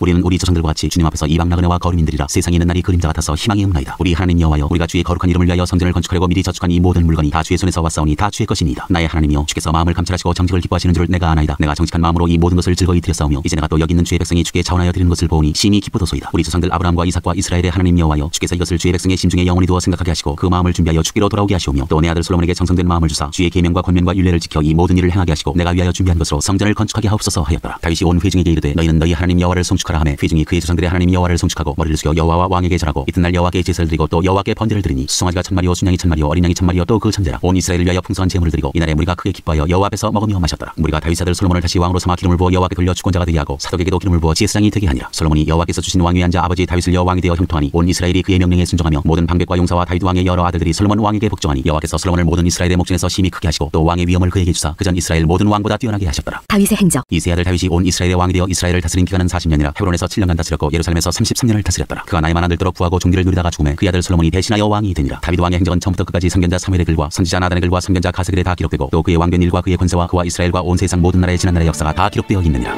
Speaker 1: 우리는 우리 조상들과 같이 주님 앞에서 이방 나그네와 거류민들이라 세상에 있는 날이 그림자 같아서 희망이 없나이다. 우리 하나님 여호와여 우리가 주의 거룩한 이름을 위하여 성전을 건축하려고 미리 저축한 이 모든 물건이 다 주의 손에서 왔사오니 다 주의 것이니이다. 나의 하나님이여 주께서 마음을 감찰하시고 정직을 기뻐하시는 줄 내가 아나이다. 내가 정직한 마음으로 이 모든 것을 즐거이 드렸사오며 이제 내가 또 여기 있는 주의 백성이 주께 자원하여 드리는 것을 보니 심히 기쁘도소이다. 우리 조상들 아브라함과 이삭과 이스라엘의 하나님 여호와여 주께서 이것을 주의 백성의 심중에 영원히 두어 생각하게 하시고 그 마음을 준비하여 주께로 돌아오게 하시오며 또 내 아들 솔로몬에게 정성된 마음을 주사 주의 계명과 권면과 율례를 지켜 이 모든 일을 행하게 하시고 내가 위하여 준비한 것으로 성전을 건축하게 하옵소서 하였더라. 다윗이 온 회중에게 이르되 너희는 너희 하나님 여호와를 송축하라 하매 회중이 그의 조상들의 하나님 여호와를 송축하고 머리를 숙여 여호와와 왕에게 절하고 이튿날 여호와께 제사를 드리고 또 여호와께 번제를 드리니 수송아지가 1000마리요 순양이 1000마리요 어린 양이 1000마리요 또 그 천제라. 온 이스라엘을 위하여 풍성한 제물을 드리고 이날에 무리가 크게 기뻐하여 여호와 앞에서 먹으며 마셨더라. 무리가 다윗 아들 솔로몬을 다시 왕으로 삼아 기름을 부어 여호와께 돌려 주권자가 되게 하고 사독에게도 기름을 부어 지혜사장이 되게 하니라. 솔로몬이 여호와께서 주신 왕위에 앉아 아버지 다윗을 여호와 왕이 되어 형통하니 온 이스라엘이 그의 명령에 순종하며 모든 방백과 용사와 다윗 왕의 여러 아들들이 솔로몬 왕에게 복종하니 여호와께서 솔로몬을 모든 이스라엘의 목전에서 심히 크게 하시고 또 왕의 위엄을 그에게 주사 그전 이스라엘 모든 왕보다 뛰어나게 하셨더라.
Speaker 2: 다윗의 행적.
Speaker 1: 이세 아들 다윗이 온 이스라엘의 왕이 되어 이스라엘을 다스린 기간은 40년이라 헤브론에서 7년간 다스렸고 예루살렘에서 33년을 다스렸더라. 그가 나이 많아 늙도록 부하고 종기를 누리다가 죽음에 그의 아들 솔로몬이 대신하여 왕이 되니라. 다윗 왕의 행적은 처음부터 끝까지 선견자 사무엘의 글과 선지자 나단의 글과 선견자 가세글에 다 기록되고 또 그의 왕된 일과 그의 권세와 그와 이스라엘과 온 세상 모든 나라의 지난 날의 역사가 다 기록되어 있느니라.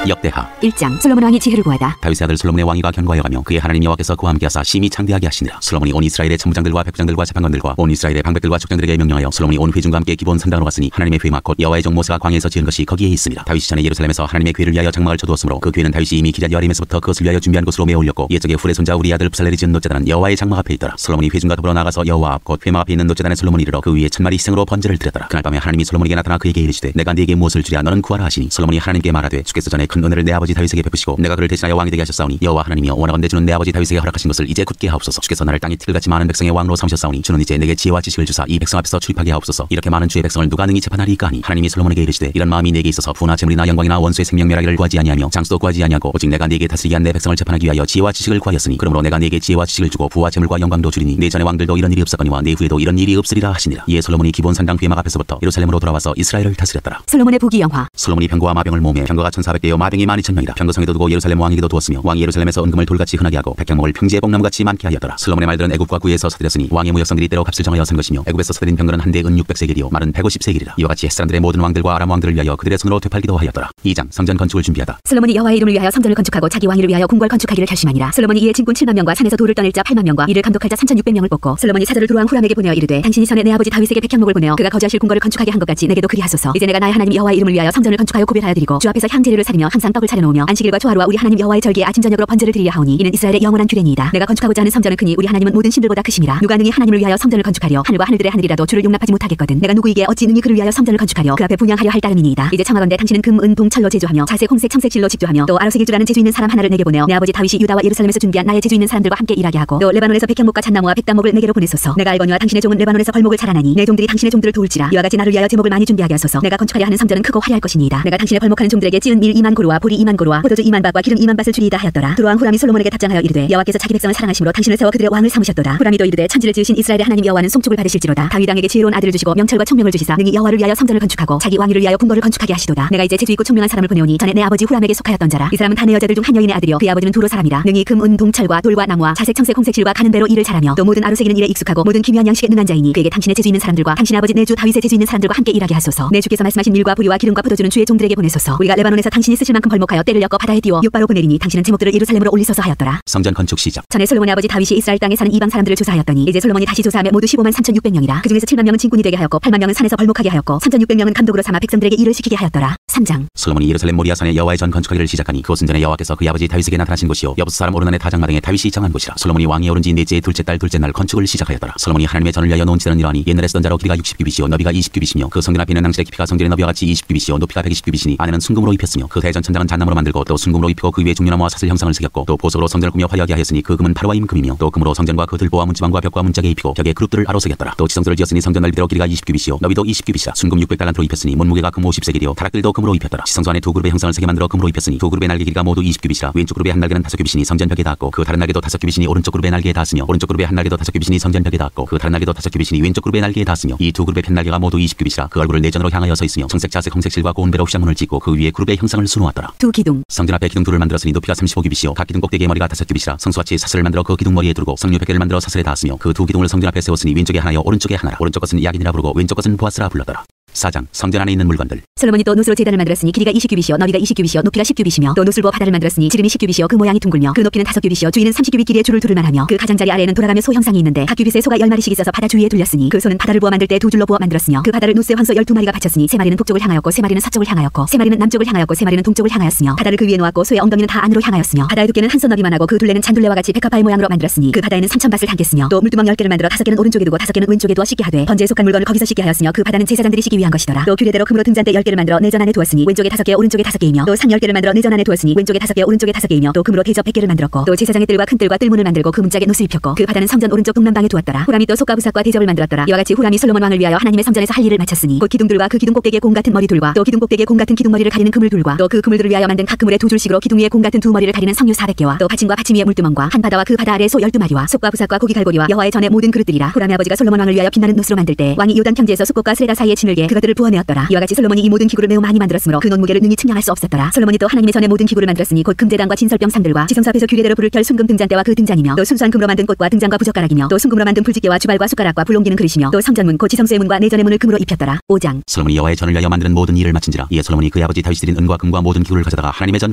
Speaker 1: 역대하
Speaker 2: 1장. 솔로몬 왕이 지혜를 구하다.
Speaker 1: 다윗의 아들 솔로몬의 왕위가 견고하여가며 그의 하나님 여호와께서 그와 함께하사 심히 창대하게 하시니라. 솔로몬이 온 이스라엘의 천부장들과 백부장들과 재판관들과 온 이스라엘의 방백들과 족장들에게 명령하여 솔로몬이 온 회중과 함께 기본 산당으로 갔으니 하나님의 회막 곧 여호와의 종 모세가 광야에서 지은 것이 거기에 있습니다. 다윗이 전에 예루살렘에서 하나님의 괴를 위하여 장막을 쳐두었으므로 그 괴는 다윗이 이미 기럇 여아림에서부터 그것을 위하여 준비한 곳으로 메어 올렸고 옛적에 훌의 손자 우리 아들 부살렐이 지은 노제단은 여호와의 장막 앞에 있더라. 솔로몬이 회중과 더불어 나가서 여호와 앞 곧 회막 앞에 있는 노제단에 솔로몬이 이르러 그 위에 1000마리 희생으로 번제를 드렸더라. 그날 밤에 하나님이 솔로몬에게 나타나 그에게 이르시되 내가 네게 무엇을 주랴 너는 구하라 하시니 솔로몬이 하나님께 말하되 주께서 전에 큰 은혜를 내 아버지 다윗에게 베푸시고 내가 그를 대신하여 왕이 되게 하셨사오니 여호와 하나님이여 원하건대 주는 내 아버지 다윗에게 허락하신 것을 이제 굳게 하옵소서. 주께서 나를 땅에 티끌같이 많은 백성의 왕으로 삼으셨사오니 주는 이제 내게 지혜와 지식을 주사 이 백성 앞에서 출입하게 하옵소서. 이렇게 많은 주의 백성을 누가 능히 재판하리까 하니 하나님이 솔로몬에게 이르시되 이런 마음이 내게 있어서 부나 재물이나 영광이나 원수의 생명멸하기를 구하지 아니하며 장수도 구하지 아니하고 오직 내가 네게 다스리게 한 내 백성을 재판하기 위하여 지혜와 지식을 구하였으니 그러므로 내가 네게 지혜와 지식을 주고 부와 재물과 영광도 주리니 내 전의 왕들도 이런 일이 없었거니와 내 후에도 이런 일이 없으리라 하시니라. 이에 솔로몬이 기본 산당 회막 앞에서부터 예루살렘으로 돌아와서 이스라엘을 다스렸더라.
Speaker 2: 솔로몬의 부귀 영화.
Speaker 1: 솔로몬이 병거와 마병을 모으며 병거가 1400개요 마병이 12000명이라. 병거성에도 두고 예루살렘 왕에게도 두었으며 왕이 예루살렘에서 은금을 돌같이 흔하게 하고 백향목을 평지의 뽕나무같이 많게 하였더라. 솔로몬의 말들은 애굽과 구에서 사들였으니 왕의 무역성들이 때로 값을 정하여 산 것이며 애굽에서 사들인 병거는 한 대에 은 600세겔이요 말은 150세겔이라. 이와 같이 햇사람들의 모든 왕들과 아람 왕들을 위하여 그들의 손으로 되팔기도 하였더라. 2장. 성전 건축을 준비하다.
Speaker 2: 솔로몬이 여호와의 이름을 위하여 성전을 건축하고 자기 왕위를 위하여 궁궐 건축하기를 결심하니라. 솔로몬이 이에 진군 7만 명과 산에서 돌을 떠낼 자 8만 명과 이를 감독할 자 3600명을 뽑고 솔로몬이 사절을 두루왕 후람에게 보내어 이르되 당신이 전에 내 아버지 다윗에게 백향목을 보내어 그가 거주하실 궁궐을 건축하게 한 것 같이 내게도 그리하소서. 이제 내가 나의 하나님 여호와의 이름을 위하여 성전을 건축하여 구별하여 드리고 주 앞에서 향제례를 차리며 항상 떡을 차려놓으며 안식일과 초하루와 우리 하나님 여호와의 절기에 아침 저녁으로 번제를 드리려 하오니 이는 이스라엘의 영원한 규례니이다. 내가 건축하고자 하는 성전은 크니 우리 하나님은 모든 신들보다 크심이라. 누가 능히 하나님을 위하여 성전을 건축하려 하늘과 하늘들의 하늘이라도 주를 용납하지 못하겠거든. 내가 누구에게 어찌 능히 그를 위하여 성전을 건축하려 그 앞에 분향하려 할 따름이니이다. 이제 청하건대 당신은 금, 은, 동, 철로 제조하며 자색, 홍색, 청색 실로 직조하며 또 아로색일 줄 아는 재주 있는 사람 하나를 내게 보내어 내 아버지 다윗이 유다와 예루살렘에서 준비한 나의 재주 있는 사람들과 함께 일하게 하고 또 레바논에서 백향목과 잣나무와 백담목을 내게로 보내소서. 내가 알거니와 당신의 종은 레바논에서 벌목을 잘하나니 내 종들이 당신의 종들을 도울지라. 이와 같이 나를 위하여 제목을 많이 준비하게 하소서. 내가 건축하려 하는 성전은 크고 화려할 것이니이다. 내가 당신의 벌목하는 종들에게 찌은 밀 2만 고루와 보리 2만 고루와 포도주 2만 밭과 기름 2만 밭을 주리이다 하였더라. 두루왕 후람이 솔로몬에게 답장하여 이르되 여호와께서 자기 백성을 사랑하심으로 당신을 세워 그들의 왕을 삼으셨도다. 후람이 또 이르되 천지를 지으신 이스라엘의 하나님 여호와는 송축을 받으실지로다. 다윗 왕에게 지혜로운 아들을 주시고 명철과 총명을 주시사 능히 여호와를 위하여 성전을 건축하고 자기 왕위를 위하여 궁궐을 건축하게 하시도다. 내가 이제 재주 있고 총명한 사람을 보내오니 전에 내 아버지 후람에게 속하였던 자라. 이 사람은 다 내 여자들 중 한 여인의 아들이요 그의 아버지는 두로 사람이라. 능히 금, 은, 동, 철과 돌과 나무와 자색, 청색, 홍색 실과 가는 배로 일을 잘하며 또 모든 아로새기는 일에 익숙하고 모든 기묘한 양식에 능한 자이니 그에게 당신의 재주 있는 사람들과 당신 아버지 내 주 다윗의 재주 있는 사람들과 함께 일하게 하소서. 내 주께서 말씀하신 밀과 보리와 기름과 포도주는 주의 종들에게 보내소서. 우리가 레바논에서 당신이 쓰실 만큼 벌목하여 때를 엮어 바다에 띄워 육바로 보내리니 당신은 제목들을 예루살렘으로 올리소서 하였더라.
Speaker 1: 성전 건축 시작.
Speaker 2: 전에 솔로몬의 아버지 다윗이 이스라엘 땅에 사는 이방 사람들을 조사하였더니 이제 솔로몬이 다시 조사하며 모두 15만 3600명이라. 그중에서 7만 명은 진군이 되게 하였고 8만 명은 산에서 벌목하게 하였고 3600명은 감독으로 삼아 백성들에게 일을 시키게 하였더라. 3장.
Speaker 1: 솔로몬이 예루살렘 모리아산에 여호와의 전 건축하기를 시작하니 그곳은 전에 여호와께서 그의 아버지 다윗에게 나타나신 곳이요 여부스 사람 오르난의 다장마당에 다윗이 정한 곳이라. 솔로몬이 왕위에 오른 지 넷째의 둘째 달 둘째 날 건축을 시작하였더라. 솔로몬이 하나님의 전을 위하여 놓은 지대는 이러하니 옛날에 쓰던 자로 길이가 60규빗이요 너비가 20규빗이며 그 성전 앞에 있는 낭실의 깊이가 성전의 너비와 같이 20규빗이요 높이가 120규빗이니 안에는 순금으로 입혔으며 그 대전 성전 천장은 잣나무로 만들고 또 순금으로 입히고 그 위에 종려나무와 사슬 형상을 새겼고 또 보석으로 성전을 꾸며 화려하게 하였으니 그 금은 파르와임 금이며 또 금으로 성전과 그 들보와 문지방과 벽과 문짝에 입히고 벽에 그룹들을 아로 새겼더라. 또 지성소를 지었으니 성전 넓이대로 길이가 20규빗이요 너비도 20규빗이라 순금 600달란트로 입혔으니 문무게가 금 50세겔이요 다락들도 금으로 입혔더라. 지성소 안에 두 그룹의 형상을 세게 만들어 금으로 입혔으니 두 그룹의 날개 길이가 모두 20규빗이라 왼쪽 그룹의 한 날개는 5규빗이니 성전 벽에 닿았고 그 다른 날개도 5규빗이니 오른쪽 그룹의 날개에 닿았으며 오른쪽 그룹의 한 날개도 5규빗이니 성전 벽에 닿았고 그 다른 날개도 5규빗이니 왼쪽 그룹의 날개에 닿았으며 이 두 그룹의 편 날개가 모두 20규빗이라 그 얼굴을 내전으로 향하여 서 있으며 청색 자색 홍색 실과 고운 배로 휘장문을 짓고 그 위에 그룹의 형상을 수놓았더라.
Speaker 2: 두 기둥
Speaker 1: 성전 앞에 기둥 둘을 만들었으니 높이가 35규빗이요 각 기둥 꼭대기의 머리가 5규빗이라 성수같이 사슬을 만들어 그 기둥 머리에 두르고 성류 100개를 만들어 사슬에 닿았으며 그 두 기둥을 성전 앞에 세웠으니 왼쪽에 하나요 오른쪽에 하나라. 오른쪽 것은 야긴이라 부르고 왼쪽 것은 보아스라 불렀더라. 4장 성전 안에 있는 물건들.
Speaker 2: 솔로몬이 또 노스로 제단을 만들었으니 길이가 20규빗이요 너비가 20규빗이요 높이가 10규빗이며 또 노술보 바다를 만들었으니 지름이 10규빗이요 그 모양이 둥글며 그 높이는 5규빗이요 주위는 30규빗 길이의 줄을 두를만 하며 그 가장자리 아래에는 돌아가며 소 형상이 있는데 각 규빗에 소가 10마리씩 있어서 바다 주위에 둘렸으니 그 소는 바다를 보아 만들 때 두 줄로 보아 만들었으며 그 바다를 노스에 황소 12마리가 바쳤으니 3마리는 북쪽을 향하였고 3마리는 서쪽을 향하였고 3마리는 남쪽을 향하였고 3마리는 동쪽을 향하였으며 바다를 그 위에 놓았고 소의 엉덩이는 다 안으로 향하였으며 바다의 두께는 한 손 너비만 하고 그 둘레는 잔둘레와 같이 백합바의 모양으로 만들었으니 그 바다에는 3,000밭을 담겠으며 또 물두멍 10개를 만들어 5개는 오른쪽에 두고 5개는 왼쪽에 두어 씻게 하되 번제에 속한 물건을 거기서 씻게 하였으며 그 바다는 제사장들이 씻기 위한 것이더라. 또 규례대로 금으로 등잔대 10개를 만들어 내전 안에 두었으니 왼쪽에 5개 오른쪽에 5개이며 또 상 10개를 만들어 내전 안에 두었으니 왼쪽에 5개 오른쪽에 5개이며 또 금으로 대접 100개를 만들었고 또 제사장의 뜰과 큰 뜰과 뜰문을 만들고 그 문짝에 노스 입혔고 그 바다는 성전 오른쪽 동남방에 두었더라. 후람이 또 속과 부삭과 대접을 만들었더라. 이와 같이 후람이 솔로몬 왕을 위하여 하나님의 성전에서 할 일을 마쳤으니 곧 기둥들과 그 기둥 꼭대기에 공 같은 머리둘과 또 기둥 꼭대기에 공 같은 기둥머리를 가리는 그물둘과 또 그 그물들을 위하여 만든 각 그물의 두 줄씩으로 기둥 위에 공 같은 두 머리를 가리는 성류 400개와 또 받침과 받침 위에 물두멍과 한 바다와 그 바다 아래 소 12마리와 속과 부삭과 고기 갈고리와 여호와의 전에 모든 그릇들이라. 후람의 아버지가 솔로몬 왕을 위하여 빛나는 노스로 만들 때 왕이 요단 평지에서 숫꽃과 스레다 사이에 진을게 그것들을 부어내었더라. 이와 같이 솔로몬이 이 모든 기구를 매우 많이 만들었으므로 그 논무게를 능히 측량할 수 없었더라. 솔로몬이 또 하나님의 전에 모든 기구를 만들었으니 곧 금제단과 진설병 상들과 지성소 앞에서 규례대로 불을 켤 순금 등잔대와 그 등잔이며 또 순수한 금으로 만든 꽃과 등잔과 부젓가락이며 또 순금으로 만든 불지게와 주발과 숟가락과 불 옮기는 그릇이며 또 성전문 곧 지성소의 문과 내전의 문을 금으로 입혔더라. 5장
Speaker 1: 솔로몬이 여호와의 전을 위하여 만드는 모든 일을 마친지라. 이에 솔로몬이 그의 아버지 다윗이 드린 은과 금과 모든 기구를 가져다가 하나님의 전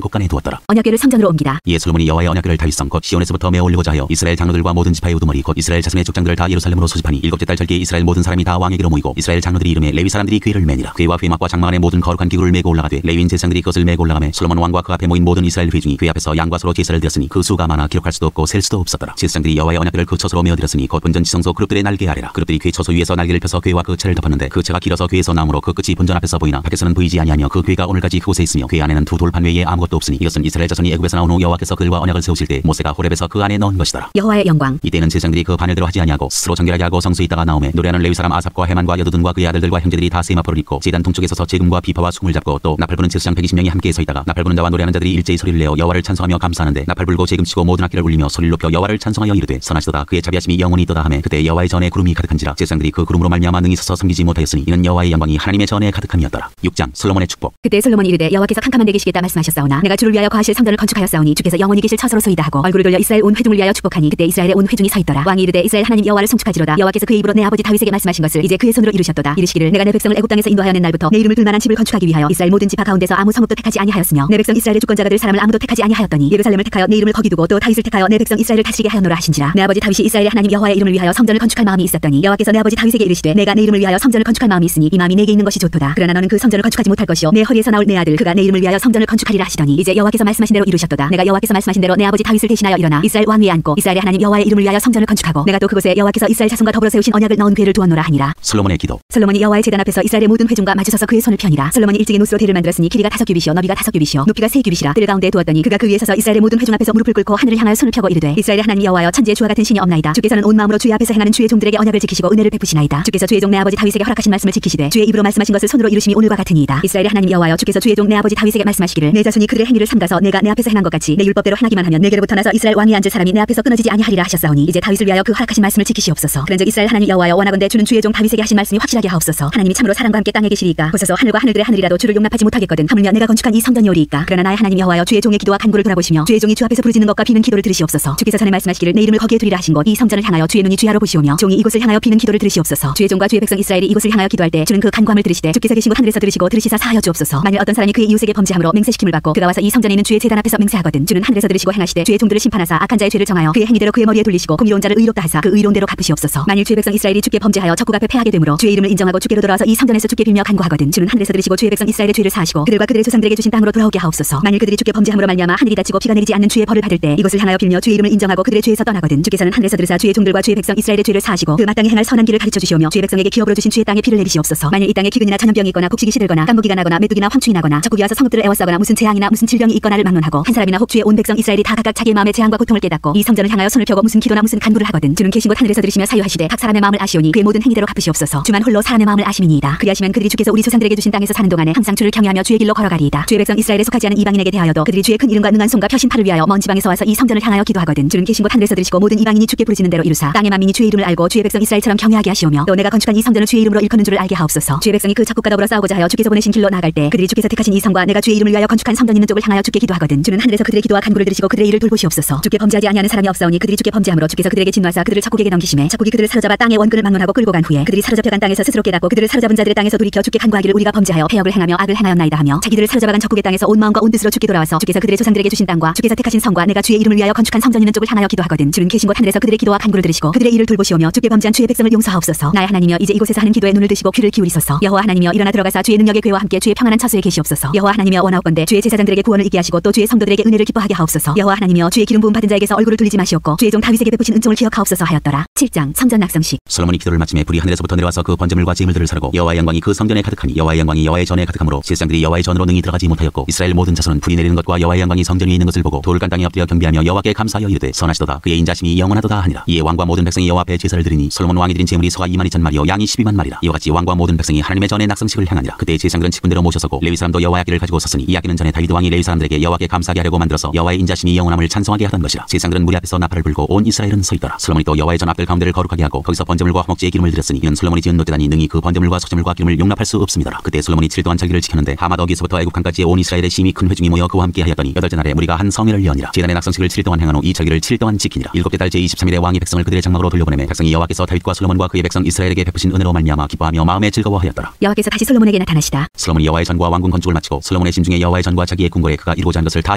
Speaker 1: 곳간에 두었더라.
Speaker 2: 언약궤를 성전으로 옮기다.
Speaker 1: 이에 솔로몬이 여호와의 언약궤를 다윗성 곧 시온에서부터 메어 올리고자 하여 이스라엘 장로들과 모든 지파의 우두머리 곧 이스라엘 자손의 족장들을 다 예루살렘으로 소집하니 일곱째 달 절기에 이스라엘 모든 사람이 다 왕에게로 모이고 이스라엘 장로들이 이름에 레위 사람들이 궤를 매니라. 궤와 회막과 장막 안에 모든 거룩한 기구를 메고 올라가되 레위인 제사장들이 그것을 메고 올라가매 솔로몬 왕과 그 앞에 모인 모든 이스라엘 회중이 궤 앞에서 양과 소로 제사를 드렸으니 그 수가 많아 기록할 수도 없고 셀 수도 없었더라. 제사장들이 여호와의 언약궤를 그 처소로 메어 드렸으니 곧 본전 지성소 그룹들의 날개 아래라. 그룹들이 궤 처소 위에서 날개를 펴서 궤와 그 채를 덮었는데 그 채가 길어서 궤에서 나오므로 그 끝이 본전 앞에서 보이나 밖에서는 보이지 아니하며 그 궤가 오늘까지 그곳에 있으며 궤 안에는 두 돌판 외에 아무것도 없으니 이것은 이스라엘 자손이 애굽에서 나온 후 여호와께서 그들과 언약을 세우실 때 모세가 호렙에서 그 안에 넣은 것이더라.
Speaker 2: 여호와의 영광.
Speaker 1: 이때는 제사장들이 그 바늘대로 하지 아니하고 스스로 정결하게 하고 성소에 있다가 나오매 노래하는 레위 사람 아삽과 헤만과 여두둔과 그의 아들들과 형제들이 다 세마포를 입고 제단 동쪽에 서서 제금과 비파와 숭을 잡고 또 나팔 부는 제사장 120명이 함께 서 있다가 나팔 부는 자와 노래하는 자들이 일제히 소리를 내어 여호와를 찬송하며 감사하는데 나팔 불고 제금 치고 모든 악기를 울리며 소리를 높여 여호와를 찬송하여 이르되 선하시도다 그의 자비하심이 영원히 있도다 하매 그때 여호와의 전에 구름이 가득한지라. 제사장들이 그 구름으로 말미암아 능히 서서 섬기지 못하였으니 이는 여호와의 영광이 하나님의 전에 가득함이었더라. 6장 솔로몬의 축복.
Speaker 2: 그때 솔로몬이 이르되 여호와께서 캄캄한 데 계시겠다 말씀하셨사오나 내가 주를 위하여 거하실 성전을 건축하였사오니 주께서 영원히 계실 처소로 서이다 하고 얼굴을 돌려 이스라엘 온 회중을 위하여 축복하니 그때 이스라엘의 온 회중이 서 있더라. 왕이 이르되 이스라엘 하나님 여호와를 송축하지로다. 여호와께서 그의 입으로 내 아버지 다윗에게 말씀하신 것을 이제 그의 손으로 이루셨도다. 이르시기를 내가 내 백성을 애굽 땅에서 인도하여 낸 날부터 내 이름을 둘만한 집을 건축하기 위하여 이스라엘 모든 지파 가운데서 아무 성읍도 택하지 아니하였으며 내 백성 이스라엘의 주권자가 될 사람을 아무도 택하지 아니하였더니 예루살렘을 택하여 내 이름을 거기 두고 또 다윗을 택하여 내 백성 이스라엘을 다스리게 하였노라 하신지라. 내 아버지 다윗이 이스라엘의 하나님 여호와의 이름을 위하여 성전을 건축할 마음이 있었더니 여호와께서 내 아버지 다윗에게 이르시되 내가 내 이름을 위하여 성전을 건축할 마음이 있으니 이 마음이 내게 있는 것이 좋도다. 그러나 너는 그 성전을 건축하지 못할 것이요 내 허리에서 나올 내 아들 그가 내 이름을 위하여 성전을 건축하리라 하시더니 이제 여호와께서 말씀하신 대로 이루셨도다. 내가 여호와께서 말씀하신 대로 내 아버지 다윗을 대신하여 일어나 이스라엘 왕 위에 앉고 이스라엘의 하나님 여호와의 이름을 위하여 성전을 건축하고 내가 또 그곳에 여호와께서 이스라엘 자손과 더불어 세우신 언약을 넣은 궤를 두었노라 하니라.
Speaker 1: 솔로몬의 기도.
Speaker 2: 솔로몬이 여호와의 제단 앞에서 이스라엘의 모든 회중과 마주서서 그의 손을 펴니라. 솔로몬이 일찍이 노스로 대를 만들었으니 길이가 5규빗이요 너비가 5규빗이요 높이가 3규빗이라 뜰 가운데에 두었더니 그가 그 위에 서서 이스라엘의 모든 회중 앞에서 무릎을 꿇고 하늘을 향하여 손을 펴고 이르되 이스라엘의 하나님 여호와여 천지의 주와 같은 신이 없나이다. 주께서는 온 마음으로 주의 앞에서 행하는 주의 종들에게 언약을 지키시고 은혜를 베푸시나이다. 주께서 주의 종 내 아버지 다윗에게 허락하신 말씀을 지키시되 주의 입으로 말씀하신 것을 손으로 이루심이 오늘과 같으니이다. 이스라엘의 하나님 여호와여 주께서 주의 종 내 아버지 다윗에게 말씀하시기를 내 자손이 그들의 행위를 삼가서 내가 내 앞에서 행한 것 같이 내 율법대로 행하기만 하면 내게로부터 나서 이스라엘 왕이 앉을 사람이 내 앞에서 끊어지지 아니하리라 하셨사오니 이제 다윗을 위하여 그 허락하신 말씀을 지키시옵소서. 그런즉 이스라엘 하나님 여호와여 원하건대 주는 주의 종 다윗에게 하신 말씀이 확실하게 하옵소서. 하나님이 참으로 사랑과 함께 땅에 계시리이까 보소서 하늘과 하늘들의 하늘이라도 주를 용납하지 못하겠거든 하물며 내가 건축한 이 성전이오리이까. 그러나 나의 하나님 여호와여 주의 종의 기도와 간구를 돌아보시며 주의 종이 주 앞에서 부르짖는 것과 비는 기도를 들으시옵소서. 주께서 전에 말씀하시기를 내 이름을 거기에 두리라 하신 곳 이 성전을 향하여 주의 눈이 주야로 보시오며 종이 이곳을 향하여 비는 기도를 들으시옵소서. 주의 종과 주의 백성 이스라엘이 이곳을 향하여 기도할 때 주는 그 간구함을 들으시되 주께서 계신 곳 하늘에서 들으시고 들으시사 사하여 주옵소서. 만일 어떤 사람이 그의 이웃에게 범죄함으로 맹세시킴을 받고 그가 와서 이 성전에 있는 주의 제단 앞에서 맹세하거든 주는 하늘에서 들으시고 행하시되 주의 종들을 심판하사 악한 자의 죄를 정하여 그의 행위대로 그의 머리에 돌리시고 공의로운 자를 의롭다 하사 그 의로운 대로 갚으시옵소서. 만일 주의 백성 이스라엘이 주께 범죄하여 적국 앞에 패하게 되므로 주의 이름을 인정하고 주께로 돌아와서 이 성전에서 주께 빌며 간구하거든. 주는 하늘에서 들으시고 주의 백성 이스라엘의 죄를 사하시고 그들과 그들의 조상들에게 주신 땅으로 돌아오게 하옵소서. 만일 그들이 주께 범죄함으로 말미암아 하늘이 닫히고 비가 내리지 않는 주의 벌을 받을 때 이곳을 향하여 빌며 주의 이름을 인정하고 그들의 죄에서 떠나거든. 주께서는 하늘에서 들으사 주의 종들과 주의 백성 이스라엘의 죄를 사하시고 그 마땅히 행할 선한 길을 가르쳐 주시오며 주의 백성에게 기업으로 주신 주의 땅에 비를 내리시옵소서. 만일 이 땅에 기근이나 전염병이 있거나 곡식이 시들거나 깐부기가 나거나 메뚜기나 황충이 나거나 적국이 와서 성읍들을 애워싸거나 무슨 재앙이나 무슨 질병이 있거나를 막론하고 한 사람이나 혹 주의 온 백성 이스라엘이 다 각각 자기의 마음의 재앙과 고통을 깨닫고 이 성전을 향하여 손을 펴고 무슨 기도나 무슨 간구를 하거든. 주는 계신 곳 하늘에서 들으시며 사유하시되 각 사람의 마음을 아시오니 그의 모든 행위대로 갚으시옵소서. 주만 홀로 사람의 마음을 아심이니이다. 그리하시면 그들이 주께서 우리 조상들에게 주신 땅에서 사는 동안에 항상 주를 경외하며 주의 길로 걸어가리이다. 주의 백성 이스라엘에 속하지 않은 이방인에게 대하여도 그들이 주의 큰 이름과 능한 손과 펴신 팔을 위하여 먼 지방에서 와서 이 성전을 향하여 기도하거든. 주는 계신 곳 하늘에서 들으시고 모든 이방인이 주께 부르짖는 대로 이루사 땅의 만민이 주의 이름을 알고 주의 백성 이스라엘처럼 경외하게 하시오며 또 내가 건축한 이 성전을 주의 이름으로 일컫는 줄을 알게 하옵소서. 주의 백성이 그 적국과 더불어 싸우고자 하여 주께서 보내신 길로 나아갈 때 그들이 주께서 택하신 이 성과 내가 주의 이름을 위하여 건축한 성전 있는 쪽을 향하여 주께 기도하거든. 주는 하늘에서 그들의 기도와 간구를 들으시고 그들의 일을 돌보시옵소서. 주께 범죄하지 아니하는 사람이 없사오니 그들이 주께 범죄함으로 주께서 그들에게 진노하사 그들을 적국에게 넘기심에 적국이 그들을 사로잡아 땅의 원근을 막론하고 끌고 간 후에 그들이 사로잡혀간 땅에서 스스로 깨닫고 그들을 사로잡은 자들의 땅에서 돌이켜 주께 간구하기를 우리가 범죄하여 폐역을 행하며 악을 행하였나이다 하며 자기들을 사로잡아간 적국의 땅에서 온 마음과 온 뜻으로 주께 돌아와서 주께서 그들의 조상들에게 주신 땅과 주께서 택하신 성과 내가 주의 이름을 위하여 건축한 성전 있는 쪽을 향하여 기도하거든. 주는 계신 곳 하늘에서 그들의 기도와 간구를 들으시고 그들의 일을 돌보시오며 주께 범죄한 주의 백성을 용서하옵소서. 나의 하나님이여 이제 이곳에서 하는 기도에 눈을 드시고 귀를 기울이소서. 여호와 하나님이여 일어나 들어가사 주의 능력의 궤와 함께 주의 평안한 처소에 계시옵소서. 여호와 하나님이여 원하옵건대 주의 제사장들에게 구원을 있게 하시고 또 주의 성도들에게 은혜를 기뻐하게 하옵소서. 여호와 하나님이여 주의 기름 부음 받은 자에게서 얼굴을 돌리지 마시옵고 주의 종 다윗에게 베푸신 은총을 기억하옵소서 하였더라. 7장 성전 낙성식.
Speaker 1: 솔로몬이 기도를 마침에 불이 하늘에서부터 내려와서 그 번제물과 제물들을 사르고 여호와의 영광이 그 성전에 가득하니 여호와의 영광이 여호와의 전에 가득하므로 제사장들이 여호와의 전으로 능히 들어가지 못하였고 이스라엘 모든 자손은 불이 내리는 것과 여호와의 영광이 성전 위에 있는 것을 보고 돌을 깐 땅에 엎드려 경배하며 여호와께 감사하여 이르되 선하시도다 그의 인자심이 영원하도다 하니라. 이에 왕과 모든 백성이 여호와 앞에 제사를 드리니 솔로몬 왕이 드린 제물이 소가 22,000마리요 양이 12만 마리라. 이와 같이 왕과 모든 백성이 하나님의 전에 낙성식을 향하니라. 그때 제사장들은 직분대로 모셔서고 레위 사람도 여호와의 악기를 가지고 섰으니 이 악기는 전에 다윗 왕이 레위 사람들에게 여호와께 감사하게 하려고 만들어서 여호와의 인자심이 영원함을 찬송하게 하던 것이라. 제사장들은 무리 앞에서 나팔을 불고 온 이스라엘은 서 있더라. 솔로몬이 또 여호와의 전 앞들 가운데를 거룩하게 하고 거기서 번제물과 화목제의 기름을 드렸으니 이는 솔로몬이 지은 노대단이 능히 그 번제물과 속죄물과 기름을 용납할 수 없습니다. 그때 솔로몬이 7일 동안 절기를 지켰는데 하맛 어기서부터 애굽 강까지 온 이스라엘의 심히 큰 회중이 모여 그와 함께 하였더니 8째 날에 무리가 한 성회를 여니라. 제단의 낙성식을 7일 동안 행한 후 이 절기를 7일 동안 지키니라. 7째 달 제23일에 왕이 백성을 그들의 장막으로 돌려보내매 백성이 여호와께서 다윗과 솔로몬과 그의 백성 이스라엘에게 베푸신 은혜로 말미암아 기뻐하며 마음에 즐거워하였더라.
Speaker 2: 여호와께서 다시 솔로몬에게 나타나시다.
Speaker 1: 솔로몬이 여호와의 전과 왕궁 건축을 마치고 솔로몬의 심중에 여호와의 전과 자기의 궁궐에 그가 이루고자 한 것을 다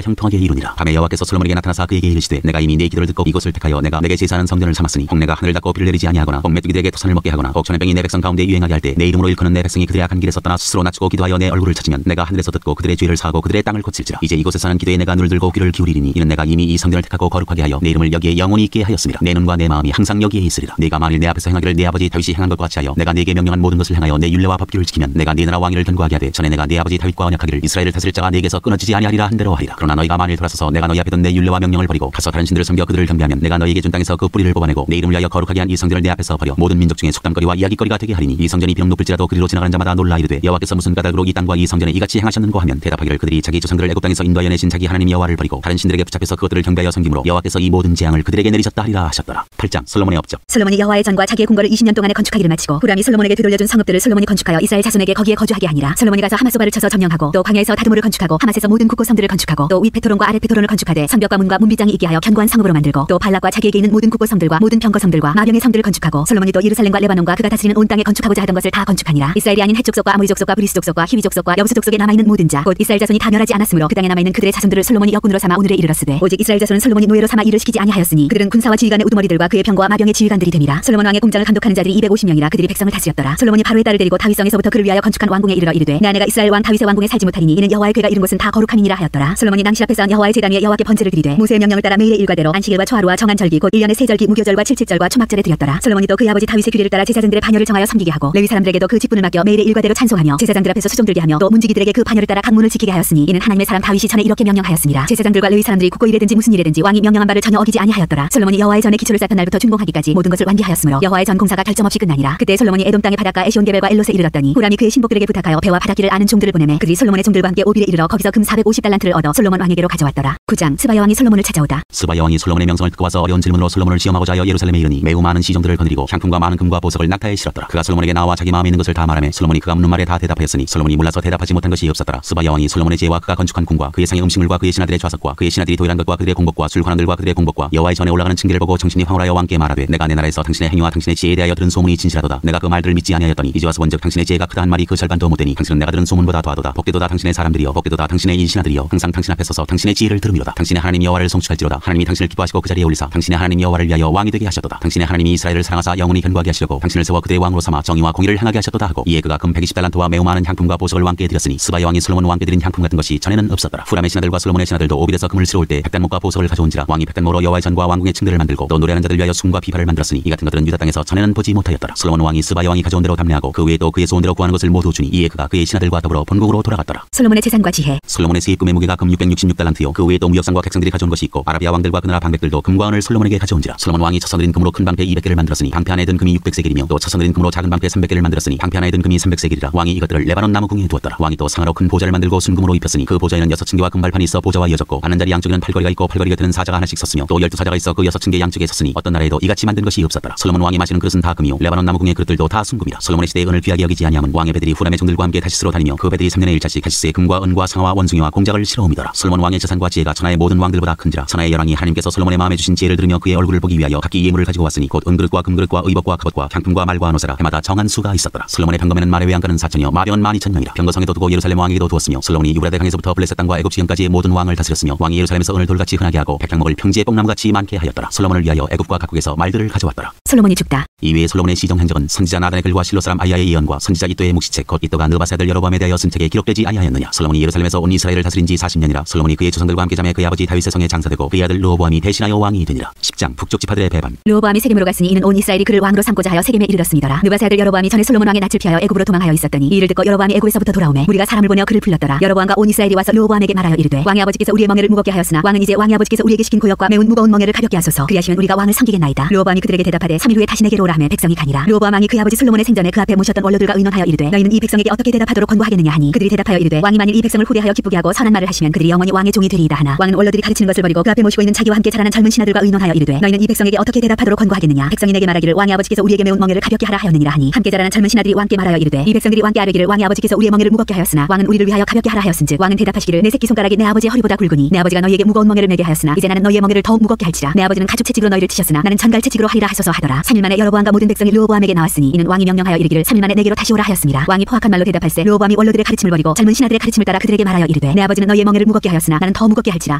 Speaker 1: 형통하게 이루니라. 밤에 여호와께서 솔로몬에게 나타나사 그에게 이르시되 내가 이미 네 기도를 듣고 이곳을 택하여 내가 내게 제사하는 성전을 삼았으니 혹 내가 하늘을 닫고 비를 내리지 아니하거나 혹 메뚜기들에게 토산을 먹게 하거나 혹 전염병이 내 백성 가운데 유행하게 할 때 내 이름으로 일컫는 내 백성이 그들의 악한 길에서 떠나 스스로 낮추고 기도하여 내 얼굴을 찾으면 내가 하늘에서 듣고 그들의 죄를 사하고 그들의 땅을 고칠지라. 이제 이곳에서 하는 기도에 내가 눈을 들고 귀를 기울이리니 이는 내가 이미 이 성전을 택하고 거룩하게 하여 내 이름을 여기에 영원히 있게 하였습니다. 내 눈과 내 마음이 항상 여기에 있으리라. 네가 만일 내 앞에서 행하기를 내 아버지 다윗이 행한 것과 같이 하여 내가 네게 명령한 모든 것을 행하여 내 율례와 법규를 지키면 내가 네 나라 왕위를 견고하게 하되 전에 내가 네 아버지 다윗과 언약하기를 이스라엘을 다스릴 자가 네게서 끊어지지 아니하리라 한 대로 하리라. 그러나 너희가 만일 돌아서서 내가 너희 앞에 둔 내 율례와 명령을 버리고 가서 다른 신들을 섬겨 그들을 경배하면 내가 너희에게 준 땅에서 그 뿌리를 뽑아내고 내 이름을 위하여 거룩하게 한 이 성전을 내 앞에서 버려 모든 민족 중에 속담거리와 이야기거리가 되게 하리니 이 성전이 비록 높을지라도 그리로 지나가는 자마다 놀라 이르되 여호와께서 무슨 까닭으로 이 땅과 이 성전에 이같이 행하셨는고 하면 대답하기를 그들이 자기 조상들을 애굽 땅에서 인도하여 내신 자기 하나님 여호와를 버리고 다른 신들에게 붙잡혀서 그것들을 경배하여 섬김으로 여호와께서 이 모든 재앙을 그들에게 내리셨다 하리라 하셨더라. 8장 솔로몬의 업적.
Speaker 2: 솔로몬이 여호와의 전과 자기의 궁궐을 20년 동안에 건축하기를 마치고 후람이 솔로몬에게 되돌려준 성읍들을 솔로몬이 건축하여 이스라엘 자손에게 거기에 거주하게 하니라. 솔로몬이 가서 하맛소바를 쳐서 점령하고 또 광야에서 다드모를 건축하고 하맛에서 모든 국고 성들을 건축하고 또 윗페토론과 아랫페토론을 건축하되 성벽과 문과 문비장이 있게 하여 견고한 성읍으로 만들고 또 발락과 자기에게 있는 모든 국고 성들과 모든 병거 성들과 마병의 성들을 건축하고 솔로몬이 또 예루살렘과 레바논과 그가 다스리는 온 땅에 건축하고자 하던 것을 다 건축하니라. 이스라엘이 아닌 헷 족속과 아모리 족속과 브리스 족속과 히위 족속과 여부스 족속에 남아있는 모든 자 곧 이스라엘 자손이 다 멸하지 않았으므로 그 땅에 남아있는 그들의 자손들을 솔로몬이 역군으로 삼아 오늘에 이르렀으되 오직 이스라엘 자손은 솔로몬이 노예로 삼아 일을 시키지 아니하였으니 그들은 군사와 지휘관의 우두머리들과 그의 병거와 마병의 지휘관들이 됨이라. 솔로몬 왕의 공장을 감독하는 자들이 250명이라 그들이 백성을 다스렸더라. 솔로몬이 바로의 딸을 데리고 다윗성에서부터 그를 위하여 건축한 왕궁에 이르러 이르되 내 아내가 이스라엘 왕 다윗의 왕궁에 살지 못하리니 이는 여호와의 궤가 이른 곳은 다 거룩함이니라 하였더라. 솔로몬이 낭실 앞에서 여호와의 제단 위에 여호와께 번제를 드리되 모세의 명령을 따라 매일의 일과대로 안식일과 초하루와 정한 절기 곧 1년의 세절기 무교절과 칠칠절과 초막절에 드렸더라. 솔로몬이 또 그의 아버지 다윗의 규례를 따라 제사장들의 반열을 정하여 섬기게 하고 레위 사람들에게도 그 직분을 맡겨 매일의 일과대로 찬송하며 제사장들 앞에서 수종들게 하며 또 문지기들에게 그 반열을 따라 각 문을 지키게 하였으니 이는 하나님의 사람 다윗이 전에 이렇게 명령하였습니다. 제사장들과 레위 사람들이 국고 일에든지 무슨 일에든지 왕이 명령한 바를 전혀 어기지 아니하였더라. 솔로몬이 여호와의 전에 기초를 쌓던 날부터 준공하기까지 모든 것을 완비하였으므로 여호와의 전 공사가 결점 없이 끝나니라. 그때 솔로몬이 에돔 땅의 바닷가 에시온게벨과 엘롯에 이르렀더니 후람이 그의 신복들에게 부탁하여 배와 바닷길을 아는 종들을 보내매 그들이 솔로몬의 종들과 함께 오빌에 이르러 거기서 금 450달란트를 얻어 솔로몬 왕에게로 가져왔더라. 9장 스바 여왕이 솔로몬을 찾아오다.
Speaker 1: 스바 여왕이 솔로몬의 명성을 듣고 와서 어려운 질문으로 솔로몬을 시험하고자 하여 예루살렘에 이르니 매우 많은 시종들을 거느리고 향품과 많은 금과 보석을 낙타에 실었더라. 그가 솔로몬에게 나와 자기 마음에 있는 것을 다 말하며 솔로몬이 그가 묻는 말에 다 대답하였으니 솔로몬이 몰라서 대답하지 못한 것이 없었더라. 스바 여왕이 솔로몬의 지혜와 그가 건축한 궁과 그의 상의 음식물과 그의 신하들의 좌석과 그의 신하들이 도일한 것과 그들의 공복과 술관원들과 그들의 공복과 여호와의 전에 올라가는 층계를 보고 정신이 황홀하여 왕께 말하되 내가 내 나라에서 당신의 행위와 당신의 지혜에 대하여 들은 소문이 진실하도다. 내가 그 말들을 믿지 아니하였더니 이제 와서 본즉 당신의 지혜가 크다 한 말이 그 절반도 못되니 당신은 내가 들은 소문보다 더하도다. 복되도다 당신의 사람들이여 복되도다 당신의 인신하들이여 항상 당신 앞에 서서 당신의 지혜를 들음이로다. 당신의 하나님 여호와를 송축할지로다. 하나님이 당신을 기뻐하시고 그 자리에 올리사 당신의 하나님 여호와를 위하여 왕이 되게 하셨도다. 당신의 하나님이 이스라엘을 사랑하사 영원히 견고하게 하시려고 당신을 세워 그들의 왕으로 삼아 정의와 공의를 행하게 하셨도다 하고 이에 그가 금 120달란트와 매우 많은 향품과 보석을 왕께 드렸으니 스바야 왕이 솔로몬 왕께 드린 향품 같은 것이 전에는 없었더라. 후람의 신하들과 솔로몬의 신하들도 오빌에서 금을 치러 올 때 백단목과 보석을 가져온지라. 왕이 백단목으로 여호와의 전과 왕궁의 층들을 만들고 또 노래하는 자들 위하여 숭과 비파를 만들었으니 이 같은 것들은 유다 땅에서 전에는 보지 못하였더라. 솔로몬 왕이 스바야 왕이 가져온 대로 담례하고 그 외에 또 그의 소원대로 구하는 것을 모두 주니 이에 그가 그의 신하들과 더불어 본국으로 돌아갔더라.
Speaker 2: 솔로몬의 재산과 지혜.
Speaker 1: 솔로몬의 세입금의 무게가 금 666달란트요 그 외에 또 무역상과 객상들이 가져온 것이 있고 아라비아 왕들과 그 나라 방백들도 금과 은을 솔로몬에게 가져온지라. 솔로몬 왕이 쳐서들인 금으로 큰 방패 200개를 만들었으니 방패 안에 든 금이 600세겔이며 또 쳐서들인 금으로 작은 방패 300개를 만들었으니 방패 안에 든 금이 300세겔이라. 왕이 이것들을 레바논 나무궁에 두었더라. 왕이 또 상하로 큰 보좌를 만들고 순금으로 입혔으니 그 보좌에는 6층계와 금발판이 있어 보좌와 이어졌고 앉는 자리 양쪽에는 팔걸이가 있고 팔걸이 곁에는 사자가 하나씩 섰으며 또 12사자가 있어 그 6층계 양쪽에 섰으니 어떤 나라에도 이같이 만든 것이 없었더라. 솔로몬 왕이 마시는 그릇은 다 금이요 레바논 나무궁의 그릇들도 다 순금이라. 솔로몬의 시대의 은을 귀하게 여기지 아니함은 왕의 배들이 후람의 종들과 함께 다시스로 다니며 그 배들이 3년에 1차씩 다시스의 금과 은과 상아와 원숭이와 공작을 실어옵니다라. 솔로몬 왕의 재산과 지혜가 천하의 모든 왕들보다 큰지라. 천하의 열왕이 하나님께서 솔로몬의 마음에 주신 지혜를 들으며 그의 얼굴을 보기 위하여 각기 예물을 가지고 왔으니 곧 은그릇과 금그릇과 의복과 갑옷과 향품과 말과 노새라. 해마다 정한 수가 있었더라. 솔로몬의 병거에는 말의 외양간은 4천여 마병은 12,000명이라. 병거성에도 두고 예루살렘 왕에게도 두었으며 솔로몬이 유브라데 강에서부터 블레셋 땅과 애굽 지경까지의 모든 왕을 다스렸으며 왕이 예루살렘에서 은을 돌같이 흔하게 하고 백향목을 평지의 뽕나무같이 많게 하였더라. 솔로몬을 위하여 애굽과 각국에서 말들을 가져왔더라.
Speaker 2: 솔로몬이 죽다.
Speaker 1: 이외에 솔로몬의 시정 행적은 선지자 나단의 글과 실로 사람 아이야의 예언과 선지자 이또의 묵시책 곧 이또가 느바세 아들 여로보암에 대하여 쓴 책에 기록되지 아니하였느냐. 솔로몬이 예루살렘에서 온 이스라엘을 다스린 지 40년이라. 솔로몬이 그의 조상들과 함께 잠에 그의 아버지 다윗의 성에 장사되고 그의 아들 르호보암이 대신하여 왕이 되니라. 10장 북쪽 지파들의 배반.
Speaker 2: 르호보암이 세겜으로 갔으니 이는 온 이스라엘이 그를 왕으로 삼고자 하여 세겜에 이르렀음이더라. 느바세 아들 여로보암이 전에 솔로몬 왕의 낯을 피하여 애굽으로 도망하여 있었더니 이 일을 듣고 여로보암이 애굽에서부터 돌아오매 무리가 사람을 보내어 그를 불렀더라. 여로보암과 온 이스라엘이 와서 르호보암에게 말하여 이르되 왕의 아버지께서 우리의 멍에를 무겁게 하였으나 왕은 이제 왕의 아버지께서 우리에게 시킨 고역과 매운 무거운 멍에를 가볍게 하소서. 그리하시면 우리가 왕을 섬기겠나이다. 르호보암이 그들에게 대답하되 3일 후에 다시 내게로 오라 하매 백성이 가니라. 르호보암 왕이 그의 아버지 솔로몬의 생전에 그 앞에 모셨던 원로들과 의논하여 이르되 너희는 이 백성에게 어떻게 대답하도록 권고하겠느냐 하니 그들이 대답하여 이르되 왕이 만일 이 백성을 후대하여 기쁘게 하고 선한 말을 하시면 그들이 영원히 왕의 종이 되리이다 하나 왕은 원로들이 가르치는 것을 버리고 그 앞에 모시고 있는 자기와 함께 자라난 젊은 신하들과 의논하여 이르되 너희는 이 백성에게 어떻게 대답하도록 권고하겠느냐. 백성이 내게 말하기를 왕의 아버지께서 우리에게 매운 멍에를 가볍게 하라 하였느니라 하니 함께 자라난 젊은 신하들이 왕께 말하여 이르되 이 백성들이 왕께 아뢰기를 왕의 아버지께서 우리의 멍에를 무겁게 하였으나 왕은 우리를 위하여 가볍게 하라 하였은즉 왕은 대답하시기를 내 새끼 손가락이 내 아버지의 허리보다 굵으니 내 아버지가 너희에게 무거운 멍에를 매게 하였으나 이제 나는 너희의 멍에를 더욱 무겁게 할지라. 내 아버지는 가죽 채찍으로 너희를 치셨으나 나는 전갈 채찍으로 하리라 하소서 하더라. 3일 만에 여로보암과 모든 백성이 르호보암에게 나왔으니 이는 왕이 명령하여 이르기를 3일 만에 내게로 다시 오라 하였습니다. 왕이 포악한 말로 대답할세 르호보암이 원로들의 가르침을 버리고 젊은 신하들의 가르침을 따라 그들에게 말하여 이르되 내 아버지는 너희의 멍에를 무겁게 하였으나 나는 더 무겁게 할지라.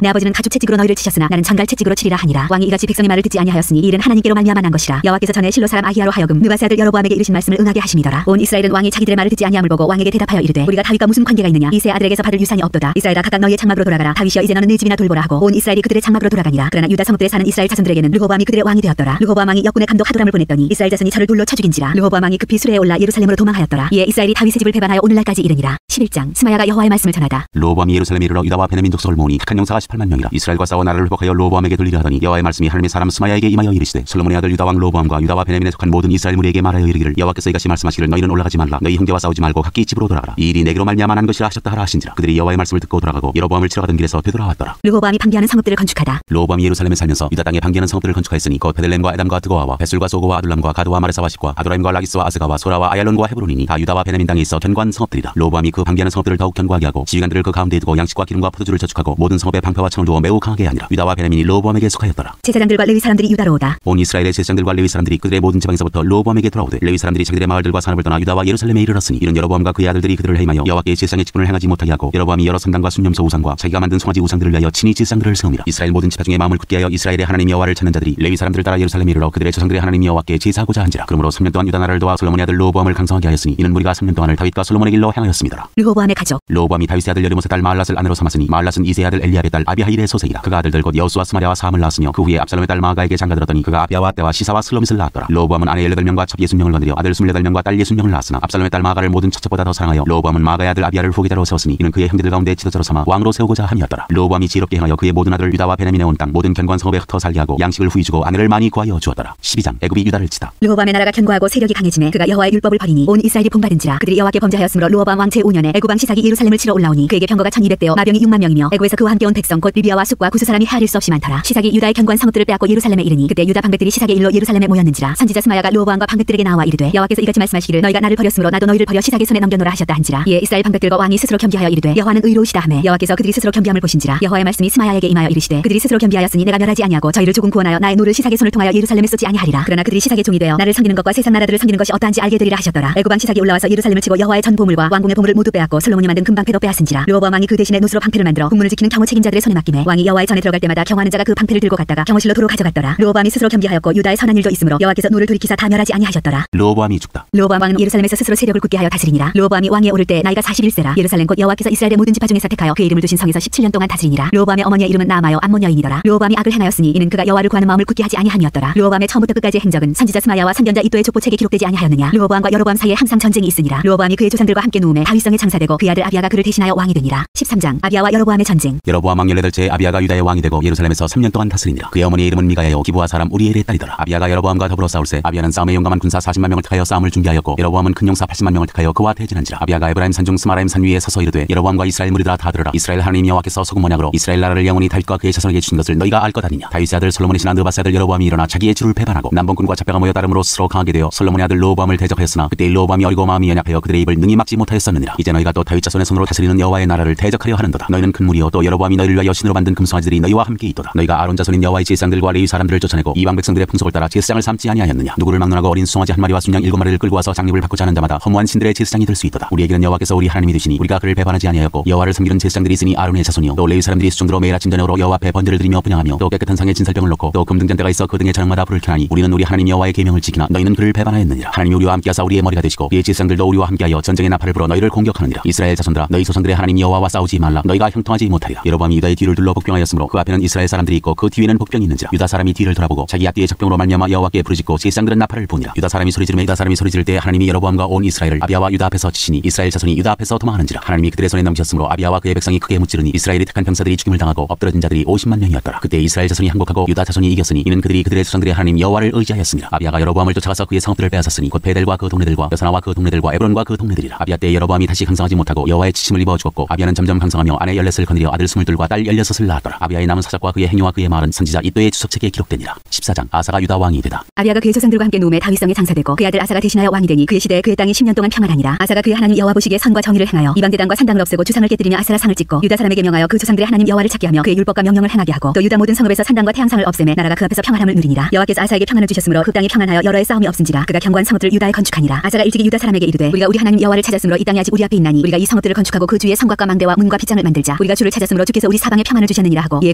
Speaker 2: 내 아버지는 가죽 채찍으로 너희를 치셨으나 나는 전갈 채찍으로 치리라 하니라. 왕이 이같이 백성의 말을 듣지 아니하였으니 이 일은 하나님께로 말미암아 난 것이라. 여호와께서 전에 실로 사람 아히야로 하여금 느바세 아들 여로보암에게 이르신 말씀을 응하게 하심이더라. 온 이스라엘은 왕이 자기들의 말을 듣지 아니함을 보고 왕에게 대답하여 이르되 우리가 다윗과 무슨 관계가 있느냐. 이세 아들에게서 받을 유산이 없도다. 이스라엘아 각각 너희의 장막으로 돌아가라. 다윗이여 이제 너는 내 집이나 돌보라 하고 온 이스라엘이 그들의 장막으로 돌아가니라. 그러나 유다 성읍들에 사는 이스라엘 자손들에게는 르호보암이 그들의 왕이 되었더라. 르호보암 왕이 역군의 감독 하도람을 보냈더니 이스라엘 자손이 저를 돌로 쳐 죽인지라. 르호보암 왕이 급히 수레에 올라 예루살렘으로 도망하였더라. 이에 이스라엘이 다윗의 집을 배반하여 오늘날까지 이르니라. 11장 스마야가 여호와의 말씀을 전하다.
Speaker 1: 르호보암이 예루살렘에 이르러 유다와 베냐민 족속을 모으니 택한 용사가 18만 명이라. 이스라엘과 싸워 나라를 회복하여 르호보암에게 돌리려 하더니 여호와의 말씀이 하나님의 사람 스마야에게 임하여 이르시되 솔로몬의 아들 유다 왕 르호보암과 유다와 베냐민에 속한 모든 이스라엘 무리에게 말하여 이르기를 여호와께서 이같이 말씀하시기를 너희는 올라가지 말라. 너희 형제와 싸우지 말고 각기 집으로 돌아가라. 이 일이 내게로 말미암아 난 것이라 하셨다 하라 하신지라. 그들이 여호와의 말씀을 듣고 돌아가고 여로보암을 치러 가던 길에서 되돌아왔더라.
Speaker 2: 르호보암이 방비하는 성읍들을 건축하다.
Speaker 1: 르호보암이 예루살렘에 살면서 유다 땅에 방비하는 성읍들을 건축하였으니 곧 베들레헴과 에담과 드고아와 베술과 소고와 아둘람과 가드와 마레사와 십과 아도라임과 라기스와 아스가와 소라와 아얄론과 헤브론이니 다 유다와 베냐민 땅에 있어 견고한 성읍들이다. 르호보암이 그 방비하는 성읍들을 더욱 견고하게 하고 지휘관들을 그 가운데에 두고 양식과 기름과 포도주를 저축하고 모든 성읍에 방패와 창을 두어 매우 강하게 하니라. 유다와 베냐민이 르호보암에게 속하였더라.
Speaker 2: 제사장들과 레위 사람들이 유다로 오다.
Speaker 1: 온 이스라엘의 제사장들과 레위 사람들이 그들의 모든 지방에서부터 르호보암에게 돌아오되 레위 사람들이 자기들의 마을들과 산업을 떠나 유다와 예루살렘에 이르렀으니 이는 여로보암과 그의 아들들이 그들을 해임하여 여호와께의 제사장의 직분을 행하지 못하게 하고 여로보암이 여러 성당과 순념소 우상과 자기가 만든 송아지 우상들을 위하여 친히 제사장들을 세웁니다. 이스라엘 모든 지파 중에 마음을 굳게 하여 이스라엘의 하나님 여호와를 찾는 자들이 레위 사람들을 따라 예루살렘에 이르러 그들의 조상들의 하나님 여호와께 제사하고자 한지라. 그러므로 3년 동안 유다 나라를 도와 솔로몬의 아들 르호보암을 강성하게 하였으니 이는 무리가 3년 동안을 다윗과 솔로몬의 길로 향하였습니다.
Speaker 2: 르호보암의 가족.
Speaker 1: 르호보암이 다윗의 아들 여리못의 딸 마알랏을 아내로 삼았으니 마알랏은 이세의 아들 엘리압의 딸 아비하일의 소생이라. 그가 아들들 곧 여우수와 스마랴와 사함을 낳았으며 그 후에 압살롬의 딸 마아가에게 장가들었더니 그가 아비아와 때와 시사와 슬로밋을 낳았더라. 르호보암은 아내 18명과 첩 60명을 거느려 아들 28명과 딸 60명을 낳았으나 압살롬의 딸 마아가를 모든 첫째보다 더 사랑하여 르호보암은 마아가의 아들 아비아를 후계자로 세웠으니 이는 그의 형제들 가운데 지도자로 삼아 왕으로 세우고자 함이었더라. 르호보암이 지혜롭게 행하여 그의 모든 아들을 유다와 베냐민에 온 땅 모든 견고한 성읍에 흩어 살게 하고 양식을 후히 주고 아내를 많이 구하여 주었더라. 12장 애굽이 유다를 치다.
Speaker 2: 르호보암의 나라가 견고하고 세력이 강해지매 그가 여호와의 율법을 버리니 온 이스라엘이 본받은지라. 그들이 여호와께 범죄하였으므로 르호보암 왕 제5년에 애굽 왕 시삭이 예루살렘을 치러 올라오니 그에게 병거가 1200대여 마병이 6만 명이며 애굽에서 그와 함께 온 백성 곧 리비아와 숫과 구스 사람이 헤아릴 수 없이 많더라. 시삭이 유다의 견고한 성읍들을 빼앗고 예루살렘에 이르니 그때 유다 방백들이 시삭의 일로 예루살렘에 모였는지라. 선지자 스마야가 르호보암과 방백들에게 나와 이르되 여호와께서 이같이 말씀하시기를 너희가 나를 버렸으므로 나도 너희를 버려 시삭의 손에 넘겨놓으라 하셨다 한지라. 이에 이스라엘 방백들과 왕이 스스로 겸비하여 이르되 여호와는 의로우시다 하매 여호와께서 그들이 스스로 겸비함을 보신지라. 여호와의 말씀이 스마야에게 임하여 이르시되 그들이 스스로 겸비하였으니 내가 멸하지 아니하고 저희를 조금 구원하여 나의 노를 시삭의 손을 통하여 예루살렘에 쏟지 아니하리라. 그러나 그들이 시삭의 종이 되어 나를 섬기는 것과 세상 나라들을 섬기는 것이 어떠한지 알게 되리라 하셨더라. 애굽 왕 시삭이 올라와서 예루살렘을 치고 여호와의 전 보물과 왕궁의 보물을 모두 빼앗고 솔로몬이 만든 금방패도 빼앗은지라. 르호보암 왕이 그 대신에 노스로 방패를 만들어 국문을 지키는 경호 책임자들의 손에 맡기매 왕이 여호와의 전에 들어갈 때마다 경호하는 자가 그 방패를 들고 갔다가 경호실로 도로 가져갔더라. 르호보암이 스스로 겸비하였고 유다의 선한 일도 있으므로 여호와께서 노를 돌이키사 다 멸하지 아니하셨더라.
Speaker 1: 르호보암이 죽다.
Speaker 2: 르호보암 르호보암 왕은 예루살렘에서 스스로 세력을 굳게 하여 다스리니라. 르호보암이 왕위에 오를 때 나이가 41세라. 예루살렘 곧 여호와께서 이스라엘의 모든 지파 중에서 택하여 그 이름을 두신 성에서 17년 동안 다스리니라. 르호보암의 어머니의 이름은 나아마요 암몬 여인이더라. 르호보암이 악을 행하였으니 이는 그가 여호와를 구하는 마음을 굳게 하지 아니함이었더라. 르호보암의 처음부터 끝까지의 행적은 선지자 스마야와 선견자 이도의 족보책에 기록되지 아니하였느냐. 르호보암과 여로보암 사이에 항상 전쟁이 있으니라. 르호보암이 그의 조상들과 함께 누움에 다윗성에 장사되고 그의 아들 아비야가 그를 대신하여 왕이 되니라. 13장 아비야와 여로보암의 전쟁.
Speaker 1: 여로보암 왕 18째 아비야가 유다의 왕이 되고 예루살렘에서 3년 동안 다스리니라. 그의 어머니의 이름은 미가야요 기브아 사람 우리엘의 딸이더라. 아비야가 여로보암과 더불어 싸울세 아비야는 싸움에 용감한 군사 40만 명을 택하여 싸움을 준비하였고 여로보암은 큰 용사 80만 명을 택하여 그와 대진한지라. 아비야가 에브라임 산중 스마라임 산 위에 서서 이르되 여로보암과 이스라엘 무리들아 다 들으라. 이스라엘 하나님 여호와께서 소금 언약으로 이스라엘 나라를 영원히 다윗과 그의 자손에게 주신 것을 너희가 알 것 아니냐. 다윗의 아들 솔로몬의 신하 느바스 아들 여로보암이 일어나 자기의 주를 배반하고 남봉꾼과 잡혀가 모여 따름으로 스스로 강하게 되어 솔로몬의 아들 르호보암을 대적하였으나 그때 르호보암이 어리고 마음이 연약하여 그들의 입을 능히 막지 못하였었느니라. 이제 너희가 또 다윗 자손의 손으로 다스리는 여호와의 나라를 대적하려 하는도다. 너희는 큰 무리요 또 여로보암이 너희를 위하여 신으로 만든 금송아지들이 너희와 함께 있도다. 너희가 아론 자손인 여호와의 제사장들과 레위 사람들을 쫓아내고 이방 백성들의 풍속을 따라 제사장을 삼지 아니하였느냐. 누구를 막론하고 어린 송아지 한 마리와 순양 7마리를 끌고 와서 장립을 받고자 하는 자마다 허무한 신들의 제사장이 될 수 있도다. 우리에게는 여호와께서 우리 하나님이 되시니 우리가 그를 배반하지 아니하였고 여호와를 섬기는 제사장들이 있으니 아론의 자손이요 또 레위 사람들이 수종들어 매일 아침 저녁으로 여호와 앞에 번제를 드리며 분향하며 또 깨끗한 상에 진설병을 놓고 또 금등잔대가 있어 그 등에 저녁마다 불을 켜나니 우리는 우리 하나님 여호와의 계명을 지키나 너희는 그를 배반하였느니라. 하나님이 우리와 함께하사 우리의 머리가 되시고 그의 제사장들도 우리와 함께하여 전쟁의 나팔을 불어 너희를 공격하느니라. 이스라엘 자손들아 너희 조상들의 하나님 여호와와 싸우지 말라. 너희가 형통하지 못하리라. 여로보암이 유다의 뒤를 둘러 복병하였으므로 그 앞에는 이스라엘 사람들이 있고 그 뒤에는 복병이 있는지라. 유다 사람이 뒤를 돌아보고 자기 앞뒤의 적병으로 말미암아 여호와께 부르짖고 제사장들은 나팔을 부니라. 유다 사람이 소리지르며 유다 사람이 소리지를 때 하나님이 여로보암과 온 이스라엘을 아비야와 유다 앞에서 치시니 이스라엘 자손이 유다 앞에서 도망하는지라. 하나님이 그들의 손에 넘기셨으므로 아비야와 그의 백성이 크게 무찌르니 이스라엘이 택한 병사들이 죽임을 당하고 엎드러진 자들이 50만 명이었더라. 그때 이스라엘 자손이 항복하고 유다 자손이 이겼으니 이는 그들이 그들의 조상들의 하나님 여호와를 의지하였습니다. 아비야가 여로보암을 쫓아가서 그의 성읍들을 빼앗았으니 곧 베델과 그 동네들과 여사나와 그 동네들과 에브론과 그 동네들이라. 아비야 때 여로보암이 다시 강성하지 못하고 여호와의 치심을 입어 죽었고 아비야는 점점 강성하며 아내 16을 거느려 아들 22과 딸 16을 낳았더라. 아비야의 남은 사적과 그의 행위와 그의 말은 선지자 이도의 주석책에 기록되니라. 14장 아사가 유다 왕이 되다.
Speaker 2: 아비야가 그의 조상들과 함께 누움에 다윗성에 장사되고 그의 아들 아사가 대신하여 왕이 되니 그의 시대에 그의 땅이 10년 동안 평안하니라. 아사가 그의 하나님 여호와 보시기에 선과 정의를 행하여 이방 대당과 산당을 없애고 주상을 깨뜨리며 아세라 상을 찍고 유다 사람에게 명하여 그 조상들의 하나님 여호와를 찾게 하며 그의 율법과 명령을 행하게 하고 또 유다 모든 성읍에서 산당과 태양상을 없애매 나라가 그 앞에서 평안함을 누리니라. 여호와께서 아사에게 평안을 주셨으므로 그 땅이 평안하여 여러의 싸움이 없은지라. 그가 견고한 성읍들을 유다에 건축하니라. 아사가 일찍이 유다 사람에게 이르되 우리가 우리 하나님 여호와를 찾았으므로 이 땅이 아직 우리 앞에 있나니 우리가 이 성읍들을 건축하고 그 주위에 성곽과 망대와 문과 빗장을 만들자. 우리가 주를 찾았으므로 주께서 우리 사방에 평안을 주셨느니라 하고 이에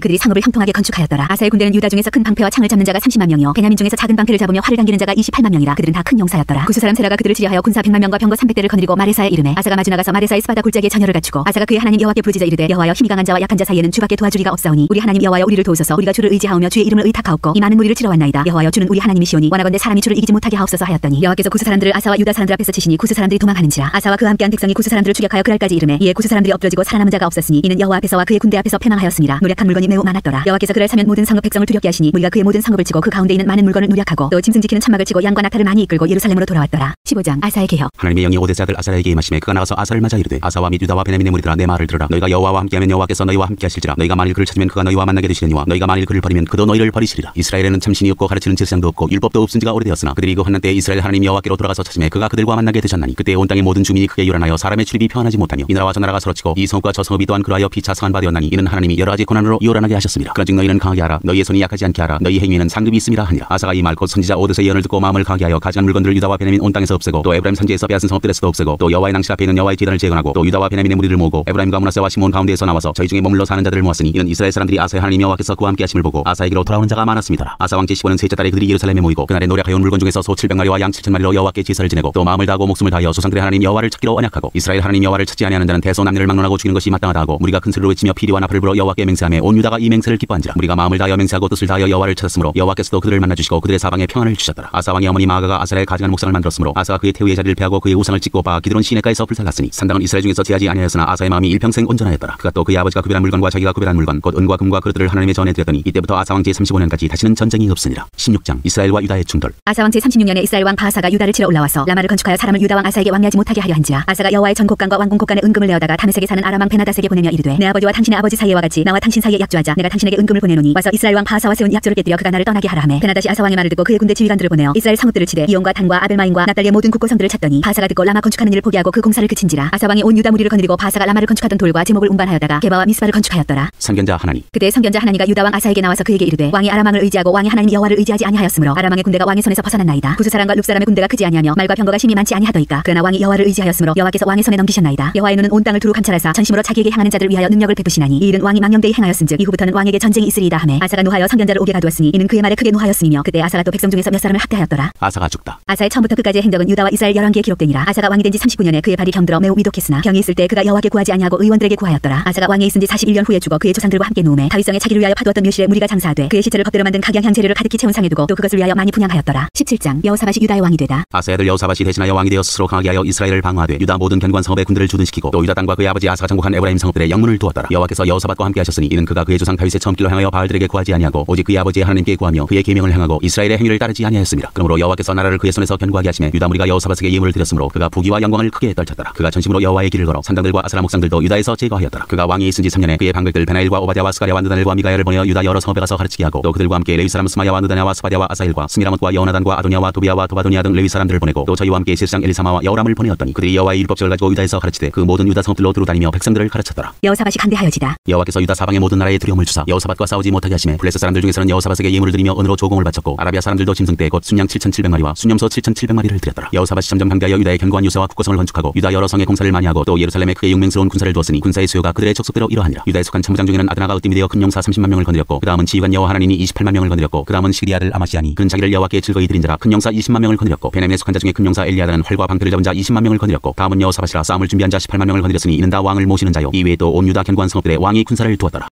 Speaker 2: 그들이 성읍을 형통하게 건축하였더라. 아사의 군대는 유다 중에서 큰 방패와 창을 잡는 자가 30만 명이요 베냐민 중에서 작은 방패를 잡으며 활을 당기는 자가 28만 명이라. 그들은 다 큰 용사였더라. 구스 사람 세라가 그들을 치려하여 군사 100만 명과 병거 300대를 거느리고 마레사에 이르매 아사가 마주 나가서 마레사의 스바다 골짜기에 전열을 갖추고 아사가 그의 하나님 여호와께 부르짖어 이르되 여호와여 힘이 강한 자와 약한 자 사이에는 주밖에 도와주리가 없사오니 우리 하나님 여호와여 우리를 도우소서. 우리가 주를 의지하오며 주의 이름을 의탁하옵고 이 많은 무리를 치러 왔나이다. 여호와여 주는 우리 하나님이시오니 원하건대 사람이 주를 이기지 못하게 하옵소서 하였더니 여호와께서 구스 사람들을 아사와 유다 사람들 앞에서 치시니 구스 사람들이 도망하는지라. 아사와 그와 함께한 백성이 구스 사람들을 추격하여 그랄까지 이르매 이에 구스 사람들이 엎드러지고 살아남은 자가 없었으니 이는 여호와 앞에서와 그의 군대 앞에서 패망하였습니다. 노력한 물건이 매우 많았더라. 여호와께서 그를 사면 모든 성읍 백성을 두렵게 하시니 무리가 그의 모든 성읍을 치고 그 가운데 있는 많은 물건을 누략하고 또 짐승 지키는 천막을 치고 양과 낙타를 많이 이끌고 예루살렘으로 돌아왔더라. 15장 아사의 개혁.
Speaker 1: 하나님의 영이 오데스 아들 아사랴에게 임하심에 그가 나가서 아사를 맞아 이르되 아사와 및 유다와 베냐민의 무리들아 내 말을 들으라. 너희가 여호와와 함께하면 여호와께서 너희와 함께하실지라. 너희가 만일 그를 찾으면 그가 너희와 만나게 되시려니와 너희가 만일 그를 버리면 그도 너희를 버리시리라. 이스라엘에는 참신이 없고 가르치는 제사장도 없고 율법도 없은 지가 오래되었으나 그들이 그 환난 때에 이스라엘 하나님 여호와께로 돌아가서 찾으매 그가 그들과 만나게 되셨나니 그때 온 땅의 모든 주민이 크게 요란하여 사람의 출입이 평안하지 못하며 이 나라와 저 나라가 서로치고 이 성읍과 저 성읍이 또한 그러하여 피차 상한 바 되었나니 이는 하나님이 여러 가지 고난으로 요란하게 하셨습니다. 그런즉 너희는 강하게 하라. 너희의 손이 약하지 않게 하라. 너희 행위에는 상급이 있음이라 하니라. 아사가 이 말 곧 선지자 오데스의 예언을 듣고 마음을 강하게 하여 가져간 물건들을 유다와 베냐민 온 땅에서 없애고 또 에브라임 산지에서 빼앗은 성읍들에서도 없애고 또 여호와의 낭실 앞에 있는 여호와의 제단을 재건하고 또 유다와 베냐민의 무리를 모으고 에브라임과 므낫세와 시몬 가운데에서 나와서 저희 중에 머물러 사는 자들을 모았으니 이는 이스라엘 사람들이 아사의 하나님 여호와께서 그와 함께 하심을 보고 아사에게로 돌아오는 자가 많았습니다. 아사 왕 제15년 셋째 달에 그들이 예루살렘에 모이고 그날에 노력하여 온 물건 중에서 소 700마리와 양 7,000마리로 여호와께 제사를 지내고 또 마음을 다하고 목숨을 다하여 조상들의 하나님 여호와를 찾기로 언약하고 이스라엘 하나님 여호와를 찾지 아니하는 자는 대소남녀를 막론하고 죽이는 것이 마땅하다 하고 무리가 큰 소리로 외치며 피리와 나팔을 불어 여호와께 맹세하며 온 유다가 이 맹세를 기뻐한지라. 무리가 마음을 다하여 맹세하고 뜻을 다하여 여호와를 찾았으므로 여호와께서도 그들을 만나주시고 그들의 사방에 평안을 주셨더라. 아사 왕의 어머니 마아가가 아사라의 가증한 목상을 만들었으므로 아사가 그의 태우의 자리를 패하고 그의 우상을 찍고 바 기드론 시내가에서 불살랐으니 산당은 이스라엘 중에서 제하지 아니하였으나 아사의 마음이 일평생 온전하였더라. 그가 또 그의 아버지가 구별한 물건과 자기가 구별한 물건 곧 은과 금과 그릇들을 하나님의 전에 드렸더니 이때부터 아사 왕 제35년까지 다시는 전쟁이 없으니라. 16장 이스라엘과 유다의 충돌. 아사 왕 제36년에 이스라엘 왕 바하사가 유다를 치러 올라와서 라마를 건축하여 사람을 유다 왕 아사에게 왕래하지 못하게 하려 한지라. 아사가 여호와의 전 곡간과 왕궁 곡간에 은금을 내어다가 다메섹에 사는 아람 왕 베나닷에게 보내며 이르되 내 아버지와 당신의 아버지 사이와 같이 나와 당신 사이에 약조하자. 내가 당신에게 은금을 보내노니 와서 이스라엘 왕 바하사와 세운 약조를 깨뜨려 그가 나를 떠나게 하라 하매 베나닷이 아사 왕의 말을 듣고 그의 군대 지휘관들을 보내어 이스라엘 성읍들을 치되 이온과 단과 아벨마임과 납달리의 모든 국고성들을 찾더니 바하사가 듣고 라마 건축하는 일을 포기하고 그 공사를 그친지라. 아사 왕이 온 유다 무리를 거느리고 바하사가 라마를 건축하던 돌과 제목을 운반하여다가 게바와 미스바를 건축하였더라. 선견자 하나니.
Speaker 2: 그때 선견자 하나니가 유다 왕 아사에게 나와서 그에게 이르되 왕이 아람 왕을 의지하고 왕이 하나님 여호와를 의지하지 아니하였으므로 아람 왕의 군대가 왕의 손에서 벗어났나이다. 구스 사람과 룹 사람의 군대가 크지 아니하며 말과 병거가 심히 많지 아니하더이까. 그러나 왕이 여호와를 의지하였으므로 여호와께서 왕의 손에 넘기셨나이다. 여호와의 눈은 온 땅을 두루 감찰하사 전심으로 자기에게 향하는 자들을 위하여 능력을 베푸시나니 이 일은 왕이 망령되이 행하였은즉 이후부터는 왕에게 전쟁이 있으리이다 하매 아사가 노하여 선견자를 옥에 가두었으니 이는 그의 말에 크게 노하였으며 그때 아사가 또 백성 중에서 몇 사람을 학대하였더라.
Speaker 1: 아사가 죽다.
Speaker 2: 아사의 처음부터 끝까지의 행적은 유다와 이스라엘 열왕기에 기록되니라. 아사가 왕이 된 지 39년에 그의 발이 병들어 매우 위독했으나 병이 있을 때 그가 여호와께 구하지 아니하고 의원들에게 구하였더라. 아사가 왕에 있은 지 41년 후에 죽어 그의 조상들과 함께 누움에 다윗성에 자기를 위하여 파두었던 묘실에 무리가 장사하되 그의 시체를 법대로 만든 각양 향재료를 가득히 채운 상에 두고 또 그것을 위하여 많이 분향하였더라. 17장 여호사밧이 유다의 왕이 되다.
Speaker 1: 아사의 아들 여호사밧이 대신하여 왕이 되어 스스로 강하게 하여 이스라엘을 방어하되 유다 모든 견고한 성읍의 군대를 주둔시키고 또 유다 땅과 그의 아버지 아사가 정복한 에브라임 성읍들의 영문을 두었더라. 여호와께서 여호사밧과 함께 하셨으니 이는 그가 그의 조상 다윗의 처음 길로 향하여 바알들에게 구하지 아니하고 오직 그의 아버지의 하나님께 구하며 그의 계명을 행하고 이스라엘의 행위를 따르지 아니하였습니다. 그러므로 여호와께서 나라를 그의 손에서 견고하게 하시매 유다 무리가 여호사밧에게 예물을 드렸으므로 그가 부귀와 영광을 크게 떨쳤더라. 그가 전심으로 여호와의 길을 걸어 산당들과 아스라 목상들도 유다에서 제거하였더라. 그가 왕이 있은 지 3년에 그의 방백들 베나일과 오바댜와 스가랴와 느다넬과 미가야를 보내어 유다 여러 성읍에 가서 가르치게 하고 또 그들과 함께 레위 사람 스마야와 느다냐와 스바랴와 아사일과 스미라못과 여호나단과 아도니아와 도비아와 도바도니아 등 레위 사람들을 보내고 또 저희와 함께 실상 엘리사마와 여호람을 보내었더니 그들이 여호와의 율법책을 가지고 유다에서 가르치되 그 모든 유다 성읍들로 두루다니며 백성들을 가르쳤더라.
Speaker 2: 여호사밧이 강대하여지다.
Speaker 1: 여호와께서 유다 사방의 모든 나라에 두려움을 주사 여호사밧과 싸우지 못하게 하시매 블레셋 사람들 중에서는 여호사밧에게 예물을 드리며 은으로 조공을 바쳤고 아라비아 사람들도 짐승 떼 곧 순양 7,700마리와 순염소 7,700마리를 드렸더라. 여호사밧이 점점 강대하여 유다의 견고한 요새와 국고성을 건축하고 유다 여러 성에 공사를 많이 하고 또 예루살렘에 크게 용맹스러운 군사를 두었으니 군사의 수요가 그들의 족속대로 이러하니라. 유다에 속한 참부장 중에는 아드나가 으뜸이 되어 큰 용사 30만 명을 건드렸고 그 다음은 지휘관 여호와 하나님이 28만 명을 건드렸고 그 다음은 시그리 아들 아마시아니 그는 자기를 여호와께 즐거이 드린 자라 큰 용사 20만 명을 건드렸고 베냐민에 속한 자 중에 큰 용사 엘리아다는 활과 방패를 잡은 자 20만 명을 건드렸고 다음은 여호사밧이라 싸움을 준비한 자 18만 명을 건드렸으니 이는 다 왕을 모시는 자요. 이외에 또 온 유다 견고한 성읍들에 왕이 군사를 두었더라.